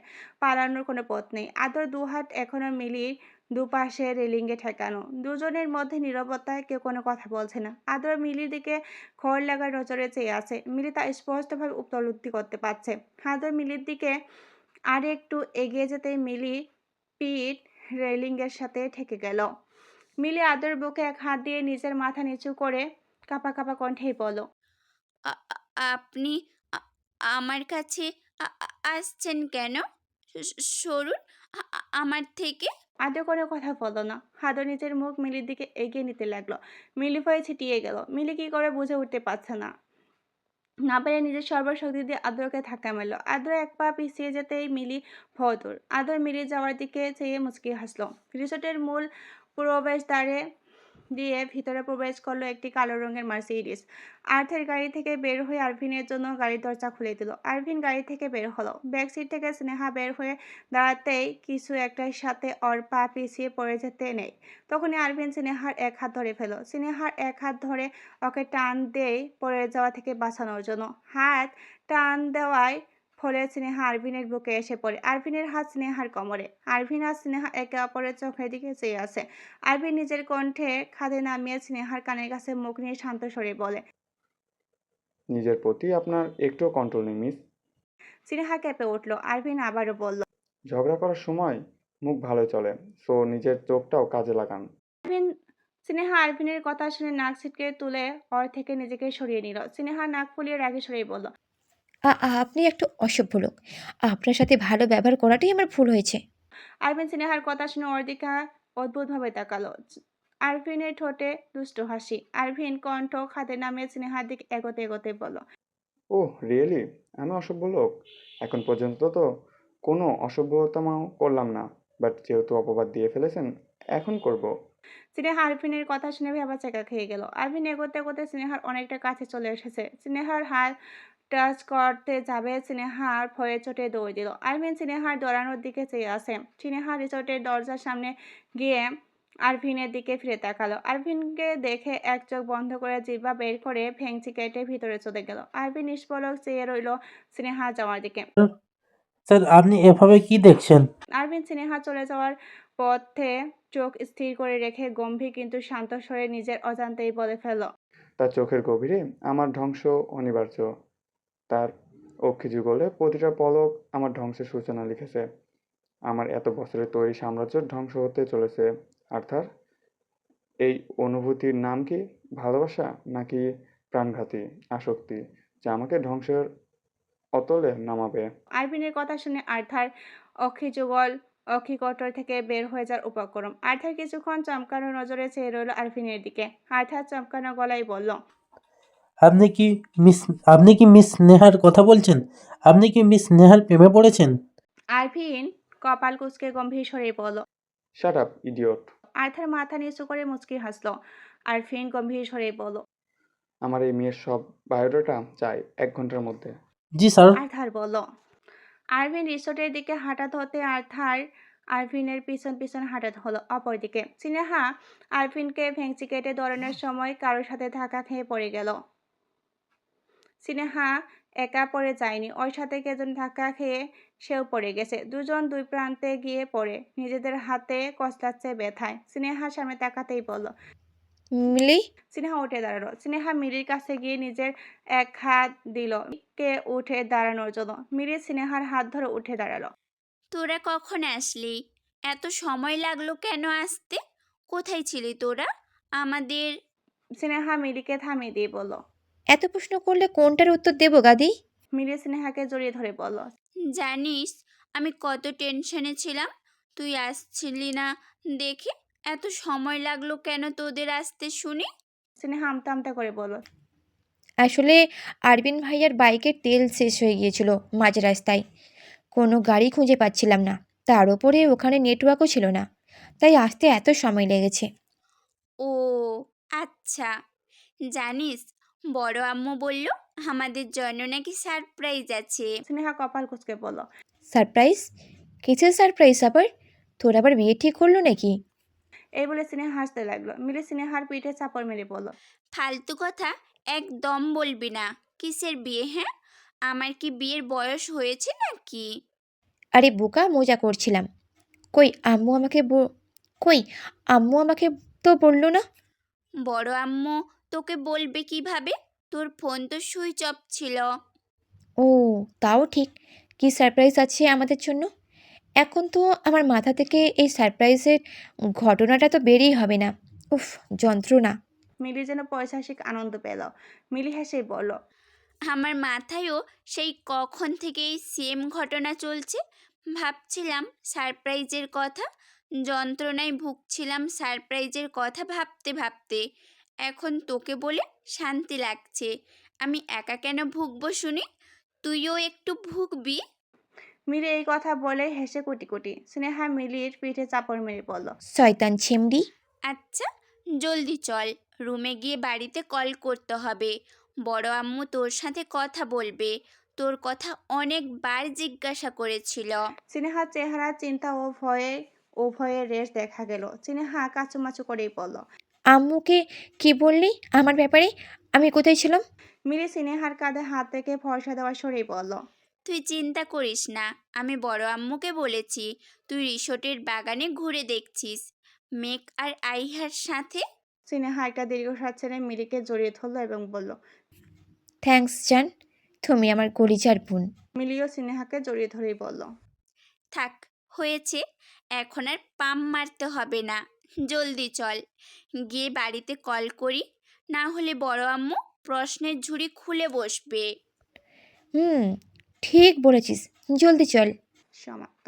পালানোর কোনো পথ নেই। আদ্র 2 হাত এখনো মিলির দুপাশে রেলিংয়ে ঠেকানো। দুজনের মধ্যে নীরবতায় কেউ কোনো কথা বলছে না। আদ্র মিলির দিকে খড় লাগা নজরে চেয়ে আছে। মিলি তা স্পষ্টভাবে উপলব্ধি করতে পারছে। আদ্র মিলির দিকে আর একটু এগিয়ে যেতেই মিলি পিঠ রেলিংয়ের সাথে ঠেকে গেল। মিলি আদ্রের বুকে এক হাত দিয়ে নিজের মাথা নিচু করে কাঁপা কাঁপা কণ্ঠেই বলল। আপনি আমার কাছে আসছেন কেন? সরুন আমার থেকে। আদ্র কোনো কথা বলল না। আদ্র নিজের মুখ মিলির দিকে এগিয়ে নিতে লাগলো। মিলি ভয়ে ছিটিয়ে গেল। মিলি কি করে বুঝে উঠতে পারছে না। না পেরে নিজের সর্বশক্তি দিয়ে আদ্রকে ধাক্কা মারল। আদ্র এক পা পিছিয়ে যেতেই মিলি ভয়দূর। আদ্র মিলি যাওয়ার দিকে চেয়ে মুচকি হাসলো। রিসোর্টের মূল প্রবেশদ্বারে দিয়ে ভিতরে প্রবেশ করলো একটি কালো রঙের মার্সিডিজ। আর্থের গাড়ি থেকে বের হয়ে আরভিনের জন্য গাড়ির দরজা খুলে দিল। আরভিন গাড়ি থেকে বের হলো। ব্যাক সিট থেকে স্নেহা বের হয়ে দাঁড়াতেই কিছু একটার সাথে ওর পা পিছিয়ে পড়ে যেতে নেই। তখনই আরভিন স্নেহার এক হাত ধরে ফেলো। স্নেহার এক হাত ধরে ওকে টান দেয় পড়ে যাওয়া থেকে বাঁচানোর জন্য। হাত টান দেওয়ায় ফলে স্নেহা আরভিনের বুকে এসে পড়ে। আরভিনের হাত স্নেহার কোমরে। আরভিন আর স্নেহা একে অপরের চোখের দিকে চেয়ে আছে। আরভিন নিজের কণ্ঠে খাদে নামিয়ে স্নেহার কানের কাছে মুখ নিয়ে শান্ত স্বরে বলে, নিজের প্রতি আপনার একটুও কন্ট্রোল নেই মিস। স্নেহা কেঁপে উঠল। আরভিন আবারও বলল, ঝগড়া করার সময় মুখ ভালোই চলে, সো নিজের চোখটাও কাজে লাগান। আরভিন স্নেহা আরভিনের কথা শুনে নাক ছিটকে তুলে ওর থেকে নিজেকে সরিয়ে নিল। স্নেহা নাক ফুলিয়ে রাগে সরিয়ে বলল, আপনি একটা অসভ্য লোক। আপনার সাথে ভালো ব্যবহার করাটাই আমার ভুল হয়েছে। আরভিন স্নেহার কথা শুনে ওর দিকে অদ্ভুতভাবে তাকালো। আরভিনের ঠোঁটে দুষ্ট হাসি। আরভিন কণ্ঠ খাদে নামিয়ে স্নেহার দিকে এগোতে এগোতে বলল, ওহ রিয়েলি? আমি অসভ্য লোক? এখন পর্যন্ত তো কোনো অসভ্যতমাও করলাম না, বাট যেহেতু অপবাদ দিয়ে ফেলেছেন এখন করব। স্নেহা আরভিনের কথা শুনে ভ্যাবাচ্যাকা খেয়ে গেল। আরভিন এগোতে এগোতে স্নেহার অনেকটা কাছে চলে এসেছে। স্নেহার হাত টাচ করতে যাবে, স্নেহার ভয়ে চোটে দৌড় দিল। আরভিন স্নেহার দৌড়ানোর দিকে চেয়ে আছে। স্নেহা রিসোর্টের দরজার সামনে গিয়ে আরভিনের দিকে ফিরে তাকালো। আরভিনকে দেখে এক চোখ বন্ধ করে জিহ্বা বের করে ভেঙচি কেটে ভিতরে চলে গেল। আরভিন নিষ্পলক চেয়ে রইল স্নেহা যাওয়ার দিকে। স্যার আপনি এভাবে কি দেখছেন? আরভিন স্নেহা চলে যাওয়ার পথে চোখ স্থির করে রেখে গম্ভীর কিন্তু শান্ত স্বরে নিজের অজান্তেই বলে ফেলল, তার চোখের গভীরে আমার ধ্বংস অনিবার্য। তার অক্ষিযুগলে প্রতিটা পলক আমার ধ্বংসের সূচনা লিখেছে। আমার এত বছরের তৈরি সাম্রাজ্য ধ্বংস হতে চলেছে। আর্থার, এই অনুভূতির নাম কি? ভালোবাসা নাকি প্রাণঘাতী আসক্তি যা আমাকে ধ্বংসের অতলে নামাবে? আরভিনের কথা শুনে আর্থার অক্ষিকটর থেকে বের হয়ে যাওয়ার উপক্রম। আর্থার কিছুক্ষণ চমকানো নজরে চেয়ে রইল আরভিনের দিকে। আর্থার চমকানো গলায় বলল, আপনি কি মিস নেহার কথা বলছেন? আপনি কি মিস নেহার প্রেমে পড়েছেন? আরভিন কপাল কুঁচকে গম্ভীর স্বরে বলল। Shut up idiot. আর্থার মাথা নিচু করে মুচকি হাসল। আরভিন গম্ভীর স্বরে বলল, আমার এই মেয়ের সব বায়োডাটা চাই 1 ঘন্টার মধ্যে। জি স্যার। আর্থার বলল। আরভিন রিসোর্টের দিকে হাঁটাতে হতে আরভিনের পিছন পিছন হাঁটাতে হলো। অপরদিকে স্নেহা আরভিনকে ভেঙচি কেটে দৌড়ানোর সময় কারোর সাথে ধাক্কা খেয়ে পড়ে গেল। স্নেহা একা পড়ে যায়নি, ওর সাথে কেজন ধাক্কা খেয়ে সেও পড়ে গেছে। দুজন দুই প্রান্তে গিয়ে পড়ে নিজেদের হাতে কচলাচ্ছে ব্যথায়। স্নেহার সামনে তাকাতেই বলল, মিলি, স্নেহা উঠে দাঁড়ালো। স্নেহা মিলির কাছে গিয়ে নিজের এক হাত দিল কে উঠে দাঁড়ানোর জন্য। মিলি স্নেহার হাত ধরে উঠে দাঁড়ালো। তোরা কখন আসলি? এত সময় লাগলো কেন আসতে? কোথায় ছিলি তোরা? আমাদের স্নেহা মিলিকে থামিয়ে দিয়ে বলল। এত প্রশ্ন করলে কোনটার উত্তর দেবো গাদি? মিলি স্নেহাকে জড়িয়ে ধরে বলল, জানিস আমি কত টেনশনে ছিলাম, তুই আসছিলি না দেখে। এত সময় লাগলো কেন তোদের আসতে শুনি? স্নেহা আমতা আমতা করে বলল, আসলে আরবিন ভাইয়ার বাইকের তেল শেষ হয়ে গিয়েছিল মাঝ রাস্তায়। কোনো গাড়ি খুঁজে পাচ্ছিলাম না, তার ওপরে ওখানে নেটওয়ার্কও ছিল না, তাই আসতে এত সময় লেগেছে। ও আচ্ছা। জানিস বড় আম্মু বলল আমাদের জন্য নাকি সারপ্রাইজ আছে। স্নেহা কপাল কুঁচকে বলল, সারপ্রাইজ? কিসের সারপ্রাইজ আবার? তোর আবার বিয়ে ঠিক করলো নাকি? এই বলে স্নেহা হাসতে লাগলো। মিলি স্নেহার পিঠে চাপড় মেরে বলল, ফালতু কথা একদম বলবি না। কিসের বিয়ে? হ্যাঁ, আমার কি বিয়ের বয়স হয়েছে নাকি? আরে বোকা, মজা করছিলাম। কই আম্মু আমাকে কই আম্মু আমাকে তো বললো না। বড় আম্মু তোকে বলবে কিভাবে? তোর ফোন তো সুইচ অফ ছিল। ও, তাও ঠিক। কি সারপ্রাইজ আছে আমাদের জন্য? এখন তো আমার মাথা থেকে এই সারপ্রাইজের ঘটনাটা তো বেরিয়ে হবে না। উফ, যন্ত্রণা। মিলি যেন পৈশাসিক আনন্দ পেল। মিলি হেসেই বলল, আমার মাথায়ও সেই কখন থেকে এই সেম ঘটনা চলছে। ভাবছিলাম সারপ্রাইজের কথা, যন্ত্রণায় ভুগছিলাম সারপ্রাইজের কথা ভাবতে ভাবতে। এখন তোকে বলে শান্তি লাগছে। আমি একা কেন ভুগবো শুনি? তুইও একটু ভুগবি। মিলি এই কথা বলে হেসে কুটি কুটি। স্নেহা মিলির পিঠে চাপড় মেরে বলল, শয়তান ছেমড়ি। আচ্ছা, জলদি চল, রুমে গিয়ে বাড়িতে কল করতে হবে। বড় আম্মু তোর সাথে কথা বলবে। তোর কথা অনেকবার জিজ্ঞাসা করেছিল। স্নেহার চেহারা চিন্তা ও ভয়ে রেশ দেখা গেল। স্নেহা কাচুমাচু করেই বলল। আম্মুকে কি বললি আমার ব্যাপারে? আমি কোথায় ছিলাম? মিলি স্নেহার কাঁধে হাত থেকে ভরসা দেওয়া সরেই বলল, তুই চিন্তা করিস না, আমি বড় আম্মুকে বলেছি তুই রিসোর্টের বাগানে ঘুরে দেখছিস মেঘ আর আইহার সাথে। স্নেহা একটা দীর্ঘশ্বাস ছেড়ে মিলিকে জড়িয়ে ধরল এবং বলল, থ্যাঙ্কস জান, তুমি আমার কলিজার বোন। মিলিও স্নেহাকে জড়িয়ে ধরেই বলল, থাক, হয়েছে, এখন আর পাম মারতে হবে না। জলদি চল, গিয়ে বাড়িতে কল করি, না হলে বড় আম্মু প্রশ্নের ঝুড়ি খুলে বসবে। ঠিক বলেছিস, জলদি চল। সমাপ্ত।